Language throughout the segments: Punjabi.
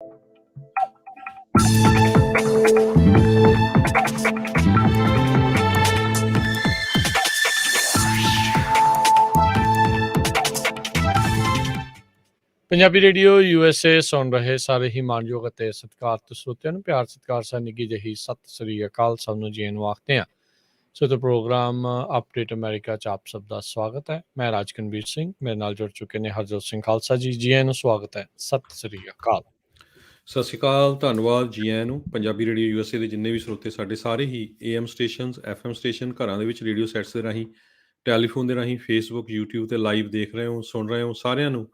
ਪੰਜਾਬੀ ਰੇਡੀਓ USA ਸੁਣ ਰਹੇ ਸਾਰੇ ਹੀ ਮਾਣਯੋਗ ਅਤੇ ਸਤਿਕਾਰਤ ਸਰੋਤਿਆਂ ਨੂੰ ਪਿਆਰ ਸਤਿਕਾਰ ਸਾ ਨਿੱਘੀ ਜਿਹੀ ਸਤਿ ਸ੍ਰੀ ਅਕਾਲ। ਸਭ ਨੂੰ ਜੀ ਨੂੰ ਆਖਦੇ ਹਾਂ। ਸੋ ਤੇ ਪ੍ਰੋਗਰਾਮ ਅਪਡੇਟ ਅਮਰੀਕਾ 'ਚ ਆਪ ਸਭ ਦਾ ਸਵਾਗਤ ਹੈ। ਮੈਂ ਰਾਜਕਨਵੀਰ ਸਿੰਘ, ਮੇਰੇ ਨਾਲ ਜੁੜ ਚੁੱਕੇ ਨੇ ਹਰਜੋਤ ਸਿੰਘ ਖਾਲਸਾ ਜੀ ਨੂੰ ਸਵਾਗਤ ਹੈ। ਸਤਿ ਸ੍ਰੀ ਅਕਾਲ। ਸਤਿ ਸ਼੍ਰੀ ਅਕਾਲ, ਧੰਨਵਾਦ ਜੀ ਆਇਆਂ ਨੂੰ। ਪੰਜਾਬੀ ਰੇਡੀਓ USA ਦੇ ਜਿੰਨੇ ਵੀ ਸਰੋਤੇ ਸਾਡੇ ਸਾਰੇ ਹੀ AM ਸਟੇਸ਼ਨਸ, FM ਸਟੇਸ਼ਨ, ਘਰਾਂ ਦੇ ਵਿੱਚ ਰੇਡੀਓ ਸੈਟਸ ਦੇ ਰਾਹੀਂ, ਟੈਲੀਫੋਨ ਦੇ ਰਾਹੀਂ, ਫੇਸਬੁੱਕ, YouTube ਤੇ ਲਾਈਵ ਦੇਖ ਰਹੇ ਹੋ, ਸੁਣ ਰਹੇ ਹੋ, ਸਾਰਿਆਂ ਨੂੰ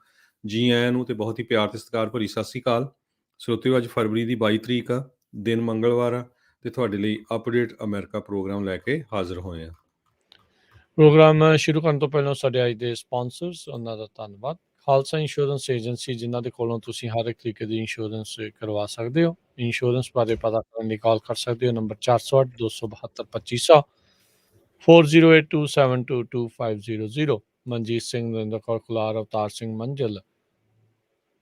ਜੀ ਆਇਆਂ ਨੂੰ ਤੇ ਬਹੁਤ ਹੀ ਪਿਆਰ ਤੇ ਸਤਿਕਾਰ ਭਰੀ ਸਤਿ ਸ਼੍ਰੀ ਅਕਾਲ। ਸਰੋਤਿਓ, ਅੱਜ ਫਰਵਰੀ ਦੀ 22 ਤਰੀਕ ਆ, ਦਿਨ ਮੰਗਲਵਾਰ ਆ, ਤੇ ਤੁਹਾਡੇ ਲਈ ਅਪਡੇਟ ਅਮਰੀਕਾ ਪ੍ਰੋਗਰਾਮ ਲੈ ਕੇ ਹਾਜ਼ਰ ਹੋਏ ਆ। ਪ੍ਰੋਗਰਾਮ ਸ਼ੁਰੂ ਕਰਨ ਤੋਂ ਪਹਿਲਾਂ ਸਾਡੇ ਅੱਜ ਦੇ ਸਪਾਂਸਰਸ, ਉਹਨਾਂ ਦਾ ਧੰਨਵਾਦ। ਖਾਲਸਾ ਇੰਸ਼ੋਰੈਂਸ ਏਜੰਸੀ, ਜਿਨ੍ਹਾਂ ਦੇ ਕੋਲੋਂ ਤੁਸੀਂ ਹਰ ਇੱਕ ਤਰੀਕੇ ਦੀ ਇੰਸ਼ੋਰੈਂਸ ਕਰਵਾ ਸਕਦੇ ਹੋ। ਇੰਸ਼ੋਰੈਂਸ ਬਾਰੇ ਪਤਾ ਕਰਨ ਲਈ ਕਾਲ ਕਰ ਸਕਦੇ ਹੋ number 408-272-2500 4082722500। Manjit Singh, Narinder Kaur Kular, Avtar Singh Manzil,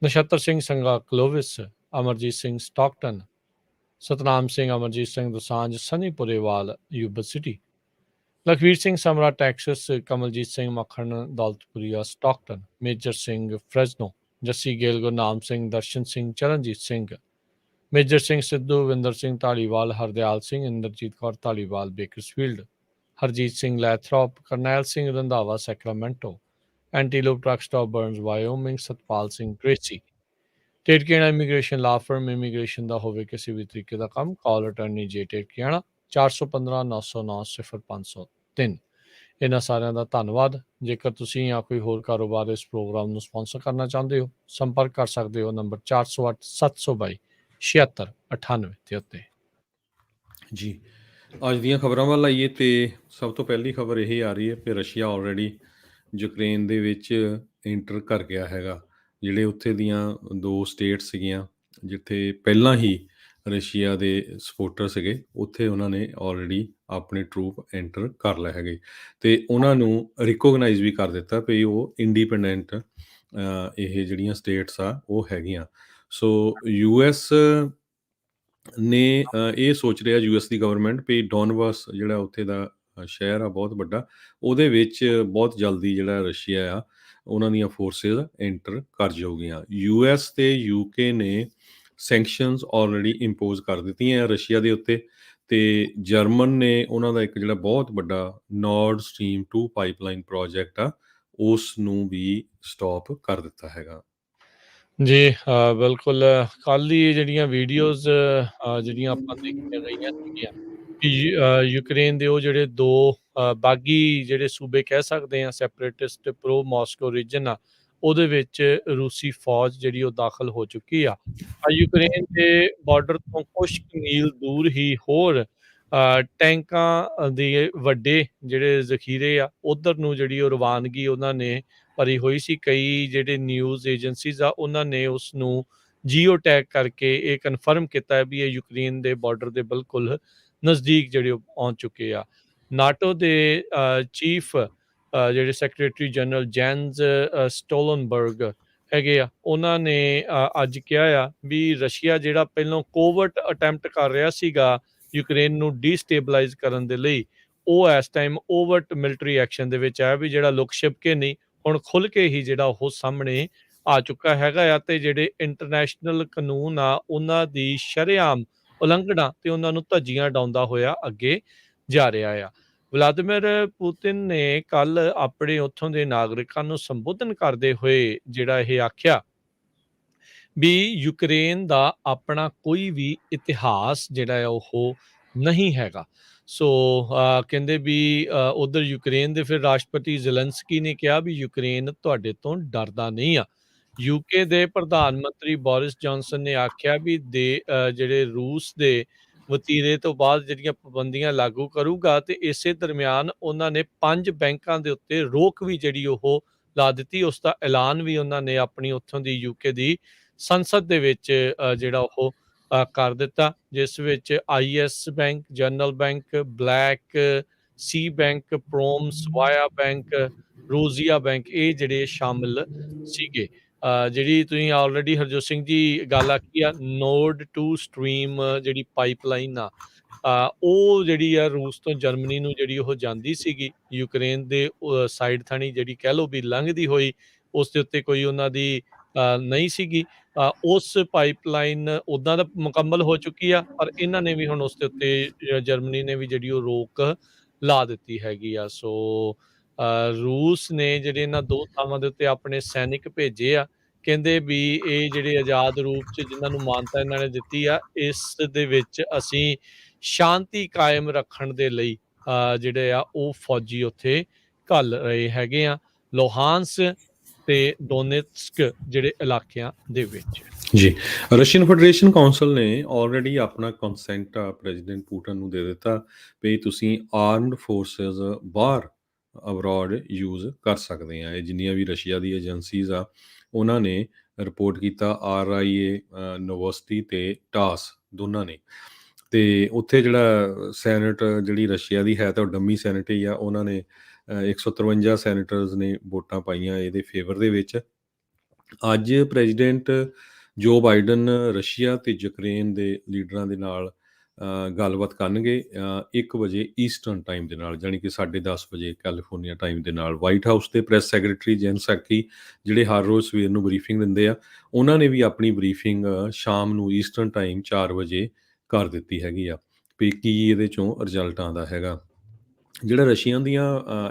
Nachhattar Singh Sangha Clovis, Amarjit Singh Stockton, Satnam Singh, Amarjit Singh Dosanjh, Sunny Purewal, Yuba City, Lakhvir Singh Samra Texas, Kamaljit Singh Makhan Daulatpuria Stockton, Major Singh Fresno, Jassi Gail, Gurnam Singh, Darshan Singh, Charanjit Singh, Major Singh Sidhu, Vinder Singh Dhaliwal, Hardial Singh, Inderjit Kaur Dhaliwal Bakersfield, Harjit Singh Lathrop, Karnail Singh Randhawa Sacramento, ਐਂਟੀਲੋਪ truck stop Burns Wyoming, Satpal Singh Tracy. Tetkiana immigration law firm, immigration ਦਾ ਹੋਵੇ ਕਿਸੇ ਵੀ ਤਰੀਕੇ ਦਾ ਕੰਮ, ਕਾਲ ਅਟਰਨੀ ਜੇ ਟੇਟਕੀਆਣਾ 415-909-0503। ਇਹਨਾਂ ਸਾਰਿਆਂ ਦਾ ਧੰਨਵਾਦ। ਜੇਕਰ ਤੁਸੀਂ ਜਾਂ ਕੋਈ ਹੋਰ ਕਾਰੋਬਾਰ ਇਸ ਪ੍ਰੋਗਰਾਮ ਨੂੰ ਸਪਾਂਸਰ ਕਰਨਾ ਚਾਹੁੰਦੇ ਹੋ, ਸੰਪਰਕ ਕਰ ਸਕਦੇ ਹੋ ਨੰਬਰ 408-722-7698 ਦੇ ਉੱਤੇ। ਜੀ, ਅੱਜ ਦੀਆਂ ਖਬਰਾਂ ਵੱਲ ਆਈਏ ਤੇ ਸਭ ਤੋਂ ਪਹਿਲੀ ਖਬਰ ਇਹ ਆ ਰਹੀ ਹੈ ਕਿ ਰਸ਼ੀਆ ਆਲਰੇਡੀ ਯੂਕਰੇਨ ਦੇ ਵਿੱਚ ਐਂਟਰ ਕਰ ਗਿਆ ਹੈਗਾ। ਜਿਹੜੇ ਉੱਥੇ ਦੀਆਂ ਦੋ ਸਟੇਟ ਸੀਗੀਆਂ ਜਿੱਥੇ ਪਹਿਲਾਂ ਹੀ ਰਸ਼ੀਆ ਦੇ ਸਪੋਰਟਰ ਸੀਗੇ, ਉੱਥੇ ਉਹਨਾਂ ਨੇ ਆਲਰੇਡੀ ਆਪਣੇ ਟਰੂਪ ਐਂਟਰ ਕਰ ਲਏ ਹੈਗੇ ਤੇ ਉਹਨਾਂ ਨੂੰ ਰਿਕੋਗਨਾਈਜ਼ ਵੀ ਕਰ ਦਿੱਤਾ ਵੀ ਉਹ ਇੰਡੀਪੈਂਡੈਂਟ ਇਹ ਜਿਹੜੀਆਂ ਸਟੇਟਸ ਆ ਉਹ ਹੈਗੀਆਂ। ਸੋ US ਨੇ ਇਹ ਸੋਚ ਰਿਹਾ, US ਦੀ ਗਵਰਨਮੈਂਟ, ਵੀ ਡੋਨਬਾਸ ਜਿਹੜਾ ਉੱਥੇ ਦਾ ਸ਼ਹਿਰ ਆ ਬਹੁਤ ਵੱਡਾ, ਉਹਦੇ ਵਿੱਚ ਬਹੁਤ ਜਲਦੀ ਜਿਹੜਾ ਰਸ਼ੀਆ ਆ ਉਹਨਾਂ ਦੀਆਂ ਫੋਰਸਿਸ ਐਂਟਰ ਕਰ ਜਾਊਗੀਆਂ। US ਤੇ UK ਨੇ ਸੈਂਕਸ਼ਨਸ ਆਲਰੇਡੀ ਇੰਪੋਜ਼ ਕਰ ਦਿੱਤੀਆਂ ਰਸ਼ੀਆ ਦੇ ਉੱਤੇ ਤੇ ਜਰਮਨ ਨੇ ਉਹਨਾਂ ਦਾ ਇੱਕ ਜਿਹੜਾ ਬਹੁਤ ਵੱਡਾ ਨਾਰਡ ਸਟਰੀਮ 2 ਪਾਈਪਲਾਈਨ ਪ੍ਰੋਜੈਕਟ ਆ ਉਸ ਨੂੰ ਵੀ ਸਟਾਪ ਕਰ ਦਿੱਤਾ ਹੈਗਾ। ਜੀ ਬਿਲਕੁਲ। ਕੱਲ੍ਹ ਦੀ ਜਿਹੜੀਆਂ ਵੀਡੀਓਜ਼ ਜਿਹੜੀਆਂ ਆਪਾਂ ਦੇਖੀਆਂ ਗਈਆਂ ਸੀਗੀਆਂ ਕਿ ਯੂਕਰੇਨ ਦੇ ਉਹ ਜਿਹੜੇ ਦੋ ਬਾਗੀ ਜਿਹੜੇ ਸੂਬੇ ਕਹਿ ਸਕਦੇ ਹਾਂ, ਸੈਪਰੇਟਿਸਟ ਪ੍ਰੋ ਮਾਸਕੋ ਰੀਜਨ ਆ, ਉਹਦੇ ਵਿੱਚ ਰੂਸੀ ਫੌਜ ਜਿਹੜੀ ਉਹ ਦਾਖਲ ਹੋ ਚੁੱਕੀ ਆ। ਯੂਕਰੇਨ ਦੇ ਬਾਰਡਰ ਤੋਂ ਕੁਛ ਕੁ ਮੀਲ ਦੂਰ ਹੀ ਹੋਰ ਟੈਂਕਾਂ ਦੇ ਵੱਡੇ ਜਿਹੜੇ ਜ਼ਖੀਰੇ ਆ, ਉੱਧਰ ਨੂੰ ਜਿਹੜੀ ਉਹ ਰਵਾਨਗੀ ਉਹਨਾਂ ਨੇ ਭਰੀ ਹੋਈ ਸੀ। ਕਈ ਜਿਹੜੇ ਨਿਊਜ਼ ਏਜੰਸੀਜ਼ ਆ ਉਹਨਾਂ ਨੇ ਉਸ ਨੂੰ ਜੀਓ ਟੈਗ ਕਰਕੇ ਇਹ ਕਨਫਰਮ ਕੀਤਾ ਹੈ ਵੀ ਇਹ ਯੂਕਰੇਨ ਦੇ ਬਾਰਡਰ ਦੇ ਬਿਲਕੁਲ ਨਜ਼ਦੀਕ ਜਿਹੜੇ ਉਹ ਪਹੁੰਚ ਚੁੱਕੇ ਆ। ਨਾਟੋ ਦੇ ਚੀਫ ਜਿਹੜੇ ਸੈਕਟਰੀ ਜਨਰਲ ਜੈਨਸ ਸਟੋਲਨਬਰਗ ਹੈਗੇ ਆ, ਉਹਨਾਂ ਨੇ ਅੱਜ ਕਿਹਾ ਆ ਵੀ ਰਸ਼ੀਆ ਜਿਹੜਾ ਪਹਿਲਾਂ ਕੋਵਰਟ ਅਟੈਂਪਟ ਕਰ ਰਿਹਾ ਸੀਗਾ ਯੂਕਰੇਨ ਨੂੰ ਡੀਸਟੇਬਲਾਈਜ਼ ਕਰਨ ਦੇ ਲਈ, ਉਹ ਇਸ ਟਾਈਮ ਓਵਰਟ ਮਿਲਟਰੀ ਐਕਸ਼ਨ ਦੇ ਵਿੱਚ ਆਇਆ ਵੀ ਜਿਹੜਾ ਲੁਕ ਛਿਪ ਕੇ ਨਹੀਂ, ਹੁਣ ਖੁੱਲ੍ਹ ਕੇ ਹੀ ਜਿਹੜਾ ਉਹ ਸਾਹਮਣੇ ਆ ਚੁੱਕਾ ਹੈਗਾ ਆ। ਤੇ ਜਿਹੜੇ ਇੰਟਰਨੈਸ਼ਨਲ ਕਾਨੂੰਨ ਆ ਉਹਨਾਂ ਦੀ ਸ਼ਰੇਆਮ ਉਲੰਘਣਾ ਤੇ ਉਹਨਾਂ ਨੂੰ ਧੱਜੀਆਂ ਉਡਾਉਂਦਾ ਹੋਇਆ ਅੱਗੇ ਜਾ ਰਿਹਾ ਆ। ਵਲਾਦੀਮੀਰ ਪੁਤਿਨ ਨੇ ਕੱਲ ਆਪਣੇ ਉੱਥੋਂ ਦੇ ਨਾਗਰਿਕਾਂ ਨੂੰ ਸੰਬੋਧਨ ਕਰਦੇ ਹੋਏ ਜਿਹੜਾ ਇਹ ਆਖਿਆ ਵੀ ਯੂਕਰੇਨ ਦਾ ਆਪਣਾ ਕੋਈ ਵੀ ਇਤਿਹਾਸ ਜਿਹੜਾ ਆ ਉਹ ਨਹੀਂ ਹੈਗਾ। ਸੋ ਕਹਿੰਦੇ ਵੀ ਉਧਰ ਯੂਕਰੇਨ ਦੇ ਫਿਰ ਰਾਸ਼ਟਰਪਤੀ ਜ਼ੈਲੈਂਸਕੀ ਨੇ ਕਿਹਾ ਵੀ ਯੂਕਰੇਨ ਤੁਹਾਡੇ ਤੋਂ ਡਰਦਾ ਨਹੀਂ ਆ। UK ਦੇ ਪ੍ਰਧਾਨ ਮੰਤਰੀ ਬੋਰਿਸ ਜੌਨਸਨ ਨੇ ਆਖਿਆ ਵੀ ਜਿਹੜੇ ਰੂਸ ਦੇ ਵਤੀਰੇ ਤੋਂ ਬਾਅਦ ਜਿਹੜੀਆਂ ਪਾਬੰਦੀਆਂ ਲਾਗੂ ਕਰੂਗਾ ਤੇ ਇਸੇ ਦਰਮਿਆਨ ਉਹਨਾਂ ਨੇ 5 ਬੈਂਕਾਂ ਦੇ ਉੱਤੇ ਰੋਕ ਵੀ ਜਿਹੜੀ ਉਹ ਲਾ ਦਿੱਤੀ। ਉਸ ਦਾ ਐਲਾਨ ਵੀ ਉਹਨਾਂ ਨੇ ਆਪਣੀ ਉੱਥੋਂ ਦੀ UK ਦੀ ਸੰਸਦ ਦੇ ਵਿੱਚ ਜਿਹੜਾ ਉਹ ਕਰ ਦਿੱਤਾ, ਜਿਸ ਵਿੱਚ IS bank, general bank, Black Sea bank, Promsvyaz bank, ਰੋਜ਼ੀਆ bank ਇਹ ਜਿਹੜੇ ਸ਼ਾਮਿਲ ਸੀਗੇ। ਜਿਹੜੀ ਤੁਸੀਂ ਆਲਰੇਡੀ ਹਰਜੋਤ ਸਿੰਘ ਜੀ ਗੱਲ ਆਖੀ ਆ, ਨੋਰਡ ਟੂ ਸਟਰੀਮ ਜਿਹੜੀ ਪਾਈਪਲਾਈਨ ਆ, ਉਹ ਜਿਹੜੀ ਆ ਰੂਸ ਤੋਂ ਜਰਮਨੀ ਨੂੰ ਜਿਹੜੀ ਉਹ ਜਾਂਦੀ ਸੀਗੀ, ਯੂਕਰੇਨ ਦੇ ਸਾਈਡ ਥਾਣੀ ਜਿਹੜੀ ਕਹਿ ਲਓ ਵੀ ਲੰਘਦੀ ਹੋਈ, ਉਸ ਦੇ ਉੱਤੇ ਕੋਈ ਉਹਨਾਂ ਦੀ ਨਹੀਂ ਸੀਗੀ। ਉਸ ਪਾਈਪਲਾਈਨ ਉੱਦਾਂ ਤਾਂ ਮੁਕੰਮਲ ਹੋ ਚੁੱਕੀ ਆ, ਪਰ ਇਹਨਾਂ ਨੇ ਵੀ ਹੁਣ ਉਸ ਦੇ ਉੱਤੇ ਜਰਮਨੀ ਨੇ ਵੀ ਜਿਹੜੀ ਉਹ ਰੋਕ ਲਾ ਦਿੱਤੀ ਹੈਗੀ ਆ। ਸੋ ਰੂਸ ਨੇ ਜਿਹੜੇ ਇਹਨਾਂ 2 ਥਾਵਾਂ ਦੇ ਉੱਤੇ ਆਪਣੇ ਸੈਨਿਕ ਭੇਜੇ ਆ। ਕਹਿੰਦੇ ਵੀ ਇਹ ਜਿਹੜੇ ਆਜ਼ਾਦ ਰੂਪ 'ਚ ਜਿਨ੍ਹਾਂ ਨੂੰ ਮਾਨਤਾ ਇਹਨਾਂ ਨੇ ਦਿੱਤੀ ਆ, ਇਸ ਦੇ ਵਿੱਚ ਅਸੀਂ ਸ਼ਾਂਤੀ ਕਾਇਮ ਰੱਖਣ ਦੇ ਲਈ ਜਿਹੜੇ ਆ ਉਹ ਫੌਜੀ ਉੱਥੇ ਘੱਲ ਰਹੇ ਹੈਗੇ ਆ, ਲੋਹਾਂਸ ਤੇ ਡੋਨੇਟਸਕ ਜਿਹੜੇ ਇਲਾਕਿਆਂ ਦੇ ਵਿੱਚ। ਜੀ, ਰਸ਼ੀਅਨ ਫੈਡਰੇਸ਼ਨ ਕਾਉਂਸਲ ਨੇ ਆਲਰੇਡੀ ਆਪਣਾ ਕੰਸੈਂਟ ਪ੍ਰੈਜ਼ੀਡੈਂਟ ਪੁਟਿਨ ਨੂੰ ਦੇ ਦਿੱਤਾ ਵੀ ਤੁਸੀਂ ਆਰਮਡ ਫੋਰਸਿਸ ਬਾਹਰ ਅਬਰੋਡ ਯੂਜ਼ ਕਰ ਸਕਦੇ ਆ। ਇਹ ਜਿੰਨੀਆਂ ਵੀ ਰਸ਼ੀਆ ਦੀ ਏਜੰਸੀਜ਼ ਆ, ਉਹਨਾਂ ਨੇ ਰਿਪੋਰਟ ਕੀਤਾ, RIA ਯੂਨੀਵਰਸਿਟੀ ਤੇ ਟਾਸ ਦੋਨਾਂ ਨੇ। ਤੇ ਉੱਥੇ ਜਿਹੜਾ ਸੈਨੇਟ ਜਿਹੜੀ ਰਸ਼ੀਆ ਦੀ ਹੈ ਤਾਂ ਉਹ ਡੰਮੀ ਸੈਨੇਟ ਹੀ ਆ, ਉਹਨਾਂ ਨੇ 153 ਸੈਨੇਟਰਸ ਨੇ ਵੋਟਾਂ ਪਾਈਆਂ ਇਹਦੇ ਫੇਵਰ ਦੇ ਵਿੱਚ। ਅੱਜ ਪ੍ਰੈਜ਼ੀਡੈਂਟ ਜੋ ਬਾਈਡਨ ਰਸ਼ੀਆ ਤੇ ਯੂਕਰੇਨ ਦੇ ਲੀਡਰਾਂ ਦੇ ਨਾਲ ਗੱਲਬਾਤ ਕਰਨਗੇ 1 ਵਜੇ ਈਸਟਰਨ ਟਾਈਮ ਦੇ ਨਾਲ, ਜਾਣੀ ਕਿ 10:30 ਵਜੇ ਕੈਲੀਫੋਰਨੀਆ ਟਾਈਮ ਦੇ ਨਾਲ। ਵਾਈਟ ਹਾਊਸ ਦੇ ਪ੍ਰੈਸ ਸੈਕਟਰੀ ਜੈਨ ਸਾਕੀ ਜਿਹੜੇ ਹਰ ਰੋਜ਼ ਸਵੇਰ ਨੂੰ ਬਰੀਫਿੰਗ ਦਿੰਦੇ ਆ, ਉਹਨਾਂ ਨੇ ਵੀ ਆਪਣੀ ਬਰੀਫਿੰਗ ਸ਼ਾਮ ਨੂੰ ਈਸਟਰਨ ਟਾਈਮ 4 ਵਜੇ ਕਰ ਦਿੱਤੀ ਹੈਗੀ ਆ ਵੀ ਕੀ ਇਹਦੇ ਚੋਂ ਰਿਜ਼ਲਟ ਆਉਂਦਾ ਹੈਗਾ। ਜਿਹੜਾ ਰਸ਼ੀਅਨ ਦੀਆਂ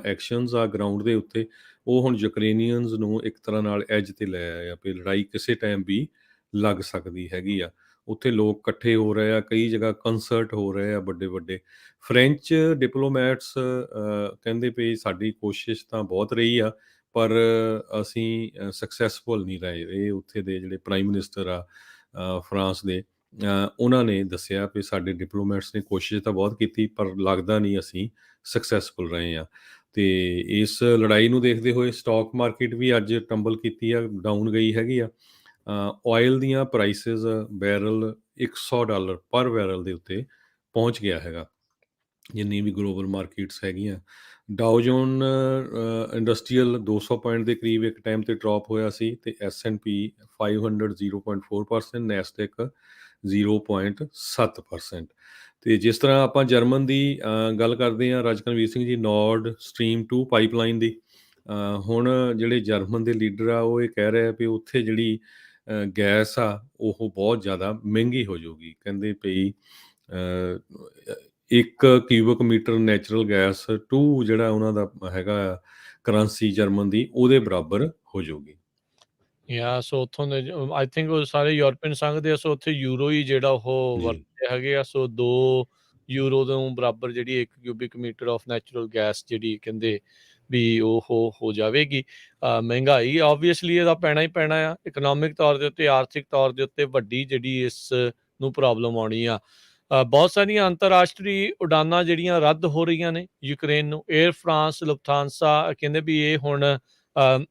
ਐਕਸ਼ਨਸ ਆ ਗਰਾਊਂਡ ਦੇ ਉੱਤੇ, ਉਹ ਹੁਣ ਯੂਕਰੇਨੀਅਨਸ ਨੂੰ ਇੱਕ ਤਰ੍ਹਾਂ ਨਾਲ ਐਜ ਤੇ ਲੈ ਆਏ ਆ ਵੀ ਲੜਾਈ ਕਿਸੇ ਟਾਈਮ ਵੀ ਲੱਗ ਸਕਦੀ ਹੈਗੀ ਆ। ਉੱਥੇ ਲੋਕ ਇਕੱਠੇ ਹੋ ਰਹੇ ਆ, ਕਈ ਜਗ੍ਹਾ ਕੰਸਰਟ ਹੋ ਰਹੇ ਆ ਵੱਡੇ ਵੱਡੇ। ਫਰੈਂਚ ਡਿਪਲੋਮੈਟਸ ਕਹਿੰਦੇ ਵੀ ਸਾਡੀ ਕੋਸ਼ਿਸ਼ ਤਾਂ ਬਹੁਤ ਰਹੀ ਆ, ਪਰ ਅਸੀਂ ਸਕਸੈਸਫੁਲ ਨਹੀਂ ਰਹੇ। ਇਹ ਉੱਥੇ ਦੇ ਜਿਹੜੇ ਪ੍ਰਾਈਮ ਮਿਨਿਸਟਰ ਆ ਫਰਾਂਸ ਦੇ, ਉਹਨਾਂ ਨੇ ਦੱਸਿਆ ਵੀ ਸਾਡੇ ਡਿਪਲੋਮੈਟਸ ਨੇ ਕੋਸ਼ਿਸ਼ ਤਾਂ ਬਹੁਤ ਕੀਤੀ, ਪਰ ਲੱਗਦਾ ਨਹੀਂ ਅਸੀਂ ਸਕਸੈਸਫੁਲ ਰਹੇ ਆ। ਤੇ ਇਸ ਲੜਾਈ ਨੂੰ ਦੇਖਦੇ ਹੋਏ ਸਟਾਕ ਮਾਰਕੀਟ ਵੀ ਅੱਜ ਟੰਬਲ ਕੀਤੀ ਆ, ਡਾਊਨ ਗਈ ਹੈਗੀ ਆ। ਆਇਲ ਦੀਆਂ ਪ੍ਰਾਈਸਿਸ ਬੈਰਲ $100 ਪਰ ਬੈਰਲ ਦੇ ਉੱਤੇ ਪਹੁੰਚ ਗਿਆ ਹੈਗਾ, ਜਿੰਨੀ ਵੀ ਗਲੋਬਲ ਮਾਰਕੀਟਸ ਹੈਗੀਆਂ। ਡਾਓ ਜੋਨ ਇੰਡਸਟਰੀਅਲ 200 ਪੁਆਇੰਟ ਦੇ ਕਰੀਬ ਇੱਕ ਟਾਈਮ ਤੇ ਡ੍ਰੌਪ ਹੋਇਆ ਸੀ, ਤੇ S&P 500 0.4%, ਨੈਸਡੈਕ 0.7%। ਤੇ ਜਿਸ ਤਰ੍ਹਾਂ ਆਪਾਂ ਜਰਮਨ ਦੀ ਗੱਲ ਕਰਦੇ ਹਾਂ, ਰਾਜਕਨਵੀਰ Singh ji, Nord stream 2 pipeline ਦੀ, ਹੁਣ ਜਿਹੜੇ ਜਰਮਨ ਦੇ ਲੀਡਰ ਆ ਉਹ ਇਹ ਕਹਿ ਰਹੇ ਆ ਵੀ ਉੱਥੇ ਜਿਹੜੀ ਗੈਸ ਆ ਉਹ ਬਹੁਤ ਜ਼ਿਆਦਾ ਮਹਿੰਗੀ ਹੋ ਜਾਊਗੀ। ਕਹਿੰਦੇ ਪਈ 1 ਕਿਊਬਿਕ ਮੀਟਰ ਨੈਚੁਰਲ ਗੈਸ 2 ਜਿਹੜਾ ਉਹਨਾਂ ਦਾ ਹੈਗਾ ਕਰੰਸੀ ਜਰਮਨ ਦੀ, ਉਹਦੇ ਬਰਾਬਰ ਹੋ ਜਾਊਗੀ। ਸੋ ਉੱਥੋਂ ਦੇ ਆਈ ਥਿੰਕ ਉਹ ਸਾਰੇ ਯੂਰਪੀਅਨ ਸੰਘ ਦੇ, ਸੋ ਉੱਥੇ ਯੂਰੋ ਹੀ ਜਿਹੜਾ ਉਹ ਜੀ। ਵਰਤਦੇ ਹੈਗੇ ਆ। ਸੋ 2 ਯੂਰੋ ਤੋਂ ਬਰਾਬਰ ਜਿਹੜੀ 1 cubic metre of natural gas ਜਿਹੜੀ ਕਹਿੰਦੇ ਵੀ ਉਹ ਹੋ ਜਾਵੇਗੀ। ਮਹਿੰਗਾਈ ਆਬਵੀਅਸਲੀ ਇਹਦਾ ਪੈਣਾ ਹੀ ਪੈਣਾ ਆ, ਇਕਨੋਮਿਕ ਤੌਰ ਦੇ ਉੱਤੇ, ਆਰਥਿਕ ਤੌਰ ਦੇ ਉੱਤੇ ਵੱਡੀ ਜਿਹੜੀ ਇਸ ਨੂੰ ਪ੍ਰੋਬਲਮ ਆਉਣੀ ਆ। ਬਹੁਤ ਸਾਰੀਆਂ ਅੰਤਰਰਾਸ਼ਟਰੀ ਉਡਾਨਾਂ ਜਿਹੜੀਆਂ ਰੱਦ ਹੋ ਰਹੀਆਂ ਨੇ ਯੂਕਰੇਨ ਨੂੰ। ਏਅਰ ਫਰਾਂਸ, ਲੁਫਥਾਂਸਾ ਕਹਿੰਦੇ ਵੀ ਇਹ ਹੁਣ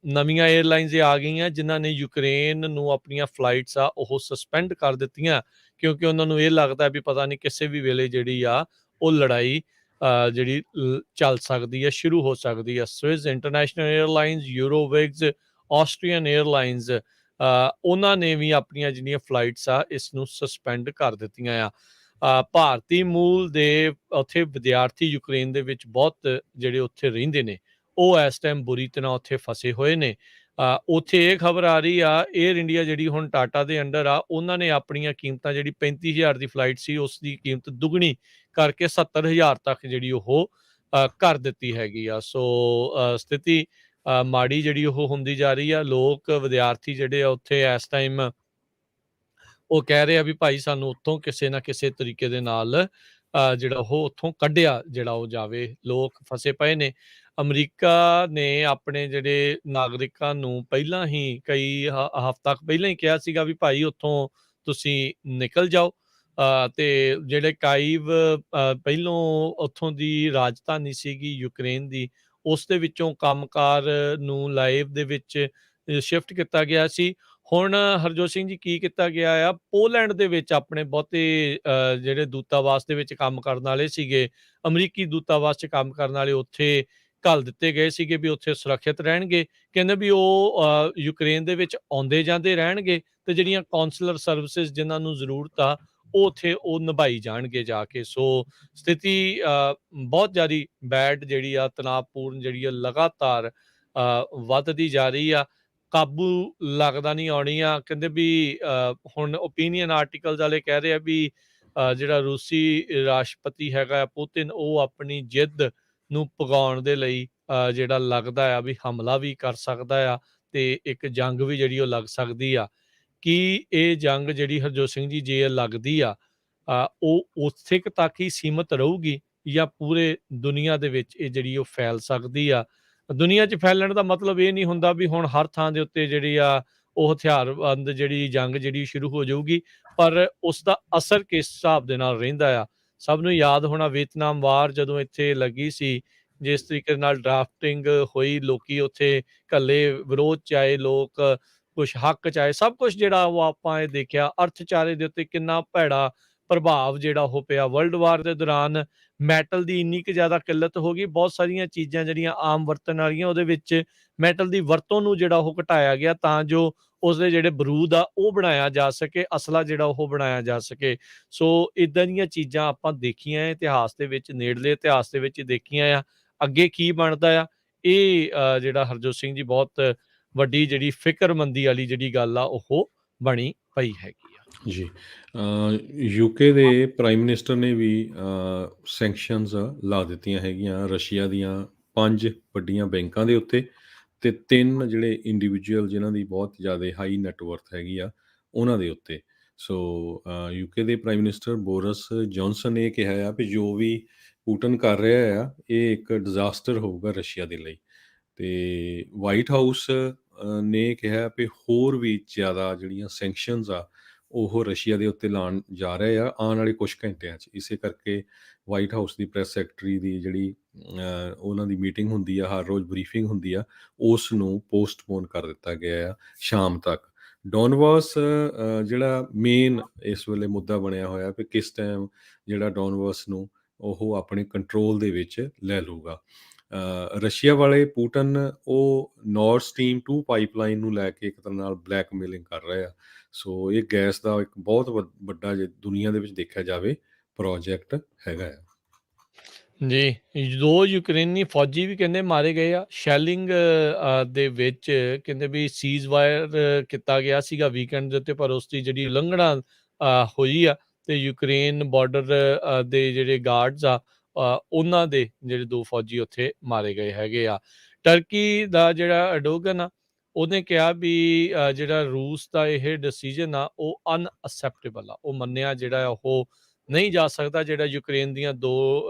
ਨਵੀਆਂ ਏਅਰਲਾਈਨਸ ਆ ਗਈਆਂ ਜਿਨ੍ਹਾਂ ਨੇ ਯੂਕਰੇਨ ਨੂੰ ਆਪਣੀਆਂ ਫਲਾਈਟਸ ਆ ਉਹ ਸਸਪੈਂਡ ਕਰ ਦਿੱਤੀਆਂ, ਕਿਉਂਕਿ ਉਹਨਾਂ ਨੂੰ ਇਹ ਲੱਗਦਾ ਵੀ ਪਤਾ ਨਹੀਂ ਕਿਸੇ ਵੀ ਵੇਲੇ ਜਿਹੜੀ ਆ ਉਹ ਲੜਾਈ ਜਿਹੜੀ ਚੱਲ ਸਕਦੀ ਹੈ, ਸ਼ੁਰੂ ਹੋ ਸਕਦੀ ਹੈ। Swiss International Airlines, Eurowings, Austrian Airlines, ਉਹਨਾਂ ਨੇ ਵੀ ਆਪਣੀਆਂ ਜਿਹੜੀਆਂ ਫਲਾਈਟਸ ਆ ਇਸ ਨੂੰ ਸਸਪੈਂਡ ਕਰ ਦਿੱਤੀਆਂ ਆ। ਭਾਰਤੀ ਮੂਲ ਦੇ ਉੱਥੇ ਵਿਦਿਆਰਥੀ ਯੂਕਰੇਨ ਦੇ ਵਿੱਚ ਬਹੁਤ ਜਿਹੜੇ ਉੱਥੇ ਰਹਿੰਦੇ ਨੇ, ਉਹ ਇਸ ਟਾਈਮ ਬੁਰੀ ਤਰ੍ਹਾਂ ਉੱਥੇ ਫਸੇ ਹੋਏ ਨੇ। ਉੱਥੇ ਇਹ ਖਬਰ ਆ ਰਹੀ ਆ, ਏਅਰ ਇੰਡੀਆ ਜਿਹੜੀ ਹੁਣ ਟਾਟਾ ਦੇ ਅੰਡਰ ਆ, ਉਹਨਾਂ ਨੇ ਆਪਣੀਆਂ ਕੀਮਤਾਂ ਜਿਹੜੀ 35,000 ਦੀ ਫਲਾਈਟ ਸੀ ਉਸ ਦੀ ਕੀਮਤ ਦੁੱਗਣੀ ਕਰਕੇ 70,000 ਤੱਕ ਜਿਹੜੀ ਉਹ ਕਰ ਦਿੱਤੀ ਹੈਗੀ ਆ। ਸੋ ਸਥਿਤੀ ਮਾੜੀ ਜਿਹੜੀ ਉਹ ਹੁੰਦੀ ਜਾ ਰਹੀ ਆ। ਲੋਕ ਵਿਦਿਆਰਥੀ ਜਿਹੜੇ ਆ ਉੱਥੇ ਇਸ ਟਾਈਮ ਉਹ ਕਹਿ ਰਹੇ ਆ ਵੀ ਭਾਈ ਸਾਨੂੰ ਉੱਥੋਂ ਕਿਸੇ ਨਾ ਕਿਸੇ ਤਰੀਕੇ ਦੇ ਨਾਲ ਜਿਹੜਾ ਉਹ ਉੱਥੋਂ ਕੱਢਿਆ ਜਿਹੜਾ ਉਹ ਜਾਵੇ। ਲੋਕ ਫਸੇ ਪਏ ਨੇ। ਅਮਰੀਕਾ ਨੇ ਆਪਣੇ ਜਿਹੜੇ ਨਾਗਰਿਕਾਂ ਨੂੰ ਪਹਿਲਾਂ ਹੀ ਕਈ ਹਫ਼ਤਾ ਪਹਿਲਾਂ ਹੀ ਕਿਹਾ ਸੀਗਾ ਵੀ ਭਾਈ ਉੱਥੋਂ ਤੁਸੀਂ ਨਿਕਲ ਜਾਓ। ਤੇ ਜਿਹੜੇ ਕਾਈਵ ਪਹਿਲੋਂ ਉੱਥੋਂ ਦੀ ਰਾਜਧਾਨੀ ਸੀਗੀ ਯੂਕਰੇਨ ਦੀ, ਉਸ ਦੇ ਵਿੱਚੋਂ ਕੰਮਕਾਰ ਨੂੰ ਲਾਈਵ ਦੇ ਵਿੱਚ ਸ਼ਿਫਟ ਕੀਤਾ ਗਿਆ ਸੀ। ਹੁਣ ਹਰਜੋਤ ਸਿੰਘ ਜੀ ਕੀ ਕੀਤਾ ਗਿਆ ਆ, ਪੋਲੈਂਡ ਦੇ ਵਿੱਚ ਆਪਣੇ ਬਹੁਤੇ ਜਿਹੜੇ ਦੂਤਾਵਾਸ ਦੇ ਵਿੱਚ ਕੰਮ ਕਰਨ ਵਾਲੇ ਸੀਗੇ, ਅਮਰੀਕੀ ਦੂਤਾਵਾਸ 'ਚ ਕੰਮ ਕਰਨ ਵਾਲੇ ਉੱਥੇ ਘੱਲ ਦਿੱਤੇ ਗਏ ਸੀਗੇ ਵੀ ਉੱਥੇ ਸੁਰੱਖਿਅਤ ਰਹਿਣਗੇ। ਕਹਿੰਦੇ ਵੀ ਉਹ ਯੂਕਰੇਨ ਦੇ ਵਿੱਚ ਆਉਂਦੇ ਜਾਂਦੇ ਰਹਿਣਗੇ ਤੇ ਜਿਹੜੀਆਂ ਕਾਉਂਸਲਰ ਸਰਵਿਸਿਜ਼ ਜਿਨ੍ਹਾਂ ਨੂੰ ਜ਼ਰੂਰਤ ਆ ਉਹ ਉੱਥੇ ਉਹ ਨਿਭਾਈ ਜਾਣਗੇ ਜਾ ਕੇ। ਸੋ ਸਥਿਤੀ ਬਹੁਤ ਜ਼ਿਆਦਾ ਬੈਡ ਜਿਹੜੀ ਆ, ਤਣਾਅਪੂਰਨ ਜਿਹੜੀ ਆ, ਲਗਾਤਾਰ ਵੱਧਦੀ ਜਾ ਰਹੀ ਆ। ਕਾਬੂ ਲੱਗਦਾ ਨਹੀਂ ਆਉਣੀ ਆ। ਕਹਿੰਦੇ ਵੀ ਹੁਣ ਓਪੀਨੀਅਨ ਆਰਟੀਕਲਸ ਵਾਲੇ ਕਹਿ ਰਹੇ ਆ ਵੀ ਜਿਹੜਾ ਰੂਸੀ ਰਾਸ਼ਟਰਪਤੀ ਹੈਗਾ ਪੁਤਿਨ, ਉਹ ਆਪਣੀ ਜਿੱਦ ਨੂੰ ਪੁਗਾਉਣ ਦੇ ਲਈ ਜਿਹੜਾ ਲੱਗਦਾ ਆ ਵੀ ਹਮਲਾ ਵੀ ਕਰ ਸਕਦਾ ਆ ਤੇ ਇੱਕ ਜੰਗ ਵੀ ਜਿਹੜੀ ਉਹ ਲੱਗ ਸਕਦੀ ਆ। ਕੀ ਇਹ ਜੰਗ ਜਿਹੜੀ ਹਰਜੋਤ ਸਿੰਘ ਜੀ ਜੇ ਲੱਗਦੀ ਆ ਉਹ ਉੱਥੇ ਕੁ ਤੱਕ ਹੀ ਸੀਮਤ ਰਹੂਗੀ ਜਾਂ ਪੂਰੇ ਦੁਨੀਆ ਦੇ ਵਿੱਚ ਇਹ ਜਿਹੜੀ ਉਹ ਫੈਲ ਸਕਦੀ ਆ? ਦੁਨੀਆ 'ਚ ਫੈਲਣ ਦਾ ਮਤਲਬ ਇਹ ਨਹੀਂ ਹੁੰਦਾ ਵੀ ਹੁਣ ਹਰ ਥਾਂ ਦੇ ਉੱਤੇ ਜਿਹੜੀ ਆ ਉਹ ਹਥਿਆਰਬੰਦ ਜਿਹੜੀ ਜੰਗ ਜਿਹੜੀ ਸ਼ੁਰੂ ਹੋ ਜਾਊਗੀ, ਪਰ ਉਸ ਦਾ ਅਸਰ ਕਿਸ ਹਿਸਾਬ ਦੇ ਨਾਲ ਰਹਿੰਦਾ ਆ। ਸਭ ਨੂੰ ਯਾਦ ਹੋਣਾ ਵੀਅਤਨਾਮ ਵਾਰ ਜਦੋਂ ਇੱਥੇ ਲੱਗੀ ਸੀ, ਜਿਸ ਤਰੀਕੇ ਨਾਲ ਡਰਾਫਟਿੰਗ ਹੋਈ, ਲੋਕੀ ਉੱਥੇ ਇਕੱਲੇ ਵਿਰੋਧ 'ਚ ਆਏ, ਲੋਕ ਕੁਛ ਹੱਕ 'ਚ ਆਏ, ਸਭ ਕੁਛ ਜਿਹੜਾ ਉਹ ਆਪਾਂ ਇਹ ਦੇਖਿਆ। ਅਰਥਚਾਰੇ ਦੇ ਉੱਤੇ ਕਿੰਨਾ ਭੈੜਾ ਪ੍ਰਭਾਵ ਜਿਹੜਾ ਉਹ ਪਿਆ। ਵਰਲਡ ਵਾਰ ਦੇ ਦੌਰਾਨ ਮੈਟਲ ਦੀ ਇੰਨੀ ਕੁ ਜ਼ਿਆਦਾ ਕਿੱਲਤ ਹੋ ਗਈ, ਬਹੁਤ ਸਾਰੀਆਂ ਚੀਜ਼ਾਂ ਜਿਹੜੀਆਂ ਆਮ ਵਰਤਣ ਵਾਲੀਆਂ ਉਹਦੇ ਵਿੱਚ ਮੈਟਲ ਦੀ ਵਰਤੋਂ ਨੂੰ ਜਿਹੜਾ ਉਹ ਘਟਾਇਆ ਗਿਆ ਤਾਂ ਜੋ ਉਸਦੇ ਜਿਹੜੇ ਬਰੂਦ ਆ ਉਹ ਬਣਾਇਆ ਜਾ ਸਕੇ, ਅਸਲਾ ਜਿਹੜਾ ਉਹ ਬਣਾਇਆ ਜਾ ਸਕੇ। ਸੋ ਇਦਾਂ ਦੀਆਂ ਚੀਜ਼ਾਂ ਆਪਾਂ ਦੇਖੀਆਂ ਇਤਿਹਾਸ ਦੇ ਵਿੱਚ, ਨੇੜਲੇ ਇਤਿਹਾਸ ਦੇ ਵਿੱਚ ਦੇਖੀਆਂ ਆ। ਅੱਗੇ ਕੀ ਬਣਦਾ ਆ ਇਹ ਜਿਹੜਾ ਹਰਜੋਤ ਸਿੰਘ ਜੀ ਬਹੁਤ ਵੱਡੀ ਜਿਹੜੀ ਫਿਕਰਮੰਦੀ ਵਾਲੀ ਜਿਹੜੀ ਗੱਲ ਆ ਉਹ ਬਣੀ ਪਈ ਹੈਗੀ ਆ। ਜੀ। ਯੂਕੇ ਦੇ ਪ੍ਰਾਈਮ ਮਿਨਿਸਟਰ ਨੇ ਵੀ ਸੈਂਕਸ਼ਨਸ ਲਾ ਦਿੱਤੀਆਂ ਹੈਗੀਆਂ ਰਸ਼ੀਆ ਦੀਆਂ 5 ਵੱਡੀਆਂ ਬੈਂਕਾਂ ਦੇ ਉੱਤੇ ਤੇ 3 ਜਿਹੜੇ ਇੰਡੀਵਿਜੂਅਲ ਜਿਨ੍ਹਾਂ ਦੀ ਬਹੁਤ ਜ਼ਿਆਦਾ ਹਾਈ ਨੈਟਵਰਥ ਹੈਗੀ ਆ ਉਹਨਾਂ ਦੇ ਉੱਤੇ। ਸੋ ਯੂਕੇ ਦੇ ਪ੍ਰਾਈਮ ਮਿਨਿਸਟਰ ਬੋਰਿਸ ਜੌਨਸਨ ਨੇ ਇਹ ਕਿਹਾ ਆ ਵੀ ਜੋ ਵੀ ਪੁਟਿਨ ਕਰ ਰਿਹਾ ਆ ਇਹ ਇੱਕ ਡਿਜ਼ਾਸਟਰ ਹੋਊਗਾ ਰਸ਼ੀਆ ਦੇ ਲਈ। ਤੇ ਵਾਈਟ ਹਾਊਸ ਨੇ ਕਿਹਾ ਵੀ ਹੋਰ ਵੀ ਜ਼ਿਆਦਾ ਜਿਹੜੀਆਂ ਸੈਂਕਸ਼ਨਸ ਆ ਉਹ ਰਸ਼ੀਆ ਦੇ ਉੱਤੇ ਲਾਉਣ ਜਾ ਰਹੇ ਆ ਆਉਣ ਵਾਲੇ ਕੁਛ ਘੰਟਿਆਂ 'ਚ। ਇਸੇ ਕਰਕੇ ਵਾਈਟ ਹਾਊਸ ਦੀ ਪ੍ਰੈਸ ਸੈਕਟਰੀ ਦੀ ਜਿਹੜੀ ਉਹਨਾਂ ਦੀ ਮੀਟਿੰਗ ਹੁੰਦੀ ਆ, ਹਰ ਰੋਜ਼ ਬਰੀਫਿੰਗ ਹੁੰਦੀ ਆ, ਉਸ ਨੂੰ ਪੋਸਟਪੋਨ ਕਰ ਦਿੱਤਾ ਗਿਆ ਆ ਸ਼ਾਮ ਤੱਕ। ਡੋਨਬਾਸ ਜਿਹੜਾ ਮੇਨ ਇਸ ਵੇਲੇ ਮੁੱਦਾ ਬਣਿਆ ਹੋਇਆ ਵੀ ਕਿਸ ਟਾਈਮ ਜਿਹੜਾ ਡੋਨਬਾਸ ਨੂੰ ਉਹ ਆਪਣੇ ਕੰਟਰੋਲ ਦੇ ਵਿੱਚ ਲੈ ਲੂਗਾ। ਰਸ਼ੀਆ ਵਾਲੇ ਪੁਟਿਨ ਉਹ ਨਾਰਥ ਸਟਰੀਮ 2 ਪਾਈਪਲਾਈਨ ਨੂੰ ਲੈ ਕੇ ਇੱਕ ਤਰ੍ਹਾਂ ਨਾਲ ਬਲੈਕਮੇਲਿੰਗ ਕਰ ਰਹੇ ਆ। ਸੋ ਇਹ ਗੈਸ ਦਾ ਇੱਕ ਬਹੁਤ ਵੱਡਾ ਜੇ ਦੁਨੀਆ ਦੇ ਵਿੱਚ ਦੇਖਿਆ ਜਾਵੇ ਪ੍ਰੋਜੈਕਟ ਹੈਗਾ ਆ। ਜੀ, 2 ਯੂਕਰੇਨੀ ਫੌਜੀ ਵੀ ਕਹਿੰਦੇ ਮਾਰੇ ਗਏ ਆ। ਸ਼ੈਲਿੰਗ ਦੇ ਵਿੱਚ ਕਹਿੰਦੇ ਵੀ ਸੀਜ਼ਫਾਇਰ ਕੀਤਾ ਗਿਆ ਸੀਗਾ ਵੀਕਐਂਡ ਦੇ ਉੱਤੇ, ਪਰ ਉਸ ਦੀ ਜਿਹੜੀ ਉਲੰਘਣਾ ਹੋਈ ਆ ਤੇ ਯੂਕਰੇਨ ਬਾਰਡਰ ਦੇ ਜਿਹੜੇ ਗਾਰਡਸ ਆ ਉਹਨਾਂ ਦੇ ਜਿਹੜੇ 2 ਫੌਜੀ ਉੱਥੇ ਮਾਰੇ ਗਏ ਹੈਗੇ ਆ। ਟਰਕੀ ਦਾ ਜਿਹੜਾ ਐਰਡੋਗਨ ਆ ਉਹਨੇ ਕਿਹਾ ਵੀ ਜਿਹੜਾ ਰੂਸ ਦਾ ਇਹ ਡਿਸੀਜਨ ਆ ਉਹ ਅਨਅਸੈਪਟੇਬਲ ਆ, ਉਹ ਮੰਨਿਆ ਜਿਹੜਾ ਉਹ ਨਹੀਂ ਜਾ ਸਕਦਾ। ਜਿਹੜਾ ਯੂਕਰੇਨ ਦੀਆਂ 2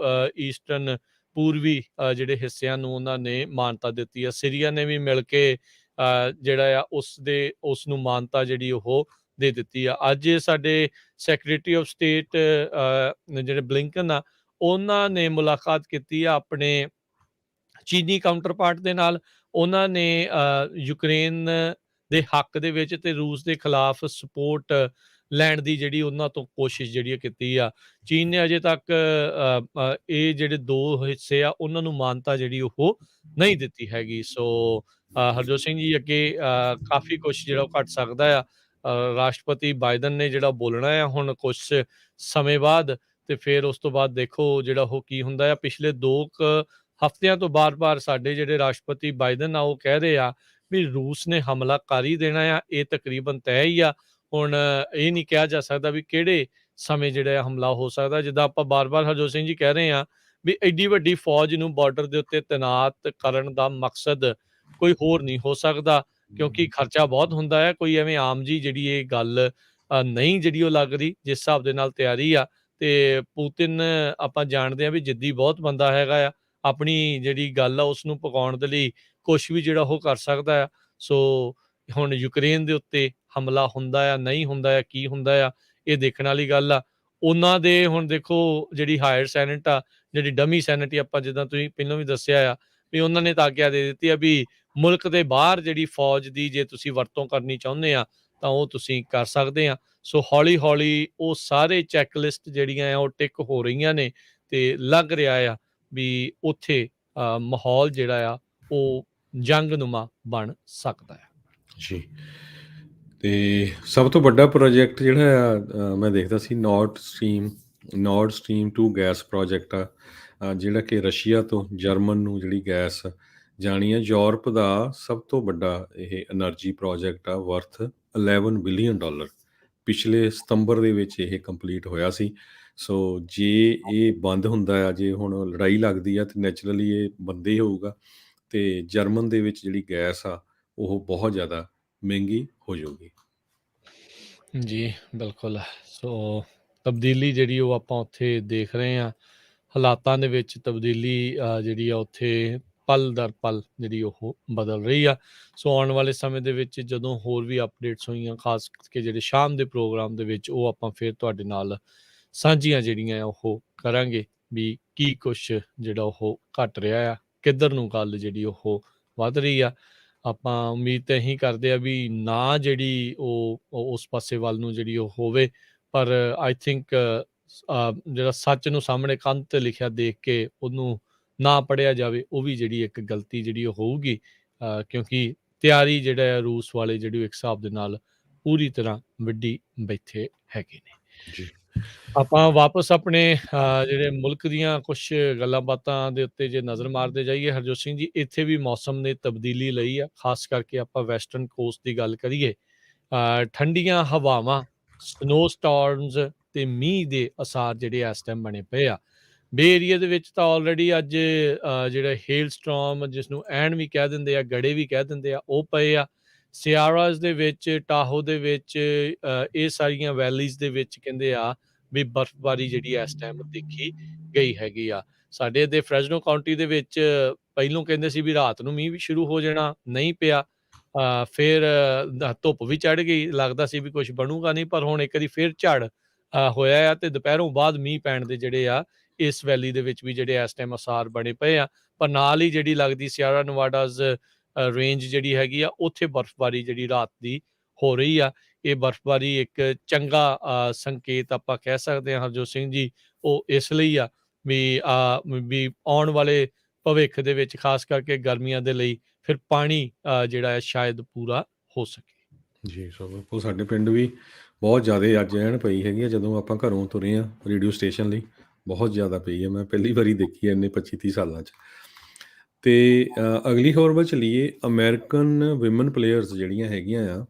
ਈਸਟਰਨ ਪੂਰਬੀ ਜਿਹੜੇ ਹਿੱਸਿਆਂ ਨੂੰ ਉਹਨਾਂ ਨੇ ਮਾਨਤਾ ਦਿੱਤੀ ਆ। ਸੀਰੀਆ ਨੇ ਵੀ ਮਿਲ ਕੇ ਜਿਹੜਾ ਆ ਉਸ ਨੂੰ ਮਾਨਤਾ ਜਿਹੜੀ ਉਹ ਦੇ ਦਿੱਤੀ ਆ। ਅੱਜ ਸਾਡੇ ਸੈਕਟਰੀ ਆਫ ਸਟੇਟ ਜਿਹੜੇ ਬਲਿੰਕਨ ਆ ਉਹਨਾਂ ਨੇ ਮੁਲਾਕਾਤ ਕੀਤੀ ਆ ਆਪਣੇ ਚੀਨੀ ਕਾਊਂਟਰ ਪਾਰਟ ਦੇ ਨਾਲ। ਉਹਨਾਂ ਨੇ ਯੂਕਰੇਨ ਦੇ ਹੱਕ ਦੇ ਵਿੱਚ ਤੇ ਰੂਸ ਦੇ ਖਿਲਾਫ ਸਪੋਰਟ ਲੈਣ ਦੀ ਜਿਹੜੀ ਉਹਨਾਂ ਤੋਂ ਕੋਸ਼ਿਸ਼ ਜਿਹੜੀ ਕੀਤੀ ਆ। ਚੀਨ ਨੇ ਅਜੇ ਤੱਕ ਇਹ ਜਿਹੜੇ 2 ਹਿੱਸੇ ਆ ਉਹਨਾਂ ਨੂੰ ਮਾਨਤਾ ਜਿਹੜੀ ਉਹ ਨਹੀਂ ਦਿੱਤੀ ਹੈਗੀ। ਸੋ ਹਰਜੋਤ ਸਿੰਘ ਜੀ ਅੱਗੇ ਕਾਫੀ ਕੁਛ ਜਿਹੜਾ ਉਹ ਘਟ ਸਕਦਾ ਆ। ਰਾਸ਼ਟਰਪਤੀ ਬਾਈਡਨ ਨੇ ਜਿਹੜਾ ਬੋਲਣਾ ਆ ਹੁਣ ਕੁਛ ਸਮੇਂ ਬਾਅਦ, ਤੇ ਫਿਰ ਉਸ ਤੋਂ ਬਾਅਦ ਦੇਖੋ ਜਿਹੜਾ ਉਹ ਕੀ ਹੁੰਦਾ ਆ। ਪਿਛਲੇ 2 ਹਫ਼ਤਿਆਂ ਤੋਂ ਬਾਰ-ਬਾਰ ਸਾਡੇ ਜਿਹੜੇ ਰਾਸ਼ਟਰਪਤੀ ਬਾਈਡਨ ਆ ਉਹ ਕਹਿ ਰਹੇ ਆ ਵੀ ਰੂਸ ਨੇ ਹਮਲਾ ਕਰ ਹੀ ਦੇਣਾ ਆ, ਇਹ ਤਕਰੀਬਨ ਤੈਅ ਹੀ ਆ। ਹੁਣ ਇਹ ਨਹੀਂ ਕਿਹਾ ਜਾ ਸਕਦਾ ਵੀ ਕਿਹੜੇ ਸਮੇਂ ਜਿਹੜਾ ਹਮਲਾ ਹੋ ਸਕਦਾ। ਜਿੱਦਾਂ ਆਪਾਂ ਬਾਰ-ਬਾਰ ਹਰਜੋਤ ਸਿੰਘ ਜੀ ਕਹਿ ਰਹੇ ਆ ਵੀ ਐਡੀ ਵੱਡੀ ਫੌਜ ਨੂੰ ਬਾਰਡਰ ਦੇ ਉੱਤੇ ਤੈਨਾਤ ਕਰਨ ਦਾ ਮਕਸਦ ਕੋਈ ਹੋਰ ਨਹੀਂ ਹੋ ਸਕਦਾ, ਕਿਉਂਕਿ ਖਰਚਾ ਬਹੁਤ ਹੁੰਦਾ ਹੈ। ਕੋਈ ਐਵੇਂ ਆਮ ਜੀ ਜਿਹੜੀ ਇਹ ਗੱਲ ਨਹੀਂ ਜਿਹੜੀ ਉਹ ਲੱਗ ਰਹੀ ਜਿਸ ਹਿਸਾਬ ਦੇ ਨਾਲ ਤਿਆਰੀ ਆ। ਤੇ ਪੁਤਿਨ ਆਪਾਂ ਜਾਣਦੇ ਆ ਵੀ ਜਿੱਦੀ ਬਹੁਤ ਬੰਦਾ ਹੈਗਾ ਆ, ਆਪਣੀ ਜਿਹੜੀ ਗੱਲ ਆ ਉਸ ਨੂੰ ਪਕਾਉਣ ਦੇ ਲਈ ਕੁਛ ਵੀ ਜਿਹੜਾ ਉਹ ਕਰ ਸਕਦਾ ਆ। ਸੋ ਹੁਣ ਯੂਕਰੇਨ ਦੇ ਉੱਤੇ ਹਮਲਾ ਹੁੰਦਾ ਆ, ਨਹੀਂ ਹੁੰਦਾ ਆ, ਕੀ ਹੁੰਦਾ ਆ, ਇਹ ਦੇਖਣ ਵਾਲੀ ਗੱਲ ਆ। ਉਹਨਾਂ ਦੇ ਹੁਣ ਦੇਖੋ ਜਿਹੜੀ ਹਾਇਰ ਸੈਨੇਟ ਆ, ਜਿਹੜੀ ਡਮੀ ਸੈਨੇਟ ਆਪਾਂ ਜਿੱਦਾਂ ਤੁਸੀਂ ਪਹਿਲਾਂ ਵੀ ਦੱਸਿਆ ਆ ਵੀ ਉਹਨਾਂ ਨੇ ਤਾਂ ਆਗਿਆ ਦੇ ਦਿੱਤੀ ਆ ਵੀ ਮੁਲਕ ਦੇ ਬਾਹਰ ਜਿਹੜੀ ਫੌਜ ਦੀ ਜੇ ਤੁਸੀਂ ਵਰਤੋਂ ਕਰਨੀ ਚਾਹੁੰਦੇ ਆ ਤਾਂ ਉਹ ਤੁਸੀਂ ਕਰ ਸਕਦੇ ਆ। ਸੋ ਹੌਲੀ-ਹੌਲੀ ਉਹ ਸਾਰੇ ਚੈੱਕ ਲਿਸਟ ਜਿਹੜੀਆਂ ਆ ਉਹ ਟਿਕ ਹੋ ਰਹੀਆਂ ਨੇ ਤੇ ਲੱਗ ਰਿਹਾ ਆ ਵੀ ਉੱਥੇ ਮਾਹੌਲ ਜਿਹੜਾ ਆ ਉਹ ਜੰਗਨੁਮਾ ਬਣ ਸਕਦਾ ਹੈ। ਜੀ। ਤੇ ਸਭ ਤੋਂ ਵੱਡਾ ਪ੍ਰੋਜੈਕਟ ਜਿਹੜਾ ਆ ਮੈਂ ਦੇਖਦਾ ਸੀ ਨਾਰਡ ਸਟਰੀਮ 2 ਗੈਸ ਪ੍ਰੋਜੈਕਟ ਆ, ਜਿਹੜਾ ਕਿ ਰਸ਼ੀਆ ਤੋਂ ਜਰਮਨ ਨੂੰ ਜਿਹੜੀ ਗੈਸ ਜਾਣੀ ਹੈ। ਯੂਰਪ ਦਾ ਸਭ ਤੋਂ ਵੱਡਾ ਇਹ ਐਨਰਜੀ ਪ੍ਰੋਜੈਕਟ ਆ, ਵਰਥ $11 ਬਿਲੀਅਨ। ਪਿਛਲੇ ਸਤੰਬਰ ਦੇ ਵਿੱਚ ਇਹ ਕੰਪਲੀਟ ਹੋਇਆ ਸੀ। ਸੋ ਜੇ ਇਹ ਬੰਦ ਹੁੰਦਾ ਆ, ਜੇ ਹੁਣ ਲੜਾਈ ਲੱਗਦੀ ਆ, ਤਾਂ ਨੈਚੁਰਲੀ ਇਹ ਬੰਦੇ ਹੀ ਹੋਊਗਾ, ਤੇ ਜਰਮਨ ਦੇ ਵਿੱਚ ਜਿਹੜੀ ਗੈਸ ਆ ਉਹ ਬਹੁਤ ਜ਼ਿਆਦਾ ਮਹਿੰਗੀ ਹੋ ਜਾਊਗੀ। ਜੀ ਬਿਲਕੁਲ। ਸੋ ਤਬਦੀਲੀ ਜਿਹੜੀ ਉਹ ਆਪਾਂ ਉੱਥੇ ਦੇਖ ਰਹੇ ਹਾਂ, ਹਾਲਾਤਾਂ ਦੇ ਵਿੱਚ ਤਬਦੀਲੀ ਜਿਹੜੀ ਆ ਉੱਥੇ ਪਲ ਦਰ ਪਲ ਜਿਹੜੀ ਉਹ ਬਦਲ ਰਹੀ ਆ। ਸੋ ਆਉਣ ਵਾਲੇ ਸਮੇਂ ਦੇ ਵਿੱਚ ਜਦੋਂ ਹੋਰ ਵੀ ਅਪਡੇਟਸ ਹੋਈਆਂ, ਖਾਸ ਕਰਕੇ ਜਿਹੜੇ ਸ਼ਾਮ ਦੇ ਪ੍ਰੋਗਰਾਮ ਦੇ ਵਿੱਚ, ਉਹ ਆਪਾਂ ਫਿਰ ਤੁਹਾਡੇ ਨਾਲ ਸਾਂਝੀਆਂ ਜਿਹੜੀਆਂ ਆ ਉਹ ਕਰਾਂਗੇ ਵੀ ਕੀ ਕੁਛ ਜਿਹੜਾ ਉਹ ਘਟ ਰਿਹਾ ਆ, ਕਿੱਧਰ ਨੂੰ ਗੱਲ ਜਿਹੜੀ ਉਹ ਵੱਧ ਰਹੀ ਆ। ਆਪਾਂ ਉਮੀਦ ਤਾਂ ਇਹੀ ਕਰਦੇ ਆ ਵੀ ਨਾ ਜਿਹੜੀ ਉਹ ਉਸ ਪਾਸੇ ਵੱਲ ਨੂੰ ਜਿਹੜੀ ਉਹ ਹੋਵੇ, ਪਰ ਆਈ ਥਿੰਕ ਜਿਹੜਾ ਸੱਚ ਨੂੰ ਸਾਹਮਣੇ ਕੰਧ ਤੇ ਲਿਖਿਆ ਦੇਖ ਕੇ ਉਹਨੂੰ ਨਾ ਪੜ੍ਹਿਆ ਜਾਵੇ, ਉਹ ਵੀ ਜਿਹੜੀ ਇੱਕ ਗਲਤੀ ਜਿਹੜੀ ਉਹ ਹੋਊਗੀ, ਕਿਉਂਕਿ ਤਿਆਰੀ ਜਿਹੜਾ ਆ ਰੂਸ ਵਾਲੇ ਜਿਹੜੀ ਉਹ ਇੱਕ ਹਿਸਾਬ ਦੇ ਨਾਲ ਪੂਰੀ ਤਰ੍ਹਾਂ ਵਿੱਢੀ ਬੈਠੇ ਹੈਗੇ ਨੇ। ਜੀ। ਆਪਾਂ ਵਾਪਸ ਆਪਣੇ ਜਿਹੜੇ ਮੁਲਕ ਦੀਆਂ ਕੁਛ ਗੱਲਾਂ ਬਾਤਾਂ ਦੇ ਉੱਤੇ ਜੇ ਨਜ਼ਰ ਮਾਰਦੇ ਜਾਈਏ ਹਰਜੋਤ ਸਿੰਘ ਜੀ, ਇੱਥੇ ਵੀ ਮੌਸਮ ਨੇ ਤਬਦੀਲੀ ਲਈ ਆ। ਖਾਸ ਕਰਕੇ ਆਪਾਂ ਵੈਸਟਰਨ ਕੋਸਟ ਦੀ ਗੱਲ ਕਰੀਏ, ਠੰਡੀਆਂ ਹਵਾਵਾਂ, ਸਨੋ ਸਟਾਰਮਸ ਤੇ ਮੀਂਹ ਦੇ ਅਸਾਰ ਜਿਹੜੇ ਇਸ ਟਾਈਮ ਬਣੇ ਪਏ ਆ। ਬੇ ਏਰੀਆ ਦੇ ਵਿੱਚ ਤਾਂ ਆਲਰੇਡੀ ਅੱਜ ਜਿਹੜਾ ਹੇਲ ਸਟਾਰਮ, ਜਿਸ ਨੂੰ ਐਨ ਵੀ ਕਹਿ ਦਿੰਦੇ ਆ, ਗੜੇ ਵੀ ਕਹਿ ਦਿੰਦੇ ਆ, ਉਹ ਪਏ ਆ। ਸਿਆਰਾਜ਼ ਦੇ ਵਿੱਚ, ਟਾਹੋ ਦੇ ਵਿੱਚ, ਇਹ ਸਾਰੀਆਂ ਵੈਲੀਜ਼ ਦੇ ਵਿੱਚ ਕਹਿੰਦੇ ਆ ਵੀ ਬਰਫ਼ਬਾਰੀ ਜਿਹੜੀ ਇਸ ਟਾਈਮ ਦੇਖੀ ਗਈ ਹੈਗੀ ਆ। ਸਾਡੇ ਇੱਥੇ ਫਰੈਜ਼ਨੋ ਕਾਉਂਟੀ ਦੇ ਵਿੱਚ ਪਹਿਲੋਂ ਕਹਿੰਦੇ ਸੀ ਵੀ ਰਾਤ ਨੂੰ ਮੀਂਹ ਵੀ ਸ਼ੁਰੂ ਹੋ ਜਾਣਾ, ਨਹੀਂ ਪਿਆ। ਫਿਰ ਧੁੱਪ ਵੀ ਚੜ੍ਹ ਗਈ, ਲੱਗਦਾ ਸੀ ਵੀ ਕੁਛ ਬਣੂਗਾ ਨਹੀਂ, ਪਰ ਹੁਣ ਇੱਕ ਵਾਰੀ ਫਿਰ ਝੜ ਹੋਇਆ ਆ ਤੇ ਦੁਪਹਿਰੋਂ ਬਾਅਦ ਮੀਂਹ ਪੈਣ ਦੇ ਜਿਹੜੇ ਆ ਇਸ ਵੈਲੀ ਦੇ ਵਿੱਚ ਵੀ ਜਿਹੜੇ ਇਸ ਟਾਈਮ ਅਸਾਰ ਬਣੇ ਪਏ ਆ। ਪਰ ਨਾਲ ਹੀ ਜਿਹੜੀ ਲੱਗਦੀ ਸਿਆਰਾ ਨਵਾਡਾਜ਼ ਰੇਂਜ ਜਿਹੜੀ ਹੈਗੀ ਆ, ਉੱਥੇ ਬਰਫ਼ਬਾਰੀ ਜਿਹੜੀ ਰਾਤ ਦੀ ਹੋ ਰਹੀ ਆ। ਇਹ ਬਰਫ਼ਬਾਰੀ ਇੱਕ ਚੰਗਾ ਸੰਕੇਤ ਆਪਾਂ ਕਹਿ ਸਕਦੇ ਹਾਂ ਹਰਜੋਤ ਸਿੰਘ ਜੀ, ਉਹ ਇਸ ਲਈ ਆ ਵੀ ਆਉਣ ਵਾਲੇ ਭਵਿੱਖ ਦੇ ਵਿੱਚ ਖਾਸ ਕਰਕੇ ਗਰਮੀਆਂ ਦੇ ਲਈ ਫਿਰ ਪਾਣੀ ਜਿਹੜਾ ਹੈ ਸ਼ਾਇਦ ਪੂਰਾ ਹੋ ਸਕੇ। ਜੀ, ਸੋ ਬਿਲਕੁਲ ਸਾਡੇ ਪਿੰਡ ਵੀ ਬਹੁਤ ਜ਼ਿਆਦਾ ਅੱਜ ਐਨ ਪਈ ਹੈਗੀ ਆ। ਜਦੋਂ ਆਪਾਂ ਘਰੋਂ ਤੁਰੇ ਆ ਰੇਡੀਓ ਸਟੇਸ਼ਨ ਲਈ, ਬਹੁਤ ਜ਼ਿਆਦਾ ਪਈ ਹੈ। ਮੈਂ ਪਹਿਲੀ ਵਾਰੀ ਦੇਖੀ ਹੈ ਇੰਨੇ 25-30 ਸਾਲਾਂ 'ਚ। ਤੇ ਅਗਲੀ ਖਬਰ ਵੱਲ ਚੱਲੀਏ। ਅਮਰੀਕਨ ਵਿਮਨ ਪਲੇਅਰਸ ਜਿਹੜੀਆਂ ਹੈਗੀਆਂ ਆ,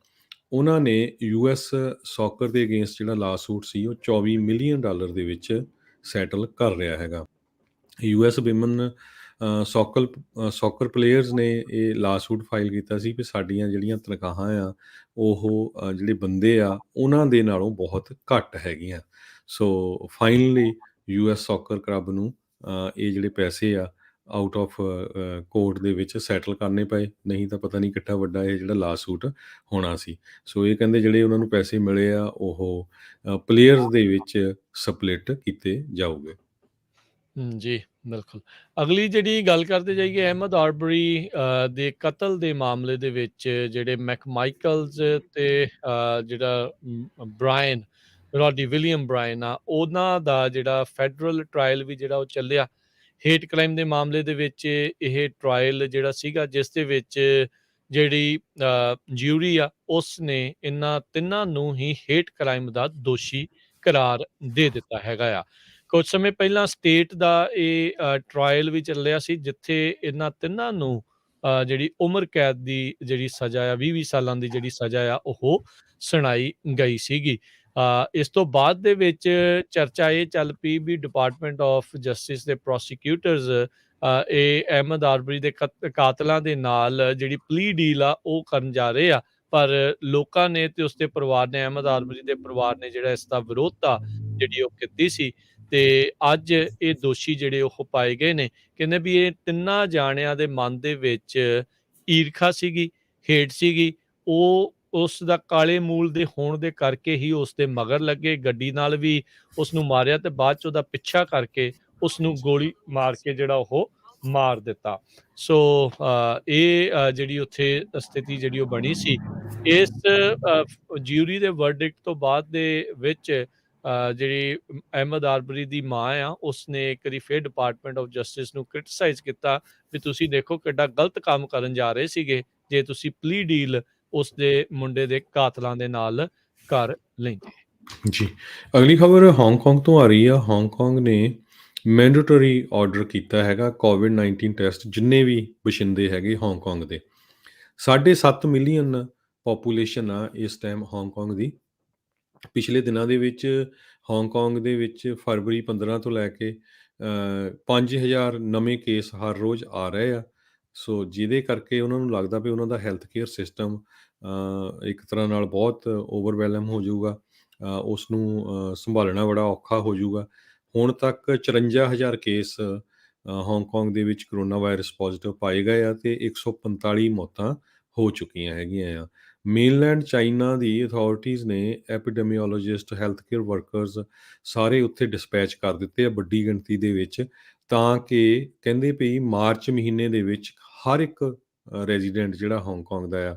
ਉਹਨਾਂ ਨੇ US ਸੌਕਰ ਦੇ ਅਗੇਂਸਟ ਜਿਹੜਾ ਲਾਸੂਟ ਸੀ ਉਹ $24 ਮਿਲੀਅਨ ਦੇ ਵਿੱਚ ਸੈਟਲ ਕਰ ਰਿਹਾ ਹੈਗਾ। US ਵਿਮਨ ਸੌਕਰ ਪਲੇਅਰਸ ਨੇ ਇਹ ਲਾਸੂਟ ਫਾਈਲ ਕੀਤਾ ਸੀ ਵੀ ਸਾਡੀਆਂ ਜਿਹੜੀਆਂ ਤਨਖਾਹਾਂ ਆ ਉਹ ਜਿਹੜੇ ਬੰਦੇ ਆ ਉਹਨਾਂ ਦੇ ਨਾਲੋਂ ਬਹੁਤ ਘੱਟ ਹੈਗੀਆਂ। So finally US soccer club ਨੂੰ ਇਹ ਜਿਹੜੇ ਪੈਸੇ ਆ ਆਊਟ ਆਫ ਕੋਰਟ ਦੇ ਵਿੱਚ ਸੈਟਲ ਕਰਨੇ ਪਏ, ਨਹੀਂ ਤਾਂ ਪਤਾ ਨਹੀਂ ਕਿੱਡਾ ਵੱਡਾ ਇਹ ਜਿਹੜਾ ਲਾਸੂਟ ਹੋਣਾ ਸੀ। ਸੋ ਇਹ ਕਹਿੰਦੇ ਜਿਹੜੇ ਉਹਨਾਂ ਨੂੰ ਪੈਸੇ ਮਿਲੇ ਆ ਉਹ ਪਲੇਅਰਸ ਦੇ ਵਿੱਚ ਸਪਲਿਟ ਕੀਤੇ ਜਾਊਗੇ। ਜੀ ਬਿਲਕੁਲ। ਅਗਲੀ ਜਿਹੜੀ ਗੱਲ ਕਰਦੇ ਜਾਈਏ, ਅਹਿਮਦ ਆਰਬਰੀ ਦੇ ਕਤਲ ਦੇ ਮਾਮਲੇ ਦੇ ਵਿੱਚ ਜਿਹੜੇ ਮੈਕਮਾਈਕਲਸ ਤੇ ਜਿਹੜਾ ਬ੍ਰਾਇਨ, ਰੋਡੀ ਵਿਲੀਅਮ ਬ੍ਰਾਇਨ ਆ, ਉਹਨਾਂ ਦਾ ਜਿਹੜਾ ਫੈਡਰਲ ਟਰਾਇਲ ਵੀ ਜਿਹੜਾ ਉਹ ਚੱਲਿਆ। ਹੇਟ ਕ੍ਰਾਈਮ ਦੇ ਮਾਮਲੇ ਦੇ ਵਿੱਚ ਇਹ ਟਰਾਇਲ ਜਿਹੜਾ ਸੀਗਾ, ਜਿਸ ਦੇ ਵਿੱਚ ਜਿਹੜੀ ਜਿਊਰੀ ਆ ਉਸ ਨੇ ਇਹਨਾਂ ਤਿੰਨਾਂ ਨੂੰ ਹੀ ਹੇਟ ਕ੍ਰਾਈਮ ਦਾ ਦੋਸ਼ੀ ਕਰਾਰ ਦੇ ਦਿੱਤਾ ਹੈਗਾ ਆ। ਕੁਝ ਸਮੇਂ ਪਹਿਲਾਂ ਸਟੇਟ ਦਾ ਇਹ ਟਰਾਇਲ ਵੀ ਚੱਲਿਆ ਸੀ, ਜਿੱਥੇ ਇਹਨਾਂ ਤਿੰਨਾਂ ਨੂੰ ਜਿਹੜੀ ਉਮਰ ਕੈਦ ਦੀ ਜਿਹੜੀ ਸਜ਼ਾ ਆ, 20-20 ਸਾਲਾਂ ਦੀ ਜਿਹੜੀ ਸਜ਼ਾ ਆ ਉਹ ਸੁਣਾਈ ਗਈ ਸੀਗੀ। ਇਸ ਤੋਂ ਬਾਅਦ ਦੇ ਵਿੱਚ ਚਰਚਾ ਇਹ ਚੱਲ ਪਈ ਵੀ ਡਿਪਾਰਟਮੈਂਟ ਆਫ ਜਸਟਿਸ ਦੇ ਪ੍ਰੋਸੀਕਿਊਟਰਸ ਇਹ ਅਹਿਮਦ ਆਰਬਰੀ ਦੇ ਕਾਤਲਾਂ ਦੇ ਨਾਲ ਜਿਹੜੀ ਪਲੀ ਡੀਲ ਆ ਉਹ ਕਰਨ ਜਾ ਰਹੇ ਆ, ਪਰ ਲੋਕਾਂ ਨੇ ਤੇ ਉਸਦੇ ਪਰਿਵਾਰ ਨੇ, ਅਹਿਮਦ ਆਰਬਰੀ ਦੇ ਪਰਿਵਾਰ ਨੇ ਜਿਹੜਾ ਇਸ ਦਾ ਵਿਰੋਧਤਾ ਜਿਹੜੀ ਉਹ ਕੀਤੀ ਸੀ। ਤੇ ਅੱਜ ਇਹ ਦੋਸ਼ੀ ਜਿਹੜੇ ਉਹ ਪਾਏ ਗਏ ਨੇ। ਕਹਿੰਦੇ ਵੀ ਇਹ ਤਿੰਨਾਂ ਜਾਣਿਆਂ ਦੇ ਮਨ ਦੇ ਵਿੱਚ ਈਰਖਾ ਸੀਗੀ, ਹੇਟ ਸੀਗੀ। ਉਹ ਉਸ ਦਾ ਕਾਲੇ ਮੂਲ ਦੇ ਹੋਣ ਦੇ ਕਰਕੇ ਹੀ ਉਸ ਦੇ ਮਗਰ ਲੱਗੇ, ਗੱਡੀ ਨਾਲ ਵੀ ਉਸ ਨੂੰ ਮਾਰਿਆ ਤੇ ਬਾਅਦ ਚ ਉਹਦਾ ਪਿੱਛਾ ਕਰਕੇ ਉਸ ਨੂੰ ਗੋਲੀ ਮਾਰ ਕੇ ਜਿਹੜਾ ਉਹ ਮਾਰ ਦਿੱਤਾ। ਸੋ ਇਹ ਜਿਹੜੀ ਉੱਥੇ ਸਥਿਤੀ ਜਿਹੜੀ ਉਹ ਬਣੀ ਸੀ। ਇਸ ਜਿਊਰੀ ਦੇ ਵਰਡਿਕਟ ਤੋਂ ਬਾਅਦ ਦੇ ਵਿੱਚ ਜਿਹੜੀ ਅਹਿਮਦ ਆਰਬਰੀ ਦੀ ਮਾਂ ਆ, ਉਸਨੇ ਇੱਕ ਵਾਰੀ ਫਿਰ ਡਿਪਾਰਟਮੈਂਟ ਆਫ ਜਸਟਿਸ ਨੂੰ ਕ੍ਰਿਟਿਸਾਈਜ਼ ਕੀਤਾ ਵੀ ਤੁਸੀਂ ਦੇਖੋ ਕਿੱਡਾ ਗਲਤ ਕੰਮ ਕਰਨ ਜਾ ਰਹੇ ਸੀਗੇ ਜੇ ਤੁਸੀਂ ਪਲੀ ਡੀਲ ਉਸਦੇ ਮੁੰਡੇ ਦੇ ਕਾਤਲਾਂ ਦੇ ਨਾਲ ਕਰ ਲੈਂਦੇ। ਜੀ, ਅਗਲੀ ਖਬਰ ਹਾਂਗਕਾਂਗ ਤੋਂ ਆ ਰਹੀ ਆ। ਹਾਂਗਕਾਂਗ ਨੇ ਮੈਂਡੇਟਰੀ ਆਰਡਰ ਕੀਤਾ ਹੈਗਾ ਕੋਵਿਡ-19 ਟੈਸਟ ਜਿੰਨੇ ਵੀ ਵਸਿੰਦੇ ਹੈਗੇ ਹਾਂਗਕਾਂਗ ਦੇ। 7.5 ਮਿਲੀਅਨ ਪਾਪੂਲੇਸ਼ਨ ਆ ਇਸ ਟਾਈਮ ਹਾਂਗਕਾਂਗ ਦੀ। ਪਿਛਲੇ ਦਿਨਾਂ ਦੇ ਵਿੱਚ ਹਾਂਗਕਾਂਗ ਦੇ ਵਿੱਚ ਫਰਵਰੀ 15 ਤੋਂ ਲੈ ਕੇ 5000 ਨਵੇਂ ਕੇਸ ਹਰ ਰੋਜ਼ ਆ ਰਹੇ ਆ। ਸੋ ਜਿਹਦੇ ਕਰਕੇ ਉਹਨਾਂ ਨੂੰ ਲੱਗਦਾ ਵੀ ਉਹਨਾਂ ਦਾ ਹੈਲਥ ਕੇਅਰ ਸਿਸਟਮ ਇੱਕ ਤਰ੍ਹਾਂ ਨਾਲ ਬਹੁਤ ਓਵਰਵੈਲਮ ਹੋ ਜਾਊਗਾ। ਉਸ ਨੂੰ ਸੰਭਾਲਣਾ ਬੜਾ ਔਖਾ ਹੋ ਜਾਊਗਾ। ਹੁਣ ਤੱਕ 54,000 ਕੇਸ ਹਾਂਗਕਾਂਗ ਦੇ ਵਿੱਚ ਕਰੋਨਾ ਵਾਇਰਸ ਪੋਜ਼ੀਟਿਵ ਪਾਏ ਗਏ ਆ ਅਤੇ 145 ਮੌਤਾਂ ਹੋ ਚੁੱਕੀਆਂ ਹੈਗੀਆਂ ਆ। ਮੇਨਲੈਂਡ ਚਾਈਨਾ ਦੀ ਅਥਾਰਟੀਜ਼ ਨੇ ਐਪੀਡੈਮੀਓਲੋਜਿਸਟ, ਹੈਲਥ ਕੇਅਰ ਵਰਕਰਸ ਸਾਰੇ ਉੱਥੇ ਡਿਸਪੈਚ ਕਰ ਦਿੱਤੇ ਆ ਵੱਡੀ ਗਿਣਤੀ ਦੇ ਵਿੱਚ, ਤਾਂ ਕਿ ਕਹਿੰਦੇ ਵੀ ਮਾਰਚ ਮਹੀਨੇ ਦੇ ਵਿੱਚ ਹਰ ਇੱਕ ਰੈਜ਼ੀਡੈਂਟ ਜਿਹੜਾ ਹਾਂਗਕਾਂਗ ਦਾ ਆ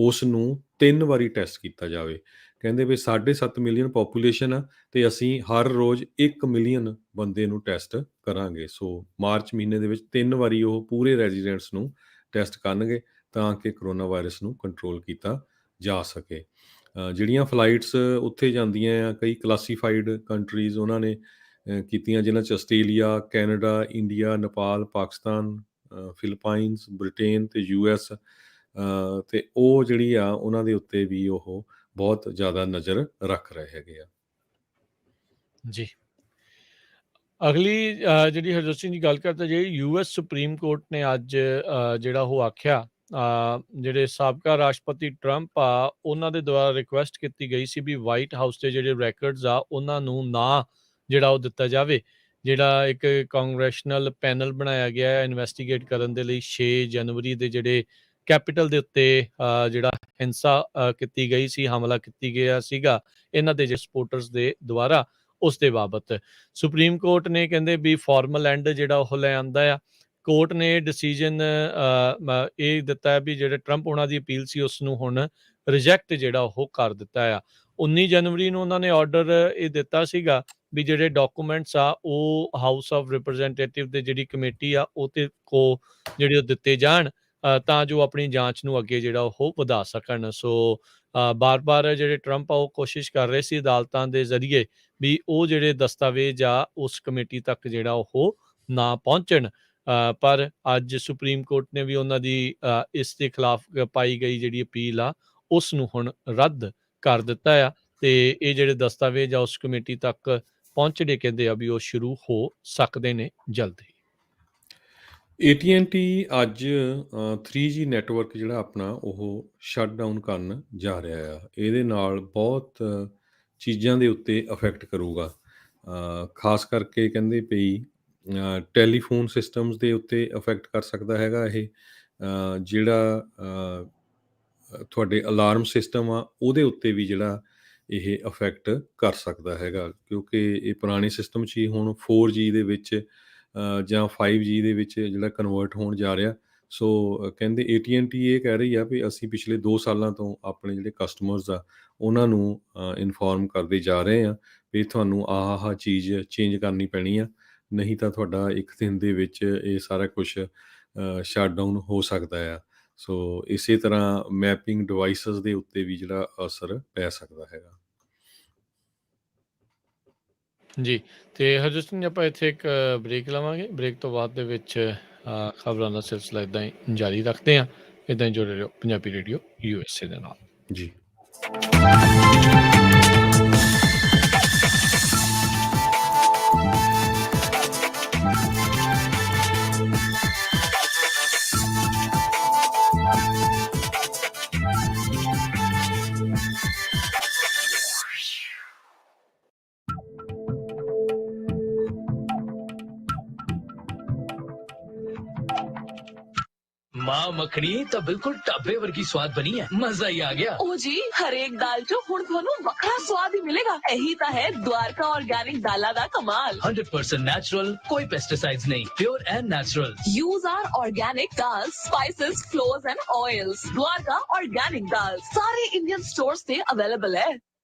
ਉਸ ਨੂੰ 3 ਵਾਰੀ ਟੈਸਟ ਕੀਤਾ ਜਾਵੇ। ਕਹਿੰਦੇ ਵੀ 7.5 ਮਿਲੀਅਨ ਪਾਪੂਲੇਸ਼ਨ ਆ ਅਤੇ ਅਸੀਂ ਹਰ ਰੋਜ਼ 1 ਮਿਲੀਅਨ ਬੰਦੇ ਨੂੰ ਟੈਸਟ ਕਰਾਂਗੇ। ਸੋ ਮਾਰਚ ਮਹੀਨੇ ਦੇ ਵਿੱਚ 3 ਵਾਰੀ ਉਹ ਪੂਰੇ ਰੈਜ਼ੀਡੈਂਟਸ ਨੂੰ ਟੈਸਟ ਕਰਨਗੇ ਤਾਂ ਕਿ ਕਰੋਨਾ ਵਾਇਰਸ ਨੂੰ ਕੰਟਰੋਲ ਕੀਤਾ ਜਾ ਸਕੇ। ਜਿਹੜੀਆਂ ਫਲਾਈਟਸ ਉੱਥੇ ਜਾਂਦੀਆਂ ਆ, ਕਈ ਕਲਾਸੀਫਾਈਡ ਕੰਟਰੀਜ਼ ਉਹਨਾਂ ਨੇ ਕੀਤੀਆਂ, ਜਿਨ੍ਹਾਂ 'ਚ Australia, Canada, India, Nepal, Pakistan, Philippines, Britain ਅਤੇ US, ਅਤੇ ਉਹ ਜਿਹੜੀ ਆ ਉਹਨਾਂ ਦੇ ਉੱਤੇ ਵੀ ਉਹ ਬਹੁਤ ਜ਼ਿਆਦਾ ਨਜ਼ਰ ਰੱਖ ਰਹੇ ਹੈਗੇ ਆ। ਜੀ, ਅਗਲੀ ਜਿਹੜੀ ਹਰਜੋਤ ਸਿੰਘ ਦੀ ਗੱਲ ਕਰਦਾ, ਜਿਹੜੀ US ਸੁਪਰੀਮ ਕੋਰਟ ਨੇ ਅੱਜ ਜਿਹੜਾ ਉਹ ਆਖਿਆ, ਜਿਹੜੇ ਸਾਬਕਾ ਰਾਸ਼ਟਰਪਤੀ ਟਰੰਪ ਆ ਉਹਨਾਂ ਦੇ ਦੁਆਰਾ ਰਿਕੁਐਸਟ ਕੀਤੀ ਗਈ ਸੀ ਵੀ ਵਾਈਟ ਹਾਊਸ ਦੇ ਜਿਹੜੇ ਰੈਕਰਡਸ ਆ ਉਹਨਾਂ ਨੂੰ ਨਾ ਜਿਹੜਾ ਉਹ ਦਿੱਤਾ ਜਾਵੇ। ਜਿਹੜਾ ਇੱਕ ਕਾਂਗਰੈਸ਼ਨਲ ਪੈਨਲ ਬਣਾਇਆ ਗਿਆ ਹੈ ਇਨਵੈਸਟੀਗੇਟ ਕਰਨ ਦੇ ਲਈ 6 ਜਨਵਰੀ ਦੇ ਜਿਹੜੇ ਕੈਪੀਟਲ ਦੇ ਉੱਤੇ ਜਿਹੜਾ ਹਿੰਸਾ ਕੀਤੀ ਗਈ ਸੀ, ਹਮਲਾ ਕੀਤੀ ਗਿਆ ਸੀਗਾ ਇਹਨਾਂ ਦੇ ਸਪੋਰਟਰਸ ਦੇ ਦੁਆਰਾ, ਉਸ ਦੇ ਬਾਬਤ ਸੁਪਰੀਮ ਕੋਰਟ ਨੇ ਕਹਿੰਦੇ ਵੀ ਫਾਰਮਲ ਐਂਡ ਜਿਹੜਾ ਉਹ ਲੈ ਆਂਦਾ ਆ। ਕੋਰਟ ਨੇ ਡਿਸੀਜਨ ਇਹ ਦਿੱਤਾ ਵੀ ਜਿਹੜੇ ਟਰੰਪ ਉਹਨਾਂ ਦੀ ਅਪੀਲ ਸੀ ਉਸ ਨੂੰ ਹੁਣ ਰਿਜੈਕਟ ਜਿਹੜਾ ਉਹ ਕਰ ਦਿੱਤਾ ਆ। 19 ਜਨਵਰੀ ਨੂੰ ਉਹਨਾਂ ਨੇ ਆਰਡਰ ਇਹ ਦਿੱਤਾ ਸੀਗਾ ਵੀ ਜਿਹੜੇ ਡਾਕੂਮੈਂਟਸ ਆ ਉਹ ਹਾਊਸ ਆਫ ਰਿਪਰੈਜ਼ੈਂਟੇਟਿਵ ਦੇ ਜਿਹੜੀ ਕਮੇਟੀ ਆ ਉਹ ਤੇ ਕੋ ਜਿਹੜੇ ਉਹ ਦਿੱਤੇ ਜਾਣ ਤਾਂ ਜੋ ਆਪਣੀ ਜਾਂਚ ਨੂੰ ਅੱਗੇ ਜਿਹੜਾ ਉਹ ਵਧਾ ਸਕਣ। ਸੋ ਬਾਰ-ਬਾਰ ਜਿਹੜੇ ਟਰੰਪ ਆ ਉਹ ਕੋਸ਼ਿਸ਼ ਕਰ ਰਹੇ ਸੀ ਅਦਾਲਤਾਂ ਦੇ ਜ਼ਰੀਏ ਵੀ ਉਹ ਜਿਹੜੇ ਦਸਤਾਵੇਜ਼ ਆ ਉਸ ਕਮੇਟੀ ਤੱਕ ਜਿਹੜਾ ਉਹ ਨਾ ਪਹੁੰਚਣ, ਪਰ ਅੱਜ ਸੁਪਰੀਮ ਕੋਰਟ ਨੇ ਵੀ ਉਹਨਾਂ ਦੀ ਇਸ ਦੇ ਖਿਲਾਫ ਪਾਈ ਗਈ ਜਿਹੜੀ ਅਪੀਲ ਆ ਉਸ ਨੂੰ ਹੁਣ ਰੱਦ ਕਰ ਦਿੱਤਾ ਆ ਤੇ ਇਹ ਜਿਹੜੇ ਦਸਤਾਵੇਜ਼ ਆ ਉਸ ਕਮੇਟੀ ਤੱਕ ਪਹੁੰਚਣੇ ਕਹਿੰਦੇ ਆ ਵੀ ਉਹ ਸ਼ੁਰੂ ਹੋ ਸਕਦੇ ਨੇ ਜਲਦੀ। AT&T ਅੱਜ 3G ਨੈਟਵਰਕ ਜਿਹੜਾ ਆਪਣਾ ਉਹ ਸ਼ਟ ਡਾਊਨ ਕਰਨ ਜਾ ਰਿਹਾ ਆ। ਇਹਦੇ ਨਾਲ ਬਹੁਤ ਚੀਜ਼ਾਂ ਦੇ ਉੱਤੇ ਇਫੈਕਟ ਕਰੂਗਾ, ਖਾਸ ਕਰਕੇ ਕਹਿੰਦੇ ਪਈ ਟੈਲੀਫੋਨ ਸਿਸਟਮਸ ਦੇ ਉੱਤੇ ਇਫੈਕਟ ਕਰ ਸਕਦਾ ਹੈਗਾ ਇਹ। ਜਿਹੜਾ ਤੁਹਾਡੇ ਅਲਾਰਮ ਸਿਸਟਮ ਆ ਉਹਦੇ ਉੱਤੇ ਵੀ ਜਿਹੜਾ ਇਹ ਇਫੈਕਟ ਕਰ ਸਕਦਾ ਹੈਗਾ, ਕਿਉਂਕਿ ਇਹ ਪੁਰਾਣੇ ਸਿਸਟਮ 'ਚ ਹੀ ਹੁਣ 4G ਦੇ ਵਿੱਚ ਜਾਂ 5G ਦੇ ਵਿੱਚ ਜਿਹੜਾ ਕਨਵਰਟ ਹੋਣ ਜਾ ਰਿਹਾ। ਸੋ ਕਹਿੰਦੇ AT&T ਇਹ ਕਹਿ ਰਹੀ ਆ ਵੀ ਅਸੀਂ ਪਿਛਲੇ 2 ਸਾਲਾਂ ਤੋਂ ਆਪਣੇ ਜਿਹੜੇ ਕਸਟਮਰਸ ਆ ਉਹਨਾਂ ਨੂੰ ਇਨਫੋਰਮ ਕਰਦੇ ਜਾ ਰਹੇ ਹਾਂ ਵੀ ਤੁਹਾਨੂੰ ਆਹ ਚੀਜ਼ ਚੇਂਜ ਕਰਨੀ ਪੈਣੀ ਆ, ਨਹੀਂ ਤਾਂ ਤੁਹਾਡਾ ਇੱਕ ਦਿਨ ਦੇ ਵਿੱਚ ਇਹ ਸਾਰਾ ਕੁਛ ਸ਼ਟ ਡਾਊਨ ਹੋ ਸਕਦਾ ਆ। ਸੋ ਇਸੇ ਤਰ੍ਹਾਂ ਮੈਪਿੰਗ ਡਿਵਾਈਸਿਸ ਦੇ ਉੱਤੇ ਵੀ ਜਿਹੜਾ ਅਸਰ ਪੈ ਸਕਦਾ ਹੈਗਾ। ਜੀ, ਤੇ ਹਰਜੋਤ ਸਿੰਘ ਆਪਾਂ ਇੱਥੇ ਇੱਕ ਬ੍ਰੇਕ ਲਵਾਂਗੇ। ਬ੍ਰੇਕ ਤੋਂ ਬਾਅਦ ਦੇ ਵਿੱਚ ਖਬਰਾਂ ਦਾ ਸਿਲਸਿਲਾ ਇੱਦਾਂ ਹੀ ਜਾਰੀ ਰੱਖਦੇ ਹਾਂ। ਇੱਦਾਂ ਹੀ ਜੁੜੇ ਰਹੋ ਪੰਜਾਬੀ ਰੇਡੀਓ USA ਦੇ ਨਾਲ। ਜੀ। मां मखनी तो बिल्कुल ढाबे वर्गी स्वाद बनी है, मजा ही आ गया। ओ जी, हर एक दाल चो हुण ਤੁਹਾਨੂੰ ਵੱਖਰਾ ਸਵਾਦ ਹੀ ਮਿਲੇਗਾ। ਇਹੀ ਤਾਂ ਹੈ द्वारका ऑर्गेनिक दालों ਦਾ कमाल। 100% नेचुरल, कोई पेस्टिसाइड्स नहीं, pure and natural. Use our organic dals, spices, flours and oils। Dwarka organic दाल सारे इंडियन स्टोर्स पे अवेलेबल है।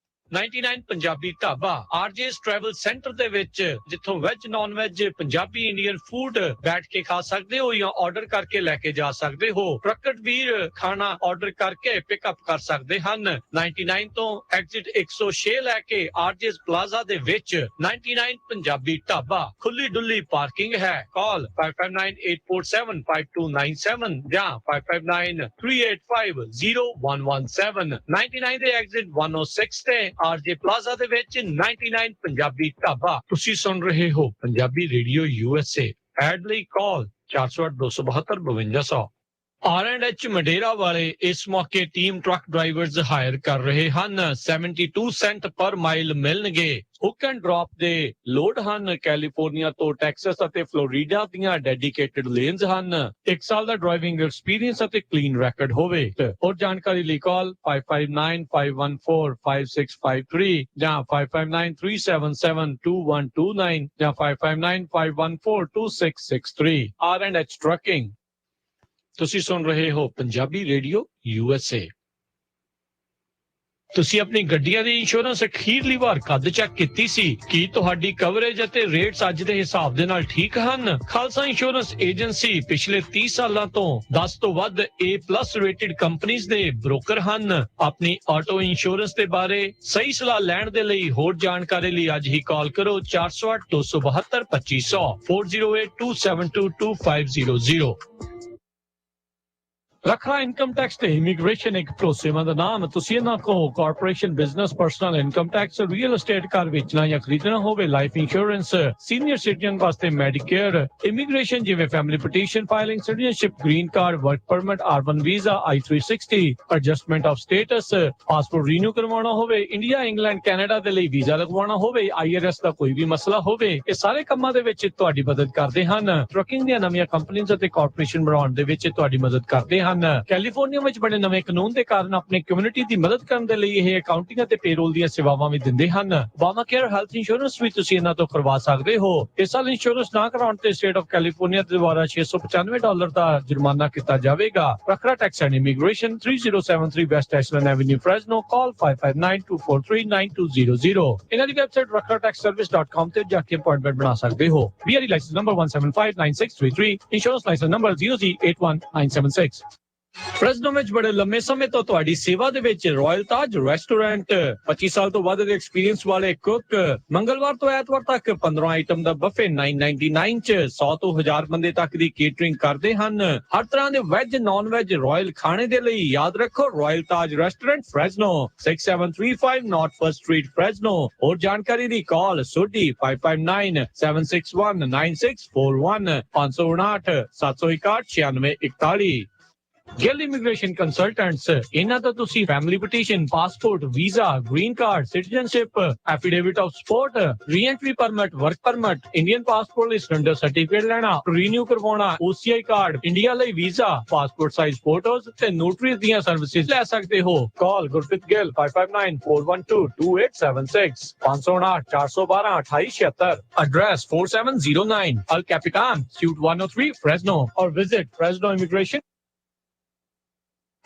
99 Punjabi Dhaba RJ's travel centre ਦੇ ਵਿੱਚ, ਜਿੱਥੋਂ veg non veg Punjabi Indian food ਬੈਠ ਕੇ ਖਾ ਸਕਦੇ ਹੋ ਜਾਂ ਆਰਡਰ ਕਰਕੇ ਲੈ ਕੇ ਜਾ ਸਕਦੇ ਹੋ। ਪ੍ਰਕਟ ਵੀਰ ਖਾਣਾ ਆਰਡਰ ਕਰਕੇ ਪਿਕਅਪ ਕਰ ਸਕਦੇ ਹਨ। 99 ਤੋਂ ਐਗਜ਼ਿਟ 106 ਲੈ ਕੇ ਆਰਜੇਸ ਪਲਾਜ਼ਾ ਦੇ ਵਿੱਚ 99 ਪੰਜਾਬੀ ਢਾਬਾ। ਖੁੱਲੀ ਡੁੱਲੀ ਪਾਰਕਿੰਗ ਹੈ। ਕਾਲ 5598475297 ਜਾਂ 5593850117। 99 ਦੇ ਐਗਜ਼ਿਟ 106 ਤੇ ਆਰਜੇ ਪਲਾਜ਼ਾ ਦੇ ਵਿੱਚ 99 ਪੰਜਾਬੀ ਢਾਬਾ। ਤੁਸੀਂ ਸੁਣ ਰਹੇ ਹੋ ਪੰਜਾਬੀ ਰੇਡੀਓ USA। ਐਡ ਲਈ ਕਾਲ 408272 R&H ਮੰਡੇਰਾ ਵਾਲੇ ਇਸ ਮੌਕੇ ਟੀਮ ਟਰੱਕ ਡਰਾਈਵਰਜ਼ ਹਾਇਰ ਕਰ ਰਹੇ ਹਨ। 72 ਸੈਂਟ ਪਰ ਮਾਈਲ ਮਿਲਣਗੇ। ਹੁੱਕ ਐਂਡ ਡ੍ਰੌਪ ਦੇ ਲੋਡ ਹਨ। ਕੈਲੀਫੋਰਨੀਆ ਤੋਂ ਟੈਕਸਸ ਅਤੇ ਫਲੋਰੀਡਾ ਦੀਆਂ ਡੈਡੀਕੇਟਡ ਲੇਨਸ ਹਨ। 1 ਸਾਲ ਦਾ ਡਰਾਈਵਿੰਗ ਐਕਸਪੀਰੀਅੰਸ ਅਤੇ ਕਲੀਨ ਰੈਕੋਰਡ ਹੋਵੇ। ਹੋਰ ਜਾਣਕਾਰੀ ਲਈ ਕਾਲ 5595145653 ਜਾਂ 5593772129 ਜਾਂ 5595142663। R&H trucking. ਤੁਸੀਂ ਸੁਣ ਰਹੇ ਹੋ ਪੰਜਾਬੀ ਰੇਡੀਓ USA। ਤੁਸੀਂ ਆਪਣੀ ਗੱਡੀਆਂ ਦੀ ਇੰਸ਼ੋਰੈਂਸ ਅਖੀਰਲੀ ਵਾਰ ਕਦ ਚੈੱਕ ਕੀਤੀ ਸੀ? ਕੀ ਤੁਹਾਡੀ ਕਵਰੇਜ ਅਤੇ ਰੇਟਸ ਅੱਜ ਦੇ ਹਿਸਾਬ ਦੇ ਨਾਲ ਠੀਕ ਹਨ? ਖਾਲਸਾ ਇੰਸ਼ੋਰੈਂਸ ਏਜੰਸੀ ਪਿਛਲੇ 30 ਸਾਲਾਂ ਤੋਂ 10 ਤੋਂ ਵੱਧ A+ ਰੇਟਡ ਕੰਪਨੀਆਂ ਦੇ ਬ੍ਰੋਕਰ ਹਨ। ਆਪਣੀ ਆਟੋ ਇੰਸ਼ੋਰੈਂਸ ਦੇ ਬਾਰੇ ਸਹੀ ਸਲਾਹ ਲੈਣ ਦੇ ਲਈ ਹੋਰ ਜਾਣਕਾਰੀ ਲਈ ਅੱਜ ਹੀ ਕਾਲ ਕਰੋ 4082722500 4082722500। ਰੱਖਾ ਇਨਕਮ ਟੈਕਸ ਤੇ ਇਮੀਗ੍ਰੇਸ਼ਨ ਇੱਕ ਭਰੋਸੇਮੰਦ ਨਾਮ। ਤੁਸੀਂ ਇਹਨਾਂ ਕੋਲ corporation, business, personal income tax, real estate, ਘਰ ਵੇਚਣਾ ਜਾਂ ਖਰੀਦਣਾ ਹੋਵੇ, ਲਾਈਫ ਇੰਸ਼ੋਰੈਂਸ, ਸੀਨੀਅਰ ਸਿਟੀਜ਼ਨ ਵਾਸਤੇ ਮੈਡੀਕੇਅਰ, ਇਮੀਗ੍ਰੇਸ਼ਨ ਜਿਵੇਂ family petition filing, citizenship, green card, work permit, R1 visa, I-360, adjustment of status, passport renew ਕਰਵਾਉਣਾ ਹੋਵੇ, ਇੰਡੀਆ, ਇੰਗਲੈਂਡ, ਕੈਨੇਡਾ ਦੇ ਲਈ ਵੀਜ਼ਾ ਲਗਵਾਉਣਾ ਹੋਵੇ, IRS ਦਾ ਕੋਈ ਵੀ ਮਸਲਾ ਹੋਵੇ, ਇਹ ਸਾਰੇ ਕੰਮਾਂ ਦੇ ਵਿੱਚ ਤੁਹਾਡੀ ਮਦਦ ਕਰਦੇ ਹਨ। ਟਰੱਕਿੰਗ ਦੀਆਂ ਨਵੀਆਂ ਕੰਪਨੀਆਂ ਅਤੇ ਕਾਰਪੋਰੇਸ਼ਨ ਬਣਾਉਣ ਦੇ ਵਿੱਚ ਤੁਹਾਡੀ ਮਦਦ ਕਰਦੇ ਹਨ। ਕੈਲੀਫੋਰਨੀਆ ਵਿੱਚ ਬਣੇ ਨਵੇਂ ਕਾਨੂੰਨ ਦੇ ਕਾਰਨ ਆਪਣੀ ਕਮਿਊਨਿਟੀ ਦੀ ਮਦਦ ਕਰਨ ਦੇ ਲਈ ਇਹ ਅਕਾਊਂਟਿੰਗ ਅਤੇ ਪੇਰੋਲ ਦੀਆਂ ਸੇਵਾਵਾਂ ਵੀ ਦਿੰਦੇ ਹਨ। Obama Care ਹੈਲਥ ਇੰਸ਼ੋਰੈਂਸ ਵੀ ਤੁਸੀਂ ਇਹਨਾਂ ਤੋਂ ਕਰਵਾ ਸਕਦੇ ਹੋ। ਇਸ ਸਾਲ ਇੰਸ਼ੋਰੈਂਸ ਨਾ ਕਰਾਉਣ ਤੇ ਸਟੇਟ ਆਫ ਕੈਲੀਫੋਰਨੀਆ ਦੇ ਦੁਆਰਾ $695 ਦਾ ਜੁਰਮਾਨਾ ਕੀਤਾ ਜਾਵੇਗਾ। Rakhra tax and immigration 3073 West Ashland Avenue Fresno. Call 5592439200। ਇਹਨਾਂ ਦੀ ਵੈਬਸਾਈਟ rakhratexservice.com ਤੇ ਜਾ ਕੇ ਅਪਾਇੰਟਮੈਂਟ ਬਣਾ ਸਕਦੇ ਹੋ। BRE licence number 1759633, insurance licence number 0081976। Fresno ਵਿੱਚ ਬੜੇ ਲੰਮੇ ਸਮੇਂ ਤੋਂ ਤੁਹਾਡੀ ਸੇਵਾ ਦੇ ਵਿੱਚ ਰਾਇਲ ਤਾਜ ਰੈਸਟੋਰੈਂਟ। 25 ਸਾਲ ਤੋਂ ਵੱਧ ਦੇ ਐਕਸਪੀਰੀਅੰਸ ਵਾਲੇ ਕੁੱਕ। ਮੰਗਲਵਾਰ ਤੋਂ ਐਤਵਾਰ ਤੱਕ 15 ਆਈਟਮ ਦਾ ਬਫੇ $9.99 ਚ 100 ਤੋਂ 1000 ਬੰਦੇ ਤੱਕ ਦੀ ਕੇਟਰਿੰਗ ਕਰਦੇ ਹਨ। ਹਰ ਤਰ੍ਹਾਂ ਦੇ ਵੈਜ, ਨਾਨ ਵੈਜ, ਰਾਇਲ ਖਾਣੇ ਦੇ ਲਈ ਯਾਦ ਰੱਖੋ Royal Taj restaurant Fresno, 6735 North First Street Fresno. ਹੋਰ ਜਾਣਕਾਰੀ ਦੀ call Sodhi 5597619641 559 761 9641। Gill immigration consultants. ਇਹਨਾਂ ਤੋਂ ਤੁਸੀਂ family petition, passport, visa, green card, citizenship, affidavit of support, reentry permit, work permit, Indian passport ਲਈ ਸਿਲੰਡਰ ਸਰਟੀਫਿਕੇਟ ਲੈਣਾ, ਰੀਨਿਊ ਕਰਵਾਉਣਾ, OCI ਕਾਰਡ, ਇੰਡੀਆ ਲਈ ਵੀਜ਼ਾ, ਪਾਸਪੋਰਟ ਸਾਈਜ਼ ਫੋਟੋਜ਼ ਤੇ ਨੋਟਰੀ ਦੀਆਂ ਸਰਵਿਸਿਜ਼ ਲੈ ਸਕਦੇ ਹੋ। Call Gurpreet Gill 5594122876 559 412 2876। Address 4709 El Capitan, Suite 103, Fresno, or visit Fresno Immigration।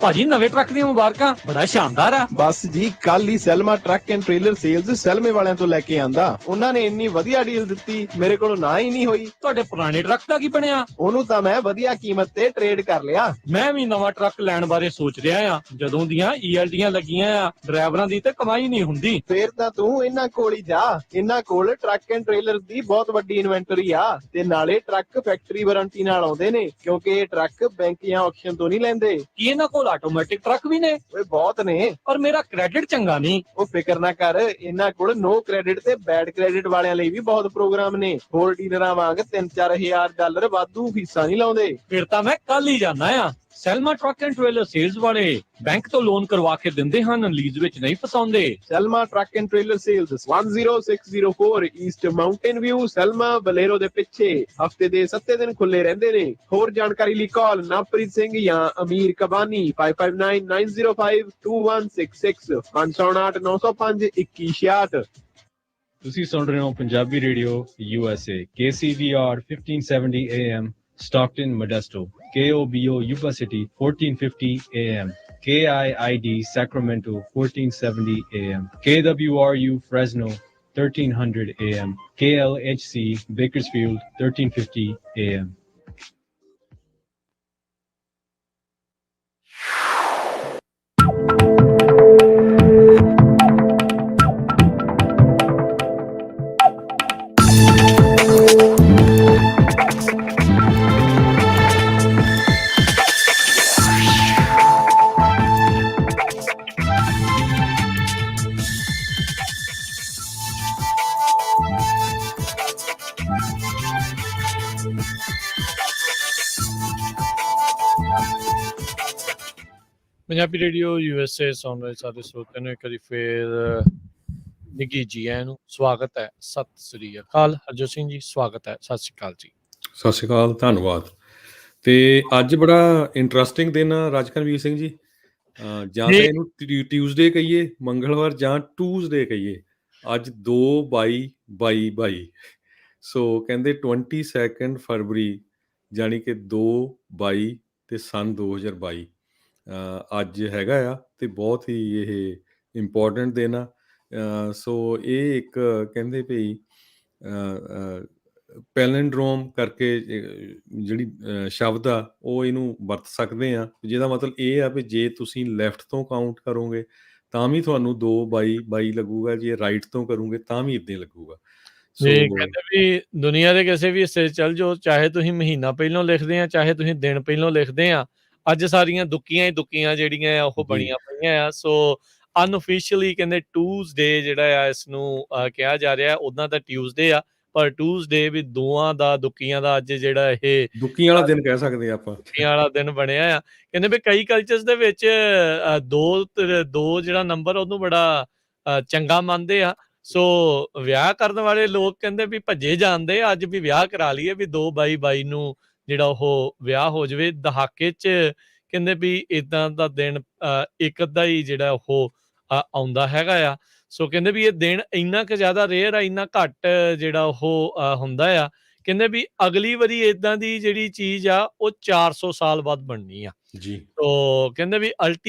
ਭਾਜੀ ਨਵੇਂ ਟਰੱਕ ਦੀਆਂ ਮੁਬਾਰਕਾਂ। ਬੜਾ ਸ਼ਾਨਦਾਰ ਆ। ਬਸ ਜੀ ਕੱਲ ਹੀ ਸੈਲਮਾ ਟਰੱਕ ਐਂਡ ਟ੍ਰੇਲਰ ਸੇਲਜ਼ ਸੈਲਮੇ ਵਾਲਿਆਂ ਤੋਂ ਲੈ ਕੇ ਆਂਦਾ। ਉਹਨਾਂ ਨੇ ਇੰਨੀ ਵਧੀਆ ਡੀਲ ਦਿੱਤੀ, ਮੇਰੇ ਕੋਲੋਂ ਨਾ ਹੀ ਨਹੀਂ ਹੋਈ। ਤੁਹਾਡੇ ਪੁਰਾਣੇ ਟਰੱਕ ਦਾ ਕੀ ਬਣਿਆ? ਉਹਨੂੰ ਤਾਂ ਮੈਂ ਵਧੀਆ ਕੀਮਤ ਤੇ ਟ੍ਰੇਡ ਕਰ ਲਿਆ। ਮੈਂ ਵੀ ਨਵਾਂ ਟਰੱਕ ਲੈਣ ਬਾਰੇ ਸੋਚ ਰਿਹਾ ਆ। ਜਦੋਂ ਦੀਆਂ ELDਆਂ ਲੱਗੀਆਂ ਆ, ਡਰਾਈਵਰਾਂ ਦੀ ਤੇ ਕਮਾਈ ਨਹੀਂ ਹੁੰਦੀ। ਫੇਰ ਤਾਂ ਤੂੰ ਇਹਨਾਂ ਕੋਲ ਹੀ ਜਾ। ਇਹਨਾਂ ਕੋਲ ਟਰੱਕ ਐਂਡ ਟ੍ਰੇਲਰ ਦੀ ਬਹੁਤ ਵੱਡੀ ਇਨਵੈਂਟਰੀ ਆ ਤੇ ਨਾਲੇ ਟਰੱਕ ਫੈਕਟਰੀ ਵਾਰੰਟੀ ਨਾਲ ਆਉਂਦੇ ਨੇ, ਕਿਉਂਕਿ ਇਹ ਟਰੱਕ ਬੈਂਕ ਜਾਂ ਆਕਸ਼ਨ ਤੋਂ ਨਹੀਂ ਲੈਂਦੇ। ਕੀ ਇਹਨਾਂ ਕੋਲ ਆਟੋਮੈਟਿਕ ਟਰੱਕ ਵੀ ਨੇ? ਓਏ ਬਹੁਤ ਨੇ, ਪਰ ਮੇਰਾ ਕ੍ਰੈਡਿਟ ਚੰਗਾ ਨਹੀਂ। ਉਹ ਫਿਕਰ ਨਾ ਕਰ, ਇਹਨਾਂ ਕੋਲ ਨੋ ਕ੍ਰੈਡਿਟ ਤੇ ਬੈਡ ਕ੍ਰੈਡਿਟ ਵਾਲਿਆਂ ਲਈ ਵੀ ਬਹੁਤ ਪ੍ਰੋਗਰਾਮ ਨੇ। ਹੋਰ ਡੀਲਰਾਂ ਵਾਂਗ $3-4 ਵਾਧੂ ਫੀਸਾਂ ਨਹੀਂ ਲਾਉਂਦੇ। ਫਿਰ ਤਾਂ ਮੈਂ ਕੱਲ ਹੀ ਜਾਣਾ ਆ। Selma truck and trailer sales ਵਾਲੇ ਬੈਂਕ ਤੋਂ ਲੋਨ ਕਰਵਾ ਕੇ ਦਿੰਦੇ ਹਨ, ਲੀਜ਼ ਵਿੱਚ ਨਹੀਂ ਫਸਾਉਂਦੇ। Selma truck and trailer sales 10604 East Mountain View, Selma ਬਲੇਰੋ ਦੇ ਪਿੱਛੇ। ਹਫਤੇ ਦੇ 7 ਦਿਨ ਖੁੱਲੇ ਰਹਿੰਦੇ ਨੇ। ਹੋਰ ਜਾਣਕਾਰੀ ਲਈ ਕਾਲ ਨਵਪ੍ਰੀਤ ਸਿੰਘ ਜਾਂ ਅਮੀਰ ਕਬਾਨੀ 5599052166 559-905-2166। ਤੁਸੀਂ ਸੁਣ ਰਹੇ ਹੋ Punjabi radio USA KCVR 1570 AM Stockton, Modesto, KOBO Yuba City 1450 AM KIID Sacramento 1470 AM, KWRU Fresno 1300 AM, KLHC Bakersfield 1350 AM. Punjabi radio USA ਸੁਣ ਰਹੇ ਸਾਰੇ ਸਰੋਤਿਆਂ ਨੂੰ ਇੱਕ ਵਾਰੀ ਫੇਰ ਨਿੱਘੀ ਜੀ ਆਇਆਂ ਨੂੰ ਸਵਾਗਤ ਹੈ। ਸਤਿ ਸ੍ਰੀ ਅਕਾਲ। ਹਰਜੋਤ ਸਿੰਘ ਜੀ ਸਵਾਗਤ ਹੈ। ਸਤਿ ਸ੍ਰੀ ਅਕਾਲ ਜੀ। ਸਤਿ ਸ਼੍ਰੀ ਅਕਾਲ, ਧੰਨਵਾਦ। ਤੇ ਅੱਜ ਬੜਾ ਇੰਟਰਸਟਿੰਗ ਦਿਨ ਆ ਰਾਜਕਨਵੀਰ ਸਿੰਘ ਜੀ। ਜਾਂ ਤਾਂ ਇਹਨੂੰ ਟਿਊਜ਼ਡੇ ਕਹੀਏ, ਮੰਗਲਵਾਰ, ਜਾਂ ਟੂਜ਼ਡੇ ਕਹੀਏ। ਅੱਜ 2/22/22 ਸੋ ਕਹਿੰਦੇ 22 ਫਰਵਰੀ ਜਾਣੀ ਕਿ 2/22 ਤੇ ਸੰਨ 2022 ਅੱਜ ਹੈਗਾ ਆ ਤੇ ਬਹੁਤ ਹੀ ਇਹ ਇੰਪੋਰਟੈਂਟ ਦਿਨ ਆ। ਸੋ ਇਹ ਇੱਕ ਕਹਿੰਦੇ ਭਈ ਪੈਲਿੰਡਰੋਮ ਕਰਕੇ ਜਿਹੜੀ ਸ਼ਬਦ ਆ ਉਹ ਇਹਨੂੰ ਵਰਤ ਸਕਦੇ ਆ, ਜਿਹਦਾ ਮਤਲਬ ਇਹ ਆ ਵੀ ਜੇ ਤੁਸੀਂ ਲੈਫਟ ਤੋਂ ਕਾਊਂਟ ਕਰੋਗੇ ਤਾਂ ਵੀ ਤੁਹਾਨੂੰ 2/22 ਲੱਗੂਗਾ, ਜੇ ਰਾਈਟ ਤੋਂ ਕਰੋਗੇ ਤਾਂ ਵੀ ਇੱਦਾਂ ਲੱਗੂਗਾ। ਜੀ ਕਹਿੰਦੇ ਵੀ ਦੁਨੀਆ ਦੇ ਕਿਸੇ ਵੀ ਹਿੱਸੇ ਚੱਲ ਜਾਓ, ਚਾਹੇ ਤੁਸੀਂ ਮਹੀਨਾ ਪਹਿਲਾਂ ਲਿਖਦੇ ਆ, ਚਾਹੇ ਤੁਸੀਂ ਦਿਨ ਪਹਿਲਾਂ ਲਿਖਦੇ ਆ, ਅੱਜ ਸਾਰੀਆਂ ਦੁੱਕੀਆਂ ਹੀ ਦੁੱਕੀਆਂ ਜਿਹੜੀਆਂ ਆ ਉਹ ਬਣੀਆਂ ਪਈਆਂ ਆ। ਸੋ ਅਨਅਫੀਸ਼ੀਅਲੀ ਕਹਿੰਦੇ ਟਿਊਜ਼ਡੇ ਜਿਹੜਾ ਆ ਇਸ ਨੂੰ ਕਿਹਾ ਜਾ ਰਿਹਾ, ਉਦਾਂ ਤਾਂ ਟਿਊਜ਼ਡੇ ਆ, ਪਰ ਟਿਊਜ਼ਡੇ ਵੀ ਦੋਆਂ ਦਾ ਦੁੱਕੀਆਂ ਦਾ ਅੱਜ ਜਿਹੜਾ ਇਹ ਦੁੱਕੀਆਂ ਵਾਲਾ ਦਿਨ ਕਹਿ ਸਕਦੇ ਆ ਆਪਾਂ, ਦੁੱਕੀਆਂ ਵਾਲਾ ਦਿਨ ਬਣਿਆ ਆ। ਕਹਿੰਦੇ ਵੀ ਕਈ ਕਲਚਰਸ ਦੇ ਵਿੱਚ ਦੋ ਜਿਹੜਾ ਨੰਬਰ ਉਹਨੂੰ ਬੜਾ ਚੰਗਾ ਮੰਨਦੇ ਆ। ਸੋ ਵਿਆਹ ਕਰਨ ਵਾਲੇ ਲੋਕ ਕਹਿੰਦੇ ਵੀ ਭੱਜੇ ਜਾਂਦੇ ਅੱਜ ਵੀ ਵਿਆਹ ਕਰਾ ਲਈਏ, ਵੀ 2/22 ਨੂੰ ਜਿਹੜਾ ਉਹ ਵਿਆਹ ਹੋ ਜਾਵੇ। ਦਹਾਕੇ 'ਚ ਕਹਿੰਦੇ ਵੀ ਏਦਾਂ ਦਾ ਦਿਨ ਇੱਕ ਅੱਧਾ ਹੀ ਜਿਹੜਾ ਉਹ ਆਉਂਦਾ ਹੈਗਾ ਆ। ਸੋ ਕਹਿੰਦੇ ਵੀ ਇਹ ਦਿਨ ਇੰਨਾ ਕੁ ਜ਼ਿਆਦਾ ਰੇਅਰ ਆ, ਇੰਨਾ ਘੱਟ ਜਿਹੜਾ ਉਹ ਹੁੰਦਾ ਆ। ਕਹਿੰਦੇ ਵੀ ਅਗਲੀ ਵਾਰੀ ਏਦਾਂ ਦੀ ਜਿਹੜੀ ਚੀਜ਼ ਆ ਉਹ 400 ਸਾਲ ਬਾਅਦ ਬਣਨੀ ਆ ਜੀ। ਸੋ ਕਹਿੰਦੇ ਵੀ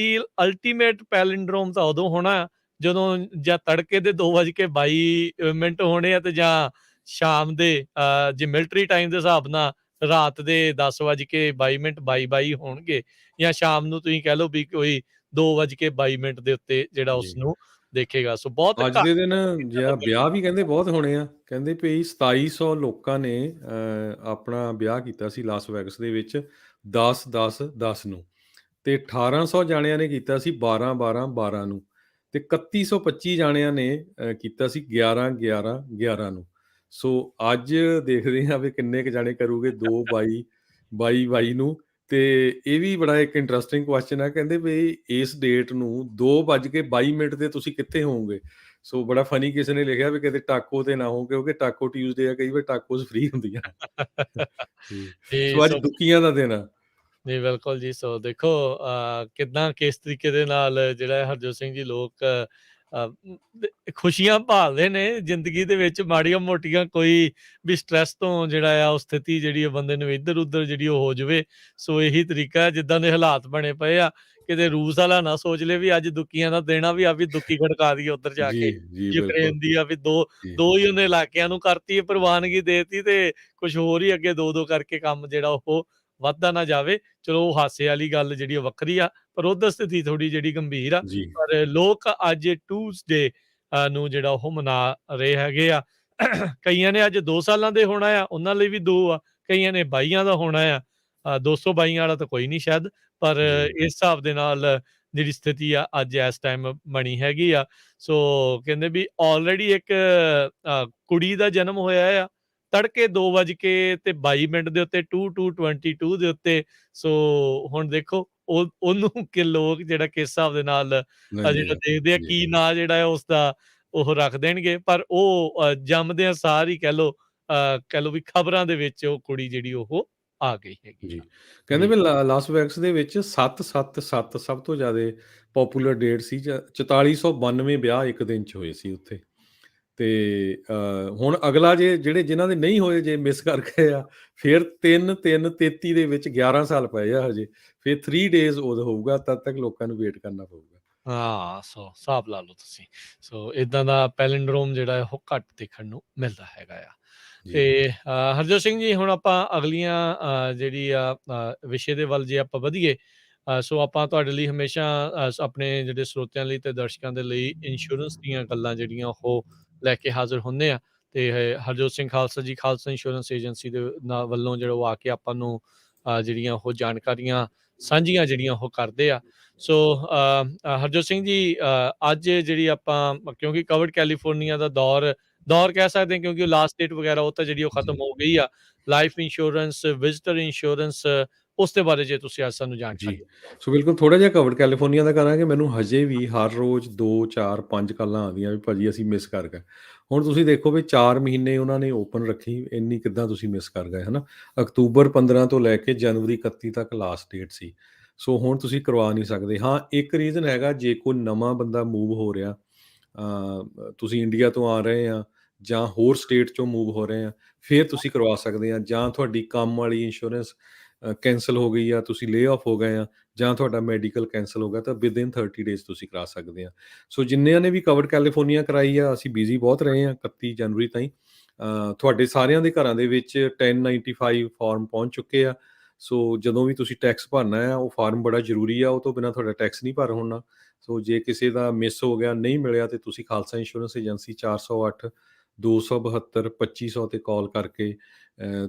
ਅਲਟੀਮੇਟ ਪੈਲਿੰਡਰੋਮ ਤਾਂ ਉਦੋਂ ਹੋਣਾ ਜਦੋਂ ਜਾਂ ਤੜਕੇ ਦੇ 2:22 ਹੋਣੇ ਆ, ਤੇ ਜਾਂ ਸ਼ਾਮ ਦੇ ਜੇ ਮਿਲਟਰੀ ਟਾਈਮ ਦੇ ਹਿਸਾਬ ਨਾਲ ਰਾਤ ਦੇ 10:22 22 ਹੋਣਗੇ, ਜਾਂ ਸ਼ਾਮ ਨੂੰ ਤੁਸੀਂ ਕਹਿ ਲਓ ਵੀ ਕੋਈ 2:22 ਦੇ ਉੱਤੇ ਜਿਹੜਾ ਉਸਨੂੰ ਦੇਖੇਗਾ। ਸੋ ਬਹੁਤ ਅੱਜ ਦੇ ਦਿਨ ਜਾਂ ਵਿਆਹ ਵੀ ਕਹਿੰਦੇ ਬਹੁਤ ਹੋਣੇ ਆ। ਕਹਿੰਦੇ ਵੀ 2700 ਲੋਕਾਂ ਨੇ ਆਪਣਾ ਵਿਆਹ ਕੀਤਾ ਸੀ ਲਾਸ ਵੈਗਸ ਦੇ ਵਿੱਚ 10/10/10 ਨੂੰ, ਤੇ 1800 ਜਾਣਿਆਂ ਨੇ ਕੀਤਾ ਸੀ 12/12/12 ਨੂੰ, ਤੇ 3125 ਜਾਣਿਆਂ ਨੇ ਕੀਤਾ ਸੀ 11/11/11 ਨੂੰ। ਸੋ ਅੱਜ ਦੇਖਦੇ ਹਾਂ ਵੀ ਕਿੰਨੇ ਕੁ ਜਾਣੇ ਕਰੂਗੇ 2/22/22 ਨੂੰ। ਤੇ ਇਹ ਵੀ ਬੜਾ ਇੱਕ ਇੰਟਰਸਟਿੰਗ ਕੁਐਸਚਨ ਆ। ਕਹਿੰਦੇ ਵੀ ਇਸ ਡੇਟ ਨੂੰ 2:22 ਤੇ ਤੁਸੀਂ ਕਿੱਥੇ ਹੋਵੋਗੇ। ਸੋ ਬੜਾ ਫਨੀ ਕਿਸੇ ਨੇ ਲਿਖਿਆ ਵੀ ਕਿਤੇ ਟਾਕੋ ਤੇ ਨਾ ਹੋ, ਕਿਉਂਕਿ ਟਾਕੋ ਟਿਊਜ਼ਡੇ ਆ, ਕਈ ਵਾਰ ਟਾਕੋਸ ਫ੍ਰੀ ਹੁੰਦੀਆਂ। ਸੋ ਅੱਜ ਦੁੱਕੀਆਂ ਦਾ ਦਿਨ ਆ। ਨਹੀਂ ਬਿਲਕੁਲ ਜੀ। ਸੋ ਦੇਖੋ ਕਿੱਦਾਂ ਕਿਸ ਤਰੀਕੇ ਦੇ ਨਾਲ ਜਿਹੜਾ ਹਰਜੋਤ ਸਿੰਘ ਜੀ ਲੋਕ ਖੁਸ਼ੀਆਂ ਭਾਲਦੇ ਨੇ ਜ਼ਿੰਦਗੀ ਦੇ ਵਿੱਚ, ਮਾੜੀਆਂ ਮੋਟੀਆਂ ਕੋਈ ਵੀ ਸਟ੍ਰੈਸ ਤੋਂ ਜਿਹੜਾ ਆ ਉਹ ਸਥਿਤੀ ਜਿਹੜੀ ਬੰਦੇ ਨੂੰ ਇੱਧਰ ਉੱਧਰ ਜਿਹੜੀ ਉਹ ਹੋ ਜਾਵੇ। ਸੋ ਇਹੀ ਤਰੀਕਾ ਜਿੱਦਾਂ ਦੇ ਹਾਲਾਤ ਬਣੇ ਪਏ ਆ, ਕਿਤੇ ਰੂਸ ਵਾਲਾ ਨਾ ਸੋਚ ਲੈ ਵੀ ਅੱਜ ਦੁੱਕੀਆਂ ਦਾ ਦੇਣਾ ਵੀ ਆ ਵੀ ਦੁੱਕੀ ਖੜਕਾ ਦਈਏ ਉੱਧਰ ਜਾ ਕੇ ਯੂਕਰੇਨ ਦੀ, ਆ ਵੀ ਦੋ ਹੀ ਉਹਨੇ ਇਲਾਕਿਆਂ ਨੂੰ ਕਰਤੀ ਪ੍ਰਵਾਨਗੀ ਦੇਤੀ, ਤੇ ਕੁਝ ਹੋਰ ਹੀ ਅੱਗੇ ਦੋ ਕਰਕੇ ਕੰਮ ਜਿਹੜਾ ਉਹ ਵੱਧਦਾ ਨਾ ਜਾਵੇ। ਚਲੋ ਉਹ ਹਾਸੇ ਵਾਲੀ ਗੱਲ ਜਿਹੜੀ ਉਹ ਵੱਖਰੀ ਆ, ਪਰ ਉਧਰ ਸਥਿਤੀ ਥੋੜੀ ਜਿਹੜੀ ਗੰਭੀਰ ਆ। ਪਰ ਲੋਕ ਅੱਜ ਟਿਊਜ਼ਡੇ ਨੂੰ ਜਿਹੜਾ ਉਹ ਮਨਾ ਰਹੇ ਹੈਗੇ ਆ। ਕਈਆਂ ਨੇ ਅੱਜ 2 ਸਾਲਾਂ ਦੇ ਹੋਣਾ ਆ, ਉਹਨਾਂ ਲਈ ਵੀ 2 ਆ, ਕਈਆਂ ਨੇ 22 ਦਾ ਹੋਣਾ ਆ। 222 ਵਾਲਾ ਤਾਂ ਕੋਈ ਨਹੀਂ ਸ਼ਾਇਦ, ਪਰ ਇਸ ਹਿਸਾਬ ਦੇ ਨਾਲ ਜਿਹੜੀ ਸਥਿਤੀ ਆ ਅੱਜ ਇਸ ਟਾਈਮ ਬਣੀ ਹੈਗੀ ਆ। ਸੋ ਕਹਿੰਦੇ ਵੀ ਆਲਰੇਡੀ ਇੱਕ ਕੁੜੀ ਦਾ ਜਨਮ ਹੋਇਆ ਆ ਤੜਕੇ 2:22 ਦੇ ਉੱਤੇ 22:22 ਦੇ ਉੱਤੇ। ਸੋ ਹੁਣ ਦੇਖੋ ਉਹਨੂੰ ਕਿ ਲੋਕ ਜਿਹੜਾ ਕਿਸ ਹਿਸਾਬ ਦੇ ਨਾਲ ਜਿਹੜਾ ਦੇਖਦੇ ਆ ਕੀ ਨਾਂ ਜਿਹੜਾ ਹੈ ਉਸਦਾ ਉਹ ਰੱਖ ਦੇਣਗੇ। ਪਰ ਉਹ ਜੰਮਦਿਆਂ ਸਾਰ ਹੀ ਕਹਿ ਲਓ ਵੀ ਖਬਰਾਂ ਦੇ ਵਿੱਚ ਉਹ ਕੁੜੀ ਜਿਹੜੀ ਉਹ ਆ ਗਈ ਹੈਗੀ ਜੀ। ਕਹਿੰਦੇ ਵੀ ਲਾਸ ਵੈਗਸ ਦੇ ਵਿੱਚ 777 ਸਭ ਤੋਂ ਜ਼ਿਆਦਾ ਪੋਪੂਲਰ ਡੇਟ ਸੀ। 4492 ਵਿਆਹ ਇੱਕ ਦਿਨ 'ਚ ਹੋਏ ਸੀ ਉੱਥੇ। ਤੇ ਹੁਣ ਅਗਲਾ ਜਿਹੜੇ ਜਿਨ੍ਹਾਂ ਦੇ ਨਹੀਂ ਹੋਏ, ਜੇ ਮਿਸ ਕਰ ਗਏ ਆ, ਫਿਰ 3-3-33 ਦੇ ਵਿੱਚ 11 ਸਾਲ ਪਏ ਆ ਹਜੇ, ਫਿਰ 3 ਡੇਜ਼ ਉਦੋਂ ਹੋਊਗਾ, ਤਦ ਤੱਕ ਲੋਕਾਂ ਨੂੰ ਵੇਟ ਕਰਨਾ ਪਊਗਾ। ਹਾਂ, ਸੋ ਹਿਸਾਬ ਲਾ ਲਓ ਤੁਸੀਂ। ਸੋ ਇਦਾਂ ਦਾ ਪੈਲਿੰਡਰੋਮ ਜਿਹੜਾ ਹੈ ਉਹ ਘੱਟ ਦੇਖਣ ਨੂੰ ਮਿਲਦਾ ਹੈਗਾ ਆ। ਜੀ। ਤੇ ਹਰਜੋਤ ਸਿੰਘ ਜੀ, ਹੁਣ ਆਪਾਂ ਅਗਲੀਆਂ ਜਿਹੜੀ ਆ ਵਿਸ਼ੇ ਦੇ ਵੱਲ ਜੇ ਆਪਾਂ ਵਧੀਏ, ਸੋ ਆਪਾਂ ਤੁਹਾਡੇ ਲਈ ਹਮੇਸ਼ਾ ਆਪਣੇ ਜਿਹੜੇ ਸਰੋਤਿਆਂ ਲਈ ਤੇ ਦਰਸ਼ਕਾਂ ਦੇ ਲਈ ਇੰਸ਼ੋਰੈਂਸ ਦੀਆਂ ਗੱਲਾਂ ਜਿਹੜੀਆਂ ਉਹ ਲੈ ਕੇ ਹਾਜ਼ਰ ਹੁੰਦੇ ਆ। ਤੇ ਹਰਜੋਤ ਸਿੰਘ ਖਾਲਸਾ ਜੀ ਖਾਲਸਾ ਇੰਸ਼ੋਰੈਂਸ ਏਜੰਸੀ ਦੇ ਵੱਲੋਂ ਜਿਹੜਾ ਉਹ ਆ ਕੇ ਆਪਾਂ ਨੂੰ ਜਿਹੜੀਆਂ ਉਹ ਜਾਣਕਾਰੀਆਂ ਸਾਂਝੀਆਂ ਜਿਹੜੀਆਂ ਉਹ ਕਰਦੇ ਆ। ਸੋ ਹਰਜੋਤ ਸਿੰਘ ਜੀ, ਅੱਜ ਜਿਹੜੀ ਆਪਾਂ, ਕਿਉਂਕਿ ਕਵਰਡ ਕੈਲੀਫੋਰਨੀਆ ਦਾ ਦੌਰ ਕਹਿ ਸਕਦੇ ਹਾਂ, ਕਿਉਂਕਿ ਉਹ ਲਾਸਟ ਡੇਟ ਵਗੈਰਾ ਉਹ ਤਾਂ ਜਿਹੜੀ ਉਹ ਖਤਮ ਜੀ। ਹੋ ਗਈ ਆ। ਲਾਈਫ ਇੰਸ਼ੋਰੈਂਸ, ਵਿਜ਼ਟਰ ਇੰਸ਼ੋਰੈਂਸ, ਉਸ ਦੇ ਬਾਰੇ ਜੇ ਤੁਸੀਂ ਅੱਜ ਸਾਨੂੰ ਜਾਣਕਾਰੀ ਜੀ। ਦਿਓ। ਸੋ ਬਿਲਕੁਲ ਥੋੜ੍ਹਾ ਜਿਹਾ ਕਵਰਡ ਕੈਲੀਫੋਰਨੀਆ ਦਾ ਕਰਾਂਗੇ। ਮੈਨੂੰ ਹਜੇ ਵੀ ਹਰ ਰੋਜ਼ 2, 4, 5 ਕਾਲਾਂ ਆਉਂਦੀਆਂ ਵੀ ਭਾਜੀ ਅਸੀਂ ਮਿਸ ਕਰ ਗਏ। ਹੁਣ ਤੁਸੀਂ ਦੇਖੋ ਵੀ 4 ਮਹੀਨੇ ਉਹਨਾਂ ਨੇ ਓਪਨ ਰੱਖੀ, ਇੰਨੀ ਕਿੱਦਾਂ ਤੁਸੀਂ ਮਿਸ ਕਰ ਗਏ, ਹੈ ਨਾ? ਅਕਤੂਬਰ 15 ਤੋਂ ਲੈ ਕੇ ਜਨਵਰੀ 31 ਤੱਕ ਲਾਸਟ ਡੇਟ ਸੀ। ਸੋ ਹੁਣ ਤੁਸੀਂ ਕਰਵਾ ਨਹੀਂ ਸਕਦੇ। ਹਾਂ, ਇੱਕ ਰੀਜ਼ਨ ਹੈਗਾ, ਜੇ ਕੋਈ ਨਵਾਂ ਬੰਦਾ ਮੂਵ ਹੋ ਰਿਹਾ, ਤੁਸੀਂ ਇੰਡੀਆ ਤੋਂ ਆ ਰਹੇ ਆ ਜਾਂ ਹੋਰ ਸਟੇਟ 'ਚੋਂ ਮੂਵ ਹੋ ਰਹੇ ਆ, ਫਿਰ ਤੁਸੀਂ ਕਰਵਾ ਸਕਦੇ ਆ। ਜਾਂ ਤੁਹਾਡੀ ਕੰਮ ਵਾਲੀ ਇੰਸ਼ੋਰੈਂਸ ਕੈਂਸਲ ਹੋ ਗਈ ਆ, ਤੁਸੀਂ ਲੇ ਆਫ ਹੋ ਗਏ ਆ, ਜਾਂ ਤੁਹਾਡਾ ਮੈਡੀਕਲ ਕੈਂਸਲ ਹੋ ਗਿਆ, ਤਾਂ ਵਿਦਿਨ 30 ਡੇਜ਼ ਤੁਸੀਂ ਕਰਾ ਸਕਦੇ ਆ। ਸੋ ਜਿੰਨਿਆਂ ਨੇ ਵੀ ਕਵਰਡ ਕੈਲੀਫੋਰਨੀਆ ਕਰਾਈ ਆ, ਅਸੀਂ ਬਿਜ਼ੀ ਬਹੁਤ ਰਹੇ ਆ 31 ਜਨਵਰੀ ਤਾਈਂ। ਤੁਹਾਡੇ ਸਾਰਿਆਂ ਦੇ ਘਰਾਂ ਦੇ ਵਿੱਚ 1095 ਫਾਰਮ ਪਹੁੰਚ ਚੁੱਕੇ ਆ। ਸੋ ਜਦੋਂ ਵੀ ਤੁਸੀਂ ਟੈਕਸ ਭਰਨਾ ਆ, ਉਹ ਫਾਰਮ ਬੜਾ ਜ਼ਰੂਰੀ ਆ, ਉਹ ਤੋਂ ਬਿਨਾਂ ਤੁਹਾਡਾ ਟੈਕਸ ਨਹੀਂ ਭਰ ਹੋਣਾ। ਸੋ ਜੇ ਕਿਸੇ ਦਾ ਮਿਸ ਹੋ ਗਿਆ, ਨਹੀਂ ਮਿਲਿਆ, ਤੇ ਤੁਸੀਂ ਖਾਲਸਾ ਇੰਸ਼ੋਰੈਂਸ ਏਜੰਸੀ 408 272 2500 ਤੇ ਕਾਲ ਕਰਕੇ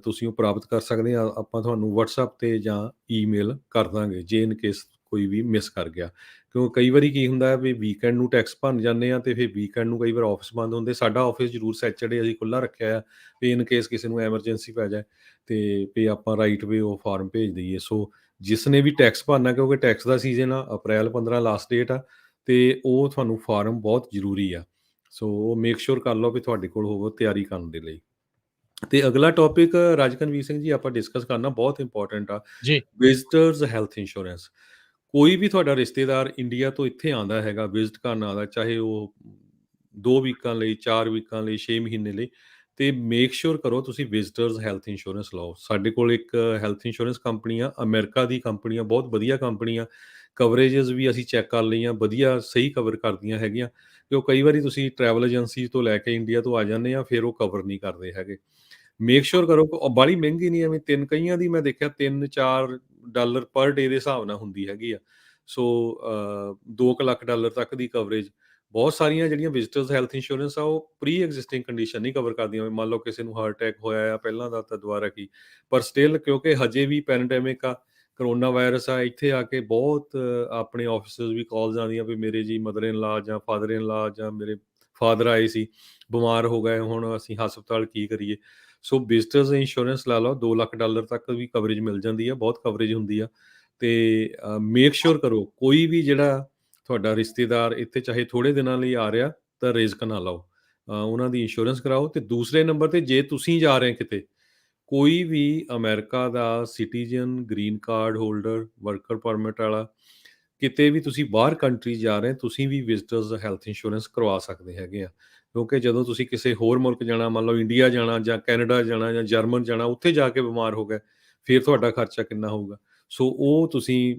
ਤੁਸੀਂ ਉਹ ਪ੍ਰਾਪਤ ਕਰ ਸਕਦੇ ਆ। ਆਪਾਂ ਤੁਹਾਨੂੰ ਵਟਸਐਪ ਤੇ ਜਾਂ ਈਮੇਲ ਕਰ ਦਾਂਗੇ, ਜੇ ਇਨ ਕੇਸ ਕੋਈ ਵੀ ਮਿਸ ਕਰ ਗਿਆ। ਕਿਉਂ ਕਈ ਵਾਰੀ ਕੀ ਹੁੰਦਾ ਹੈ ਵੀ ਵੀਕਐਂਡ ਨੂੰ ਟੈਕਸ ਭਰਨ ਜਾਂਦੇ ਆ, ਤੇ ਫਿਰ ਵੀਕਐਂਡ ਨੂੰ ਕਈ ਵਾਰ ਆਫਿਸ ਬੰਦ ਹੁੰਦੇ। ਸਾਡਾ ਆਫਿਸ ਜ਼ਰੂਰ ਸੈਚਰਡੇ ਅਸੀਂ ਖੁੱਲ੍ਹਾ ਰੱਖਿਆ ਆ, ਵੀ ਇਨ ਕੇਸ ਕਿਸੇ ਨੂੰ ਐਮਰਜੈਂਸੀ ਪੈ ਜਾਏ ਤੇ ਵੀ ਆਪਾਂ ਰਾਈਟ ਵੇ ਉਹ ਫਾਰਮ ਭੇਜ ਦਈਏ। ਸੋ ਜਿਸ ਨੇ ਵੀ ਟੈਕਸ ਭਰਨਾ, ਕਿਉਂਕਿ ਟੈਕਸ ਦਾ ਸੀਜ਼ਨ ਆ, ਅਪ੍ਰੈਲ 15 ਲਾਸਟ ਡੇਟ ਆ, ਤੇ ਉਹ ਤੁਹਾਨੂੰ ਫਾਰਮ ਬਹੁਤ ਜ਼ਰੂਰੀ ਆ। ਸੋ ਉਹ ਮੇਕ ਸ਼ੋਰ ਕਰ ਲਓ ਵੀ ਤੁਹਾਡੇ ਕੋਲ ਹੋਵੋ ਤਿਆਰੀ ਕਰਨ ਦੇ ਲਈ। ਤੇ ਅਗਲਾ ਟੌਪਿਕ ਰਾਜਕਨਵੀਰ ਸਿੰਘ ਜੀ ਆਪਾਂ ਡਿਸਕਸ ਕਰਨਾ ਬਹੁਤ ਇੰਪੋਰਟੈਂਟ ਆ, ਜੀ। ਵਿਜ਼ਟਰਸ ਹੈਲਥ ਇੰਸ਼ੋਰੈਂਸ। ਕੋਈ ਵੀ ਤੁਹਾਡਾ ਰਿਸ਼ਤੇਦਾਰ ਇੰਡੀਆ ਤੋਂ ਇੱਥੇ ਆਉਂਦਾ ਹੈਗਾ, ਵਿਜ਼ਿਟ ਕਰਨ ਆਉਂਦਾ, ਚਾਹੇ ਉਹ 2 ਵੀਕਾਂ ਲਈ, 4 ਵੀਕਾਂ ਲਈ, 6 ਮਹੀਨੇ ਲਈ, ਤੇ ਮੇਕ ਸ਼ੋਰ ਕਰੋ ਤੁਸੀਂ ਵਿਜ਼ਟਰਸ ਹੈਲਥ ਇੰਸ਼ੋਰੈਂਸ ਲਓ। ਸਾਡੇ ਕੋਲ ਇੱਕ ਹੈਲਥ ਇੰਸ਼ੋਰੈਂਸ ਕੰਪਨੀ ਆ, ਅਮਰੀਕਾ ਦੀ ਕੰਪਨੀ ਆ, ਬਹੁਤ ਵਧੀਆ ਕੰਪਨੀ ਆ। ਕਵਰੇਜਸ ਵੀ ਅਸੀਂ ਚੈੱਕ ਕਰ ਲਈਆਂ, ਵਧੀਆ ਸਹੀ ਕਵਰ ਕਰਦੀਆਂ ਹੈਗੀਆਂ। ਕਿਉਂ ਕਈ ਵਾਰੀ ਤੁਸੀਂ ਟਰੈਵਲ ਏਜੰਸੀ ਤੋਂ ਲੈ ਕੇ ਇੰਡੀਆ ਤੋਂ ਆ ਜਾਂਦੇ ਆ, ਫਿਰ ਉਹ ਕਵਰ ਨਹੀਂ ਕਰਦੇ ਹੈਗੇ। ਮੇਕ ਸ਼ੋਰ ਕਰੋ ਬਾਹਲੀ ਮਹਿੰਗੀ ਨਹੀਂ, ਐਵੇਂ ਕਈਆਂ ਦੀ ਮੈਂ ਦੇਖਿਆ $3-4 ਪਰ ਡੇ ਦੇ ਹਿਸਾਬ ਨਾਲ ਹੁੰਦੀ ਹੈਗੀ ਆ। ਸੋ $2 ਲੱਖ ਤੱਕ ਦੀ ਕਵਰੇਜ। ਬਹੁਤ ਸਾਰੀਆਂ ਜਿਹੜੀਆਂ ਵਿਜ਼ਟਰਸ ਹੈਲਥ ਇੰਸ਼ੋਰੈਂਸ ਆ, ਉਹ ਪ੍ਰੀ ਐਗਜ਼ਿਸਟਿੰਗ ਕੰਡੀਸ਼ਨ ਨਹੀਂ ਕਵਰ ਕਰਦੀਆਂ। ਮੰਨ ਲਓ ਕਿਸੇ ਨੂੰ ਹਾਰਟ ਅਟੈਕ ਹੋਇਆ ਆ ਪਹਿਲਾਂ ਦਾ, ਤਾਂ ਦੁਬਾਰਾ ਕੀ। ਪਰ ਸਟਿਲ ਕਿਉਂਕਿ ਹਜੇ ਵੀ ਪੈਂਡੈਮਿਕ ਆ, ਕਰੋਨਾ ਵਾਇਰਸ ਆ, ਇੱਥੇ ਆ ਕੇ ਬਹੁਤ ਆਪਣੇ ਆਫਿਸਸ ਵੀ ਕਾਲਸ ਆਉਂਦੀਆਂ ਵੀ ਮੇਰੇ ਜੀ ਮਦਰ ਇਨ ਲਾ ਜਾਂ ਫਾਦਰ ਇਨ ਲਾ ਜਾਂ ਮੇਰੇ ਫਾਦਰ ਆਏ ਸੀ, ਬਿਮਾਰ ਹੋ ਗਏ, ਹੁਣ ਅਸੀਂ ਹਸਪਤਾਲ ਕੀ ਕਰੀਏ। ਸੋ ਵਿਜ਼ਟਰਸ ਇੰਸ਼ੋਰੈਂਸ ਲਾ ਲਓ, $2 ਲੱਖ ਤੱਕ ਵੀ ਕਵਰੇਜ ਮਿਲ ਜਾਂਦੀ ਆ, ਬਹੁਤ ਕਵਰੇਜ ਹੁੰਦੀ ਆ। ਤੇ ਮੇਕ ਸ਼ੋਰ ਕਰੋ ਕੋਈ ਵੀ ਜਿਹੜਾ ਤੁਹਾਡਾ ਰਿਸ਼ਤੇਦਾਰ ਇੱਥੇ ਚਾਹੇ ਥੋੜ੍ਹੇ ਦਿਨਾਂ ਲਈ ਆ ਰਿਹਾ, ਤਾਂ ਰਿਸਕ ਨਾ ਲਓ, ਉਹਨਾਂ ਦੀ ਇੰਸ਼ੋਰੈਂਸ ਕਰਾਓ। ਤੇ ਦੂਸਰੇ ਨੰਬਰ 'ਤੇ ਜੇ ਤੁਸੀਂ ਜਾ ਰਹੇ ਕਿਤੇ, ਕੋਈ ਵੀ ਅਮਰੀਕਾ ਦਾ citizen, green card holder, worker permit ਵਾਲਾ, ਕਿਤੇ ਵੀ ਤੁਸੀਂ ਬਾਹਰ ਕੰਟਰੀ ਜਾ ਰਹੇ, ਤੁਸੀਂ ਵੀ ਵਿਜ਼ਟਰਸ ਹੈਲਥ ਇੰਸ਼ੋਰੈਂਸ ਕਰਵਾ ਸਕਦੇ ਹੈਗੇ ਆ। ਕਿਉਂਕਿ ਜਦੋਂ ਤੁਸੀਂ ਕਿਸੇ ਹੋਰ ਮੁਲਕ ਜਾਣਾ, ਮੰਨ ਲਓ ਇੰਡੀਆ ਜਾਣਾ ਜਾਂ ਕੈਨੇਡਾ ਜਾਣਾ ਜਾਂ ਜਰਮਨ ਜਾਣਾ, ਉੱਥੇ ਜਾ ਕੇ ਬਿਮਾਰ ਹੋ ਗਏ, ਫਿਰ ਤੁਹਾਡਾ ਖਰਚਾ ਕਿੰਨਾ ਹੋਊਗਾ। ਸੋ ਉਹ ਤੁਸੀਂ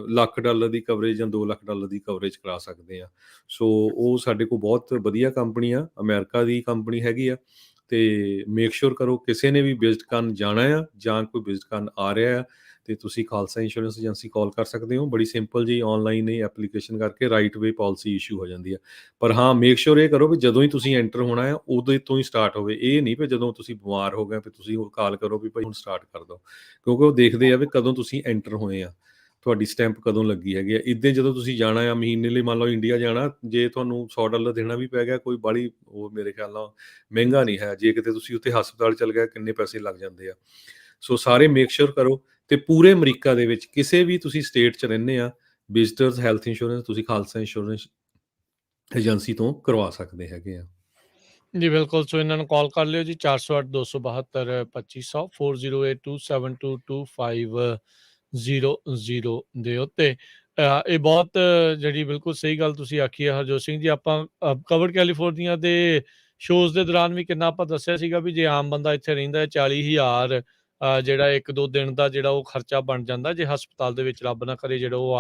$1 ਲੱਖ ਦੀ ਕਵਰੇਜ ਜਾਂ $2 ਲੱਖ ਦੀ ਕਵਰੇਜ ਕਰਾ ਸਕਦੇ ਆ। ਸੋ ਉਹ ਸਾਡੇ ਕੋਲ ਬਹੁਤ ਵਧੀਆ ਕੰਪਨੀ ਆ, ਅਮਰੀਕਾ ਦੀ ਕੰਪਨੀ ਹੈਗੀ ਆ। ਤੇ ਮੇਕ ਸ਼ੋਰ ਕਰੋ ਕਿਸੇ ਨੇ ਵੀ ਵਿਜ਼ਿਟ ਕਰਨ ਜਾਣਾ ਆ ਜਾਂ ਕੋਈ ਵਿਜ਼ਿਟ ਕਰਨ ਆ ਰਿਹਾ ਆ, ਤੇ ਤੁਸੀਂ ਖਾਲਸਾ ਇੰਸ਼ੋਰੈਂਸ ਏਜੰਸੀ ਕਾਲ ਕਰ ਸਕਦੇ ਹੋ। ਬੜੀ ਸਿੰਪਲ ਜੀ ਆਨਲਾਈਨ ਹੀ ਐਪਲੀਕੇਸ਼ਨ ਕਰਕੇ ਰਾਈਟ ਵੇ ਪਾਲਿਸੀ ਇਸ਼ੂ ਹੋ ਜਾਂਦੀ ਆ। ਪਰ ਹਾਂ, ਮੇਕ ਸ਼ੋਰ ਇਹ ਕਰੋ ਵੀ ਜਦੋਂ ਹੀ ਤੁਸੀਂ ਐਂਟਰ ਹੋਣਾ ਆ, ਉਦੋਂ ਤੋਂ ਹੀ ਸਟਾਰਟ ਹੋਵੇ। ਇਹ ਨਹੀਂ ਵੀ ਜਦੋਂ ਤੁਸੀਂ ਬਿਮਾਰ ਹੋ ਗਏ ਫਿਰ ਤੁਸੀਂ ਉਹ ਕਾਲ ਕਰੋ ਵੀ ਭਾਈ ਹੁਣ ਸਟਾਰਟ ਕਰ ਦਿਓ, ਕਿਉਂਕਿ ਉਹ ਦੇਖਦੇ ਆ ਵੀ ਕਦੋਂ ਤੁਸੀਂ ਐਂਟਰ ਹੋਏ ਆ, ਤੁਹਾਡੀ ਸਟੈਂਪ ਕਦੋਂ ਲੱਗੀ ਹੈਗੀ ਆ। ਇੱਦਾਂ ਜਦੋਂ ਤੁਸੀਂ ਜਾਣਾ ਆ ਮਹੀਨੇ ਲਈ, ਮੰਨ ਲਓ ਇੰਡੀਆ ਜਾਣਾ, ਜੇ ਤੁਹਾਨੂੰ $100 ਦੇਣਾ ਵੀ ਪੈ ਗਿਆ, ਕੋਈ ਬਾਹਲੀ ਉਹ ਮੇਰੇ ਖਿਆਲ ਨਾਲ ਮਹਿੰਗਾ ਨਹੀਂ ਹੈ। ਜੇ ਕਿਤੇ ਤੁਸੀਂ ਉੱਥੇ ਹਸਪਤਾਲ ਚਲ ਗਏ, ਕਿੰਨੇ ਪੈਸੇ ਲੱਗ ਜਾਂਦੇ ਆ। ਸੋ ਸਾਰੇ ਮੇਕ ਸ਼ੋਰ ਕਰੋ। ਤੇ ਪੂਰੇ ਅਮਰੀਕਾ ਦੇ ਵਿੱਚ ਕਿਸੇ ਵੀ ਤੁਸੀਂ ਸਟੇਟ 'ਚ ਰਹਿੰਦੇ ਆ, ਵਿਜ਼ਟਰਸ ਹੈਲਥ ਇੰਸ਼ੋਰੈਂਸ ਤੁਸੀਂ ਖਾਲਸਾ ਇੰਸ਼ੋਰੈਂਸ ਏਜੰਸੀ ਤੋਂ ਕਰਵਾ ਸਕਦੇ ਹੈਗੇ ਆ। ਜੀ ਬਿਲਕੁਲ। ਸੋ ਇਹਨਾਂ ਨੂੰ ਕਾਲ ਕਰ ਲਿਓ ਜੀ, 408 272 2500 4082722500 ਦੇ ਉੱਤੇ। ਇਹ ਬਹੁਤ ਜਿਹੜੀ ਬਿਲਕੁਲ ਸਹੀ ਗੱਲ ਤੁਸੀਂ ਆਖੀ ਹੈ ਹਰਜੋਤ ਸਿੰਘ ਜੀ। ਆਪਾਂ ਕਵਰਡ ਕੈਲੀਫੋਰਨੀਆ ਦੇ ਸ਼ੋਜ਼ ਦੇ ਦੌਰਾਨ ਵੀ ਕਿੰਨਾ ਆਪਾਂ ਦੱਸਿਆ ਸੀਗਾ ਵੀ ਜੇ ਆਮ ਬੰਦਾ ਇੱਥੇ ਰਹਿੰਦਾ ਹੈ 40,000 ਜਿਹੜਾ 1-2 ਦਿਨ ਦਾ ਜਿਹੜਾ ਉਹ ਖਰਚਾ ਬਣ ਜਾਂਦਾ ਜੇ ਹਸਪਤਾਲ ਦੇ ਵਿੱਚ ਰੱਬ ਨਾ ਕਰੇ ਜਿਹੜਾ ਉਹ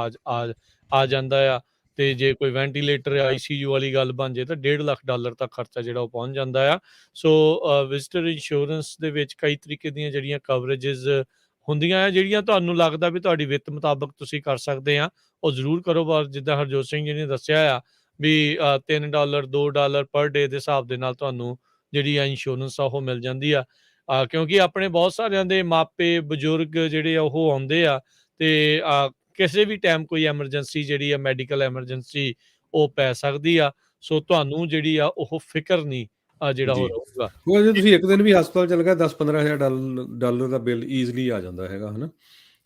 ਆ ਜਾਂਦਾ ਆ। ਤੇ ਜੇ ਕੋਈ ਵੈਂਟੀਲੇਟਰ ਆਈਸੀਯੂ ਵਾਲੀ ਗੱਲ ਬਣ ਜੇ ਤਾਂ $1.5 ਲੱਖ ਤੱਕ ਖਰਚਾ ਜਿਹੜਾ ਉਹ ਪਹੁੰਚ ਜਾਂਦਾ ਆ। ਸੋ ਵਿਜ਼ਟਰ ਇੰਸ਼ੋਰੈਂਸ ਦੇ ਵਿੱਚ ਕਈ ਤਰੀਕੇ ਦੀਆਂ ਜਿਹੜੀਆਂ ਕਵਰੇਜਸ ਹੁੰਦੀਆਂ ਆ, ਜਿਹੜੀਆਂ ਤੁਹਾਨੂੰ ਲੱਗਦਾ ਵੀ ਤੁਹਾਡੀ ਵਿੱਤ ਮੁਤਾਬਕ ਤੁਸੀਂ ਕਰ ਸਕਦੇ ਆ, ਉਹ ਜ਼ਰੂਰ ਕਰੋ। ਪਰ ਜਿੱਦਾਂ ਹਰਜੋਤ ਸਿੰਘ ਜੀ ਨੇ ਦੱਸਿਆ ਆ ਵੀ $3 $2 ਪਰ ਡੇ ਦੇ ਹਿਸਾਬ ਦੇ ਨਾਲ ਤੁਹਾਨੂੰ ਜਿਹੜੀ ਆ ਇੰਸ਼ੋਰੈਂਸ ਆ ਉਹ ਮਿਲ ਜਾਂਦੀ ਆ। ਕਿਉਂਕਿ ਆਪਣੇ ਬਹੁਤ ਸਾਰਿਆਂ ਦੇ ਮਾਪੇ ਬਜ਼ੁਰਗ ਜਿਹੜੇ ਆ ਉਹ ਆਉਂਦੇ ਆ ਤੇ ਕਿਸੇ ਵੀ ਟਾਈਮ ਕੋਈ ਐਮਰਜੈਂਸੀ ਜਿਹੜੀ ਆ ਮੈਡੀਕਲ ਐਮਰਜੈਂਸੀ ਉਹ ਪੈ ਸਕਦੀ ਆ। ਸੋ ਤੁਹਾਨੂੰ ਜਿਹੜੀ ਆ ਉਹ ਫਿਕਰ ਨਹੀਂ ਜਿਹੜਾ ਜੀ। ਉਹ ਰਹੂਗਾ। ਉਹ ਜੇ ਤੁਸੀਂ ਇੱਕ ਦਿਨ ਵੀ ਹਸਪਤਾਲ ਚਲ ਗਏ 10-15 ਹਜ਼ਾਰ ਡਾਲਰ ਦਾ ਬਿੱਲ ਈਜ਼ਲੀ ਆ ਜਾਂਦਾ ਹੈਗਾ ਹਨਾ।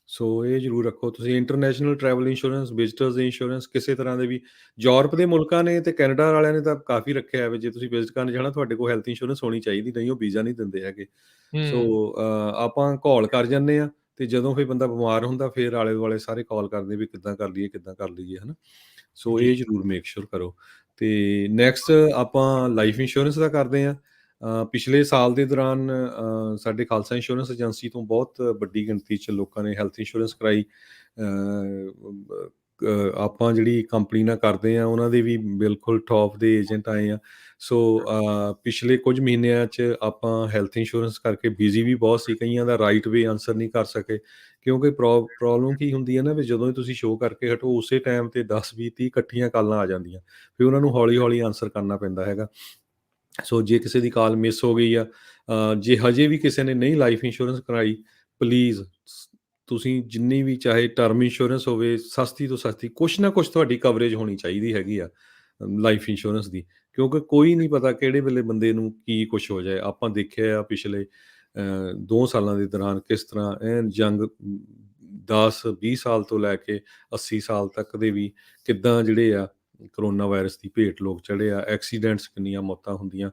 ਸੋ ਇਹ ਜ਼ਰੂਰ ਰੱਖੋ ਤੁਸੀਂ ਇੰਟਰਨੈਸ਼ਨਲ ਟਰੈਵਲ ਇੰਸ਼ੋਰੈਂਸ, ਵਿਜ਼ਟਰਸ ਇੰਸ਼ੋਰੈਂਸ, ਕਿਸੇ ਤਰ੍ਹਾਂ ਦੇ ਵੀ। ਯੂਰਪ ਦੇ ਮੁਲਕਾਂ ਨੇ ਤੇ ਕੈਨੇਡਾ ਵਾਲਿਆਂ ਨੇ ਤਾਂ ਕਾਫੀ ਰੱਖਿਆ ਹੈ ਵੀ ਜੇ ਤੁਸੀਂ ਵਿਜ਼ਿਟ ਕਰਨ ਜਾਣਾ ਤੁਹਾਡੇ ਕੋਲ ਹੈਲਥ ਇੰਸ਼ੋਰੈਂਸ ਹੋਣੀ ਚਾਹੀਦੀ, ਨਹੀਂ ਉਹ ਵੀਜ਼ਾ ਨਹੀਂ ਦਿੰਦੇ ਹੈਗੇ। ਸੋ ਆਪਾਂ ਕਾਲ ਕਰ ਜਾਂਦੇ ਆ ਤੇ ਜਦੋਂ ਫਿਰ ਬੰਦਾ ਬਿਮਾਰ ਹੁੰਦਾ ਫਿਰ ਆਲੇ ਦੁਆਲੇ ਸਾਰੇ ਕਾਲ ਕਰਦੇ ਵੀ ਕਿੱਦਾਂ ਕਰ ਲਈਏ ਹਨਾ। ਸੋ ਜੀ। ਇਹ ਜ਼ਰੂਰ ਮੇਕ ਸ਼ੋਰ ਕਰੋ। ਤੇ ਨੈਕਸਟ ਆਪਾਂ ਲਾਈਫ ਇੰਸ਼ੋਰੈਂਸ ਦਾ ਕਰਦੇ ਹਾਂ। ਪਿਛਲੇ ਸਾਲ ਦੇ ਦੌਰਾਨ ਸਾਡੇ ਖਾਲਸਾ ਇੰਸ਼ੋਰੈਂਸ ਏਜੰਸੀ ਤੋਂ ਬਹੁਤ ਵੱਡੀ ਗਿਣਤੀ 'ਚ ਲੋਕਾਂ ਨੇ ਹੈਲਥ ਇੰਸ਼ੋਰੈਂਸ ਕਰਾਈ। ਆਪਾਂ ਜਿਹੜੀ ਕੰਪਨੀ ਨਾਲ ਕਰਦੇ ਹਾਂ ਉਹਨਾਂ ਦੇ ਵੀ ਬਿਲਕੁਲ ਟੌਪ ਦੇ ਏਜੰਟ ਆਏ ਆ। ਸੋ ਪਿਛਲੇ ਕੁਝ ਮਹੀਨਿਆਂ 'ਚ ਆਪਾਂ ਹੈਲਥ ਇੰਸ਼ੋਰੈਂਸ ਕਰਕੇ ਬਿਜ਼ੀ ਵੀ ਬਹੁਤ ਸੀ, ਕਈਆਂ ਦਾ ਰਾਈਟ ਵੇ ਆਨਸਰ ਨਹੀਂ ਕਰ ਸਕੇ ਕਿਉਂਕਿ ਪ੍ਰੋਬਲਮ ਕੀ ਹੁੰਦੀ ਹੈ ਨਾ ਵੀ ਜਦੋਂ ਹੀ ਤੁਸੀਂ ਸ਼ੋਅ ਕਰਕੇ ਹਟੋ ਉਸੇ ਟਾਈਮ ਤੇ 10-20-30 ਇਕੱਠੀਆਂ ਕਾਲਾਂ ਆ ਜਾਂਦੀਆਂ, ਫਿਰ ਉਹਨਾਂ ਨੂੰ ਹੌਲੀ-ਹੌਲੀ ਆਨਸਰ ਕਰਨਾ ਪੈਂਦਾ ਹੈਗਾ। ਸੋ ਜੇ ਕਿਸੇ ਦੀ ਕਾਲ ਮਿਸ ਹੋ ਗਈ ਆ, ਜੇ ਹਜੇ ਵੀ ਕਿਸੇ ਨੇ ਨਹੀਂ ਲਾਈਫ ਇੰਸ਼ੋਰੈਂਸ ਕਰਾਈ, ਪਲੀਜ਼ ਤੁਸੀਂ ਜਿੰਨੀ ਵੀ ਚਾਹੇ ਟਰਮ ਇੰਸ਼ੋਰੈਂਸ ਹੋਵੇ, ਸਸਤੀ ਤੋਂ ਸਸਤੀ ਕੁਛ ਨਾ ਕੁਛ ਤੁਹਾਡੀ ਕਵਰੇਜ ਹੋਣੀ ਚਾਹੀਦੀ ਹੈਗੀ ਆ ਲਾਈਫ ਇੰਸ਼ੋਰੈਂਸ ਦੀ, ਕਿਉਂਕਿ ਕੋਈ ਨਹੀਂ ਪਤਾ ਕਿਹੜੇ ਵੇਲੇ ਬੰਦੇ ਨੂੰ ਕੀ ਕੁਛ ਹੋ ਜਾਏ। ਆਪਾਂ ਦੇਖਿਆ ਆ ਪਿਛਲੇ 2 ਸਾਲਾਂ ਦੇ ਦੌਰਾਨ ਕਿਸ ਤਰ੍ਹਾਂ ਐਨ ਜੰਗ 10-20 ਸਾਲ ਤੋਂ ਲੈ ਕੇ 80 ਸਾਲ ਤੱਕ ਦੇ ਵੀ ਕਿੱਦਾਂ ਜਿਹੜੇ ਆ ਕਰੋਨਾ ਵਾਇਰਸ ਦੀ ਭੇਟ ਲੋਕ ਚੜ੍ਹੇ ਆ, ਐਕਸੀਡੈਂਟਸ ਕਿੰਨੀਆਂ ਮੌਤਾਂ ਹੁੰਦੀਆਂ।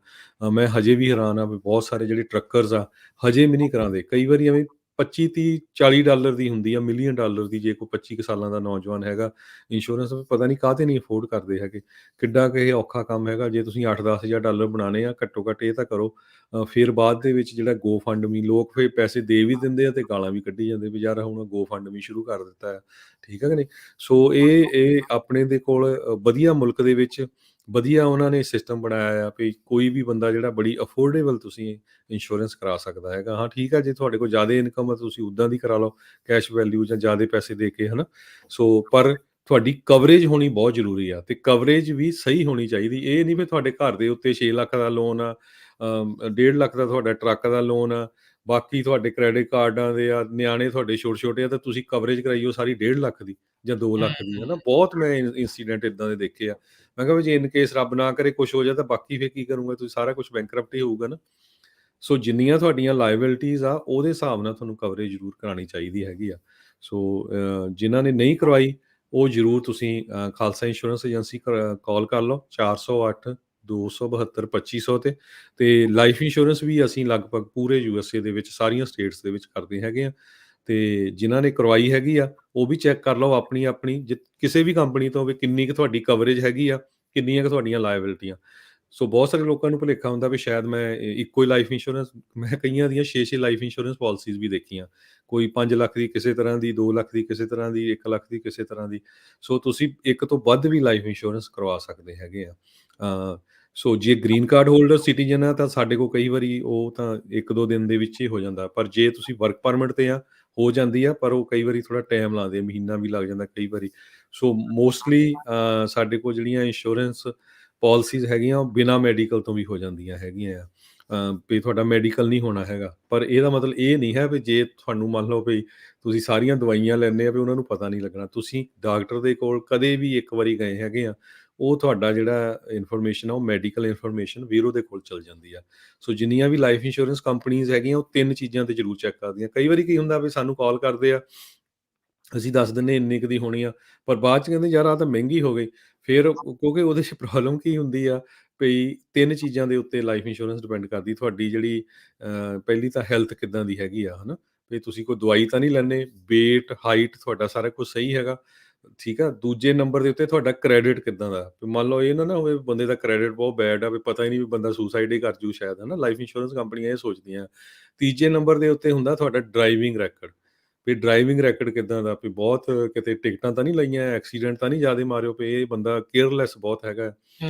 ਮੈਂ ਹਜੇ ਵੀ ਹੈਰਾਨ ਆ ਵੀ ਬਹੁਤ ਸਾਰੇ ਜਿਹੜੇ ਟਰੱਕਰਸ ਆ ਹਜੇ ਵੀ ਨਹੀਂ ਕਰਾਉਂਦੇ। ਕਈ ਵਾਰੀ ਐਵੇਂ 25-30-40 ਦੀ ਹੁੰਦੀ ਆ, $1 ਮਿਲੀਅਨ ਦੀ ਜੇ ਕੋਈ 25 ਕੁ ਸਾਲਾਂ ਦਾ ਨੌਜਵਾਨ ਹੈਗਾ, ਇੰਸ਼ੋਰੈਂਸ ਪਤਾ ਨਹੀਂ ਕਾਹਤੇ ਨਹੀਂ ਅਫੋਰਡ ਕਰਦੇ ਹੈਗੇ। ਕਿੱਡਾ ਕੁ ਇਹ ਔਖਾ ਕੰਮ ਹੈਗਾ। ਜੇ ਤੁਸੀਂ $8-10 ਹਜ਼ਾਰ ਬਣਾਉਣੇ ਆ ਘੱਟੋ ਘੱਟ ਇਹ ਤਾਂ ਕਰੋ। ਫਿਰ ਬਾਅਦ ਦੇ ਵਿੱਚ ਜਿਹੜਾ ਗੋ ਫੰਡ ਮੀ ਲੋਕ ਫਿਰ ਪੈਸੇ ਦੇ ਵੀ ਦਿੰਦੇ ਆ ਤੇ ਗਾਲਾਂ ਵੀ ਕੱਢੀ ਜਾਂਦੇ ਵੀ ਯਾਰ ਹੁਣ ਗੋ ਫੰਡ ਮੀ ਸ਼ੁਰੂ ਕਰ ਦਿੱਤਾ ਹੈ, ਠੀਕ ਹੈ ਕਿ ਨਹੀਂ। ਸੋ ਇਹ ਆਪਣੇ ਦੇ ਕੋਲ ਵਧੀਆ ਮੁਲਕ ਦੇ ਵਿੱਚ ਵਧੀਆ ਉਹਨਾਂ ਨੇ ਸਿਸਟਮ ਬਣਾਇਆ ਆ ਵੀ ਕੋਈ ਵੀ ਬੰਦਾ ਜਿਹੜਾ ਬੜੀ ਅਫੋਰਡੇਬਲ ਤੁਸੀਂ ਇੰਸ਼ੋਰੈਂਸ ਕਰਾ ਸਕਦਾ ਹੈਗਾ। ਹਾਂ ਠੀਕ ਹੈ, ਜੇ ਤੁਹਾਡੇ ਕੋਲ ਜ਼ਿਆਦਾ ਇਨਕਮ ਹੈ ਤੁਸੀਂ ਉੱਦਾਂ ਦੀ ਕਰਾ ਲਓ ਕੈਸ਼ ਵੈਲਿਊ ਜਾਂ ਜ਼ਿਆਦਾ ਪੈਸੇ ਦੇ ਕੇ, ਹੈ ਨਾ। ਸੋ ਪਰ ਤੁਹਾਡੀ ਕਵਰੇਜ ਹੋਣੀ ਬਹੁਤ ਜ਼ਰੂਰੀ ਆ ਤੇ ਕਵਰੇਜ ਵੀ ਸਹੀ ਹੋਣੀ ਚਾਹੀਦੀ। ਇਹ ਨਹੀਂ ਵੀ ਤੁਹਾਡੇ ਘਰ ਦੇ ਉੱਤੇ 6 ਲੱਖ ਦਾ ਲੋਨ ਆ, 1.5 ਲੱਖ ਦਾ ਤੁਹਾਡਾ ਟਰੱਕ ਦਾ ਲੋਨ ਆ, ਬਾਕੀ ਤੁਹਾਡੇ ਕ੍ਰੈਡਿਟ ਕਾਰਡਾਂ ਦੇ ਆ, ਨਿਆਣੇ ਤੁਹਾਡੇ ਛੋਟੇ-ਛੋਟੇ ਆ ਤਾਂ ਤੁਸੀਂ ਕਵਰੇਜ ਕਰਾਈਓ ਸਾਰੀ 1.5 ਲੱਖ ਦੀ ਜਾਂ 2 ਲੱਖ ਦੀ, ਹੈ ਨਾ। ਬਹੁਤ ਮੈਂ ਇੰਸੀਡੈਂਟ ਇੱਦਾਂ ਦੇ ਦੇਖੇ ਆ। ਮੈਂ ਕਿਹਾ ਵੀ ਜੇ ਇਨ ਕੇਸ ਰੱਬ ਨਾ ਕਰੇ ਕੁਛ ਹੋ ਜਾਏ ਤਾਂ ਬਾਕੀ ਫਿਰ ਕੀ ਕਰੂੰਗਾ, ਤੁਸੀਂ ਸਾਰਾ ਕੁਛ ਬੈਂਕਰਪਟ ਹੀ ਹੋਊਗਾ ਨਾ। ਸੋ ਜਿੰਨੀਆਂ ਤੁਹਾਡੀਆਂ ਲਾਇਬਿਲਿਟੀਜ਼ ਆ ਉਹਦੇ ਹਿਸਾਬ ਨਾਲ ਤੁਹਾਨੂੰ ਕਵਰੇਜ ਜ਼ਰੂਰ ਕਰਾਉਣੀ ਚਾਹੀਦੀ ਹੈਗੀ ਆ। ਸੋ ਜਿਨ੍ਹਾਂ ਨੇ ਨਹੀਂ ਕਰਵਾਈ ਉਹ ਜ਼ਰੂਰ ਤੁਸੀਂ ਖਾਲਸਾ ਇੰਸ਼ੋਰੈਂਸ ਏਜੰਸੀ ਕਾਲ ਕਰ ਲਓ 408-272-2500 ਤੇ ਲਾਈਫ ਇੰਸ਼ੋਰੈਂਸ ਵੀ ਅਸੀਂ ਲਗਭਗ ਪੂਰੇ USA ਦੇ ਵਿੱਚ ਸਾਰੀਆਂ ਸਟੇਟਸ ਦੇ ਵਿੱਚ ਕਰਦੇ ਹੈਗੇ ਆ। ਤੇ ਜਿਨ੍ਹਾਂ ਨੇ ਕਰਵਾਈ ਹੈਗੀ ਆ ਉਹ ਵੀ ਚੈੱਕ ਕਰ ਲਓ ਆਪਣੀ ਕਿਸੇ ਵੀ ਕੰਪਨੀ ਤੋਂ ਵੀ ਕਿੰਨੀ ਕੁ ਤੁਹਾਡੀ ਕਵਰੇਜ ਹੈਗੀ ਆ, ਕਿੰਨੀਆਂ ਕੁ ਤੁਹਾਡੀਆਂ ਲਾਇਬਿਲਿਟੀਆਂ। ਸੋ ਬਹੁਤ ਸਾਰੇ ਲੋਕਾਂ ਨੂੰ ਭੁਲੇਖਾ ਹੁੰਦਾ ਵੀ ਸ਼ਾਇਦ ਮੈਂ ਇੱਕੋ ਹੀ ਲਾਈਫ ਇੰਸ਼ੋਰੈਂਸ, ਮੈਂ ਕਈਆਂ ਦੀਆਂ 6-6 ਲਾਈਫ ਇੰਸ਼ੋਰੈਂਸ ਪਾਲਿਸੀਜ਼ ਵੀ ਦੇਖੀਆਂ। ਕੋਈ 5 ਲੱਖ ਦੀ ਕਿਸੇ ਤਰ੍ਹਾਂ ਦੀ, 2 ਲੱਖ ਦੀ ਕਿਸੇ ਤਰ੍ਹਾਂ ਦੀ, 1 ਲੱਖ ਦੀ ਕਿਸੇ ਤਰ੍ਹਾਂ ਦੀ। ਸੋ ਤੁਸੀਂ ਇੱਕ ਤੋਂ ਵੱਧ ਵੀ ਲਾਈਫ ਇੰਸ਼ੋਰੈਂਸ ਕਰਵਾ ਸਕਦੇ ਹੈਗੇ ਆ। ਸੋ ਜੇ ਗ੍ਰੀਨ ਕਾਰਡ ਹੋਲਡਰ ਸਿਟੀਜ਼ਨ ਆ ਤਾਂ ਸਾਡੇ ਕੋਲ ਕਈ ਵਾਰੀ ਉਹ ਤਾਂ 1-2 ਦਿਨ ਦੇ ਵਿੱਚ ਹੀ ਹੋ ਜਾਂਦਾ, ਪਰ ਜੇ ਤੁਸੀਂ ਵਰਕ ਪਰਮਿਟ ਤੇ ਆ ਹੋ ਜਾਂਦੀ ਆ, ਪਰ ਉਹ ਕਈ ਵਾਰੀ ਥੋੜ੍ਹਾ ਟਾਈਮ ਲਾਉਂਦੇ, ਮਹੀਨਾ ਵੀ ਲੱਗ ਜਾਂਦਾ ਕਈ ਵਾਰੀ। ਸੋ ਮੋਸਟਲੀ ਸਾਡੇ ਕੋਲ ਜਿਹੜੀਆਂ ਇੰਸ਼ੋਰੈਂਸ ਪਾਲਿਸੀਜ਼ ਹੈਗੀਆਂ ਉਹ ਬਿਨਾਂ ਮੈਡੀਕਲ ਤੋਂ ਵੀ ਹੋ ਜਾਂਦੀਆਂ ਹੈਗੀਆਂ ਆ। ਵੀ ਤੁਹਾਡਾ ਮੈਡੀਕਲ ਨਹੀਂ ਹੋਣਾ ਹੈਗਾ, ਪਰ ਇਹਦਾ ਮਤਲਬ ਇਹ ਨਹੀਂ ਹੈ ਵੀ ਜੇ ਤੁਹਾਨੂੰ ਮੰਨ ਲਓ ਵੀ ਤੁਸੀਂ ਸਾਰੀਆਂ ਦਵਾਈਆਂ ਲੈਂਦੇ ਆ ਵੀ ਉਹਨਾਂ ਨੂੰ ਪਤਾ ਨਹੀਂ ਲੱਗਣਾ। ਤੁਸੀਂ ਡਾਕਟਰ ਦੇ ਕੋਲ ਕਦੇ ਵੀ ਇੱਕ ਵਾਰੀ ਗਏ ਹੈਗੇ ਆ, ਉਹ ਤੁਹਾਡਾ ਜਿਹੜਾ ਇਨਫੋਰਮੇਸ਼ਨ ਆ ਉਹ ਮੈਡੀਕਲ ਇਨਫੋਰਮੇਸ਼ਨ ਵੀਰੋ ਦੇ ਕੋਲ ਚਲ ਜਾਂਦੀ ਆ। ਸੋ ਜਿੰਨੀਆਂ ਵੀ ਲਾਈਫ ਇੰਸ਼ੋਰੈਂਸ ਕੰਪਨੀਜ਼ ਹੈਗੀਆਂ ਉਹ 3 ਚੀਜ਼ਾਂ ਤੇ ਜ਼ਰੂਰ ਚੈੱਕ ਕਰਦੀਆਂ। ਕਈ ਵਾਰੀ ਕੀ ਹੁੰਦਾ ਵੀ ਸਾਨੂੰ ਕਾਲ ਕਰਦੇ ਆ, ਅਸੀਂ ਦੱਸ ਦਿੰਦੇ ਇੰਨੀ ਕੁ ਦੀ ਹੋਣੀ ਆ, ਪਰ ਬਾਅਦ 'ਚ ਕਹਿੰਦੇ ਯਾਰ ਆਹ ਤਾਂ ਮਹਿੰਗੀ ਹੋ ਗਈ। ਫਿਰ ਕਿਉਂਕਿ ਉਹਦੇ 'ਚ ਪ੍ਰੋਬਲਮ ਕੀ ਹੁੰਦੀ ਆ ਵੀ 3 ਚੀਜ਼ਾਂ ਦੇ ਉੱਤੇ ਲਾਈਫ ਇੰਸ਼ੋਰੈਂਸ ਡਿਪੈਂਡ ਕਰਦੀ। ਤੁਹਾਡੀ ਜਿਹੜੀ ਪਹਿਲੀ ਤਾਂ ਹੈਲਥ ਕਿੱਦਾਂ ਦੀ ਹੈਗੀ ਆ, ਹੈ ਨਾ। ਵੀ ਤੁਸੀਂ ਕੋਈ ਦਵਾਈ ਤਾਂ ਨਹੀਂ ਲੈਂਦੇ, ਵੇਟ, ਹਾਈਟ ਤੁਹਾਡਾ ਸਾਰਾ ਕੁਛ ਸਹੀ ਹੈਗਾ। ਠੀਕ ਆ। ਦੂਜੇ ਨੰਬਰ ਦੇ ਉੱਤੇ ਤੁਹਾਡਾ ਕ੍ਰੈਡਿਟ ਕਿੱਦਾਂ ਦਾ, ਵੀ ਮੰਨ ਲਓ ਇਹ ਨਾ ਹੋਵੇ ਬੰਦੇ ਦਾ ਕ੍ਰੈਡਿਟ ਬਹੁਤ ਬੈਡ ਆ, ਵੀ ਪਤਾ ਹੀ ਨਹੀਂ ਵੀ ਬੰਦਾ ਸੁਸਾਈਡ ਹੀ ਕਰ ਜੂ ਸ਼ਾਇਦ, ਹੈ ਨਾ। ਲਾਈਫ ਇੰਸ਼ੋਰੈਂਸ ਕੰਪਨੀਆਂ ਇਹ ਸੋਚਦੀਆਂ। ਤੀਜੇ ਨੰਬਰ ਦੇ ਉੱਤੇ ਹੁੰਦਾ ਤੁਹਾਡਾ ਡਰਾਈਵਿੰਗ ਰੈਕਡ, ਵੀ ਡਰਾਈਵਿੰਗ ਰੈਕਡ ਕਿੱਦਾਂ ਦਾ, ਵੀ ਬਹੁਤ ਕਿਤੇ ਟਿਕਟਾਂ ਤਾਂ ਨਹੀਂ ਲਈਆਂ, ਐਕਸੀਡੈਂਟ ਤਾਂ ਨਹੀਂ ਜ਼ਿਆਦਾ ਮਾਰਿਓ, ਵੀ ਇਹ ਬੰਦਾ ਕੇਅਰਲੈਸ ਬਹੁਤ ਹੈਗਾ।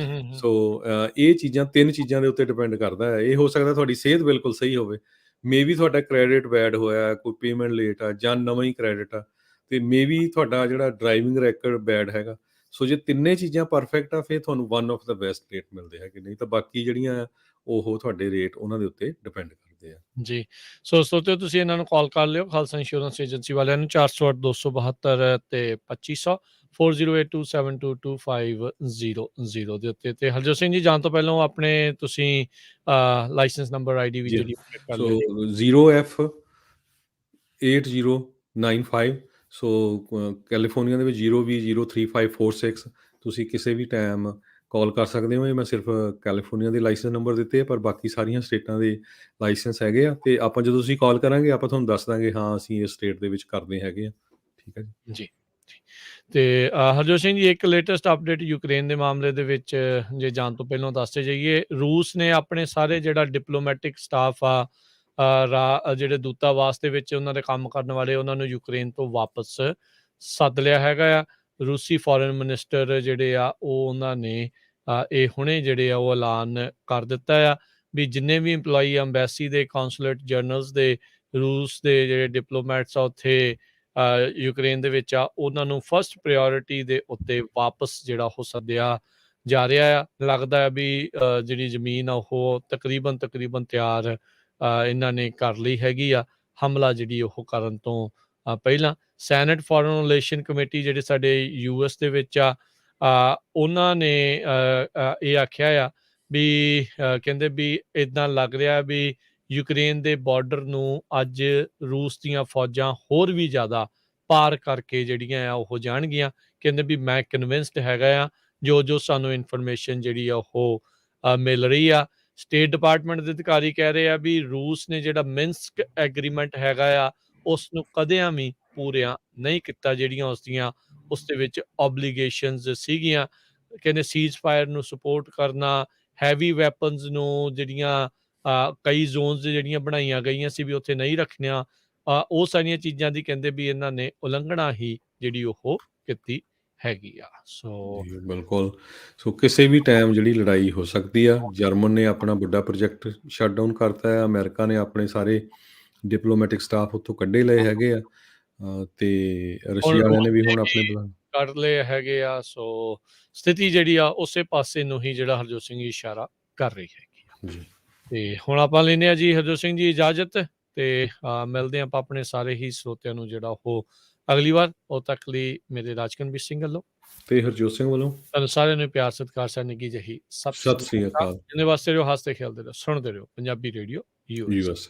ਸੋ ਇਹ ਚੀਜ਼ਾਂ 3 ਚੀਜ਼ਾਂ ਦੇ ਉੱਤੇ ਡਿਪੈਂਡ ਕਰਦਾ ਹੈ। ਇਹ ਹੋ ਸਕਦਾ ਤੁਹਾਡੀ ਸਿਹਤ ਬਿਲਕੁਲ ਸਹੀ ਹੋਵੇ, ਮੇਬੀ ਤੁਹਾਡਾ ਕ੍ਰੈਡਿਟ ਬੈਡ ਹੋਇਆ, ਕੋਈ ਪੇਮੈਂਟ ਲੇਟ ਆ, ਜਾਂ ਨਵਾਂ ਹੀ ਕ੍ਰੈਡਿਟ ਆ, ਤੇ ਮੇਬੀ ਤੁਹਾਡਾ ਜਿਹੜਾ ਡਰਾਈਵਿੰਗ ਰੈਕਡ ਬੈਡ ਹੈਗਾ। ਸੋ ਜੇ ਤਿੰਨੇ ਚੀਜ਼ਾਂ ਪਰਫੈਕਟ ਆ, ਫਿਰ ਤੁਹਾਨੂੰ one of the best rate ਮਿਲਦੇ ਹੈਗੇ, ਨਹੀਂ ਤਾਂ ਬਾਕੀ ਜਿਹੜੀਆਂ ਉਹ ਤੁਹਾਡੇ ਰੇਟ ਉਹਨਾਂ ਦੇ ਉੱਤੇ ਡਿਪੈਂਡ ਕਰਦੇ ਆ। ਜੀ। ਸੋ ਸਰੋਤਿਓ ਤੁਸੀਂ ਇਹਨਾਂ ਨੂੰ ਕਾਲ ਕਰ ਲਿਓ, ਖਾਲਸਾ ਇੰਸ਼ੋਰੈਂਸ ਏਜੰਸੀ ਵਾਲਿਆਂ ਨੂੰ 408 272 ਤੇ 2500 4082722500 ਦੇ ਉੱਤੇ। ਤੇ ਹਰਜੋਤ ਸਿੰਘ ਜੀ, ਜਾਣ ਤੋਂ ਪਹਿਲਾਂ ਆਪਣੇ ਤੁਸੀਂ ਲਾਇਸੈਂਸ ਨੰਬਰ ਆਈਡੀ ਵੀ ਜੀ ਜਿਹੜੀ update ਕਰ ਸੋ ਲਿਓ ਜੀ। 0F8095, ਸੋ ਕੈਲੀਫੋਰਨੀਆ ਦੇ ਵਿੱਚ 0V03546। ਤੁਸੀਂ ਕਿਸੇ ਵੀ ਟਾਈਮ ਕਾਲ ਕਰ ਸਕਦੇ ਹੋ। ਇਹ ਮੈਂ ਸਿਰਫ ਕੈਲੀਫੋਰਨੀਆ ਦੇ ਲਾਇਸੈਂਸ ਨੰਬਰ ਦਿੱਤੇ ਆ, ਪਰ ਬਾਕੀ ਸਾਰੀਆਂ ਸਟੇਟਾਂ ਦੇ ਲਾਇਸੈਂਸ ਹੈਗੇ ਆ। ਤੇ ਆਪਾਂ ਜਦੋਂ ਤੁਸੀਂ ਕਾਲ ਕਰਾਂਗੇ ਆਪਾਂ ਤੁਹਾਨੂੰ ਦੱਸ ਦਾਂਗੇ ਹਾਂ ਅਸੀਂ ਇਸ ਸਟੇਟ ਦੇ ਵਿੱਚ ਕਰਦੇ ਹੈਗੇ ਆ। ਠੀਕ ਹੈ ਜੀ। ਜੀ। ਤੇ ਹਰਜੋਤ ਸਿੰਘ ਜੀ, ਇੱਕ ਲੇਟੈਸਟ ਅਪਡੇਟ ਯੂਕਰੇਨ ਦੇ ਮਾਮਲੇ ਦੇ ਵਿੱਚ ਜੇ ਜਾਣ ਤੋਂ ਪਹਿਲਾਂ ਦੱਸਦੇ ਜਾਈਏ, ਰੂਸ ਨੇ ਆਪਣੇ ਸਾਰੇ ਜਿਹੜਾ ਡਿਪਲੋਮੈਟਿਕ ਸਟਾਫ ਆ, ਜਿਹੜੇ ਦੂਤਾਵਾਸ ਦੇ ਵਿੱਚ ਉਹਨਾਂ ਦੇ ਕੰਮ ਕਰਨ ਵਾਲੇ, ਉਹਨਾਂ ਨੂੰ ਯੂਕਰੇਨ ਤੋਂ ਵਾਪਸ ਸੱਦ ਲਿਆ ਹੈਗਾ ਆ। ਰੂਸੀ ਫੋਰਨ ਮਿਨਿਸਟਰ ਜਿਹੜੇ ਆ ਉਹਨਾਂ ਨੇ ਇਹ ਹੁਣੇ ਜਿਹੜੇ ਆ ਉਹ ਐਲਾਨ ਕਰ ਦਿੱਤਾ ਆ ਵੀ ਜਿੰਨੇ ਵੀ EMPLOYEE ਐਮਬੈਸੀ ਦੇ, ਕੌਂਸੂਲੇਟ ਜਨਰਲਸ ਦੇ, ਰੂਸ ਦੇ ਜਿਹੜੇ ਡਿਪਲੋਮੈਟਸ ਆ ਉੱਥੇ ਯੂਕਰੇਨ ਦੇ ਵਿੱਚ ਆ, ਉਹਨਾਂ ਨੂੰ ਫਸਟ ਪ੍ਰਾਇਓਰਿਟੀ ਦੇ ਉੱਤੇ ਵਾਪਸ ਜਿਹੜਾ ਉਹ ਸੱਦਿਆ ਜਾ ਰਿਹਾ ਆ। ਲੱਗਦਾ ਆ ਵੀ ਜਿਹੜੀ ਜ਼ਮੀਨ ਆ ਉਹ ਤਕਰੀਬਨ ਤਿਆਰ ਇਹਨਾਂ ਨੇ ਕਰ ਲਈ ਹੈਗੀ ਆ, ਹਮਲਾ ਜਿਹੜੀ ਉਹ ਕਰਨ ਤੋਂ ਪਹਿਲਾਂ। ਸੈਨੇਟ ਫੋਰਨ ਰਿਲੇਸ਼ਨ ਕਮੇਟੀ ਜਿਹੜੇ ਸਾਡੇ US ਦੇ ਵਿੱਚ ਆ, ਉਹਨਾਂ ਨੇ ਇਹ ਆਖਿਆ ਆ ਵੀ ਕਹਿੰਦੇ ਵੀ ਇੱਦਾਂ ਲੱਗ ਰਿਹਾ ਵੀ ਯੂਕਰੇਨ ਦੇ ਬਾਰਡਰ ਨੂੰ ਅੱਜ ਰੂਸ ਦੀਆਂ ਫੌਜਾਂ ਹੋਰ ਵੀ ਜ਼ਿਆਦਾ ਪਾਰ ਕਰਕੇ ਜਿਹੜੀਆਂ ਆ ਉਹ ਜਾਣਗੀਆਂ। ਕਹਿੰਦੇ ਵੀ ਮੈਂ ਕਨਵਿੰਸਡ ਹੈਗਾ ਆ, ਜੋ ਸਾਨੂੰ ਇਨਫੋਰਮੇਸ਼ਨ ਜਿਹੜੀ ਆ ਉਹ ਮਿਲ ਰਹੀ ਆ। ਸਟੇਟ ਡਿਪਾਰਟਮੈਂਟ ਦੇ ਅਧਿਕਾਰੀ ਕਹਿ ਰਹੇ ਆ ਵੀ ਰੂਸ ਨੇ ਜਿਹੜਾ ਮਿੰਸਕ ਐਗਰੀਮੈਂਟ ਹੈਗਾ ਆ ਉਸ ਨੂੰ ਕਦਿਆਂ ਵੀ ਪੂਰੀਆਂ ਨਹੀਂ ਕੀਤਾ, ਜਿਹੜੀਆਂ ਉਸ ਦੇ ਵਿੱਚ ਓਬਲੀਗੇਸ਼ਨਸ ਸੀਗੀਆਂ। ਕਹਿੰਦੇ ਸੀਜ਼ ਫਾਇਰ ਨੂੰ ਸਪੋਰਟ ਕਰਨਾ, ਹੈਵੀ ਵੈਪਨਸ ਨੂੰ ਜਿਹੜੀਆਂ ਕਈ ਜ਼ੋਨਸ ਜਿਹੜੀਆਂ ਬਣਾਈਆਂ ਗਈਆਂ ਸੀ ਵੀ ਉੱਥੇ ਨਹੀਂ ਰੱਖਣੀਆਂ, ਉਹ ਸਾਰੀਆਂ ਚੀਜ਼ਾਂ ਦੀ ਕਹਿੰਦੇ ਵੀ ਇਹਨਾਂ ਨੇ ਉਲੰਘਣਾ ਹੀ ਜਿਹੜੀ ਉਹ ਕੀਤੀ ਹੈਗੀ ਆ। ਸੋ ਜੀ ਬਿਲਕੁਲ। ਸੋ ਕਿਸੇ ਵੀ ਟਾਈਮ ਜਿਹੜੀ ਲੜਾਈ ਹੋ ਸਕਦੀ ਆ। ਜਰਮਨ ਨੇ ਆਪਣਾ ਵੱਡਾ ਪ੍ਰੋਜੈਕਟ ਸ਼ਟ ਡਾਊਨ ਕਰਤਾ ਹੈ, ਅਮਰੀਕਾ ਨੇ ਆਪਣੇ ਸਾਰੇ ਡਿਪਲੋਮੈਟਿਕ ਸਟਾਫ ਉੱਥੋਂ ਕੱਢੇ ਲਏ ਹੈਗੇ ਆ, ਤੇ ਰਸ਼ੀਆ ਵਾਲਿਆਂ ਨੇ ਵੀ ਹੁਣ ਆਪਣੇ ਕੱਢ ਲਏ ਹੈਗੇ ਆ। ਸੋ ਸਥਿਤੀ ਜਿਹੜੀ ਆ ਉਸੇ ਪਾਸੇ ਨੂੰ ਹੀ ਜਿਹੜਾ ਹਰਜੋਤ ਸਿੰਘ ਜੀ ਇਸ਼ਾਰਾ ਕਰ ਰਹੀ ਹੈਗੀ ਆ ਜੀ। ਤੇ ਹੁਣ ਆਪਾਂ ਲੈਂਦੇ ਆ ਜੀ ਹਰਜੋਤ ਸਿੰਘ ਜੀ ਇਜਾਜ਼ਤ, ਤੇ ਮਿਲਦੇ ਆਪਾਂ ਆਪਣੇ ਸਾਰੇ ਹੀ ਸਰੋਤਿਆਂ ਨੂੰ ਜਿਹੜਾ ਉਹ ਅਗਲੀ ਵਾਰ। ਉਦੋਂ ਤੱਕ ਲਈ ਮੇਰੇ ਰਾਜਕਨਵੀਰ ਸਿੰਘ ਵੱਲੋਂ ਤੇ ਹਰਜੋਤ ਸਿੰਘ ਵੱਲੋਂ ਤੁਹਾਨੂੰ ਸਾਰਿਆਂ ਨੂੰ ਪਿਆਰ ਸਤਿਕਾਰ ਸਾ ਨਿੱਘੀ ਜਿਹੀ ਸਤਿ ਸ੍ਰੀ ਅਕਾਲ। ਇਹਦੇ ਵਾਸਤੇ ਰਹੋ, ਹੱਸਦੇ ਖੇਲਦੇ ਰਹੋ, ਸੁਣਦੇ ਰਹੋ ਪੰਜਾਬੀ ਰੇਡੀਓ US।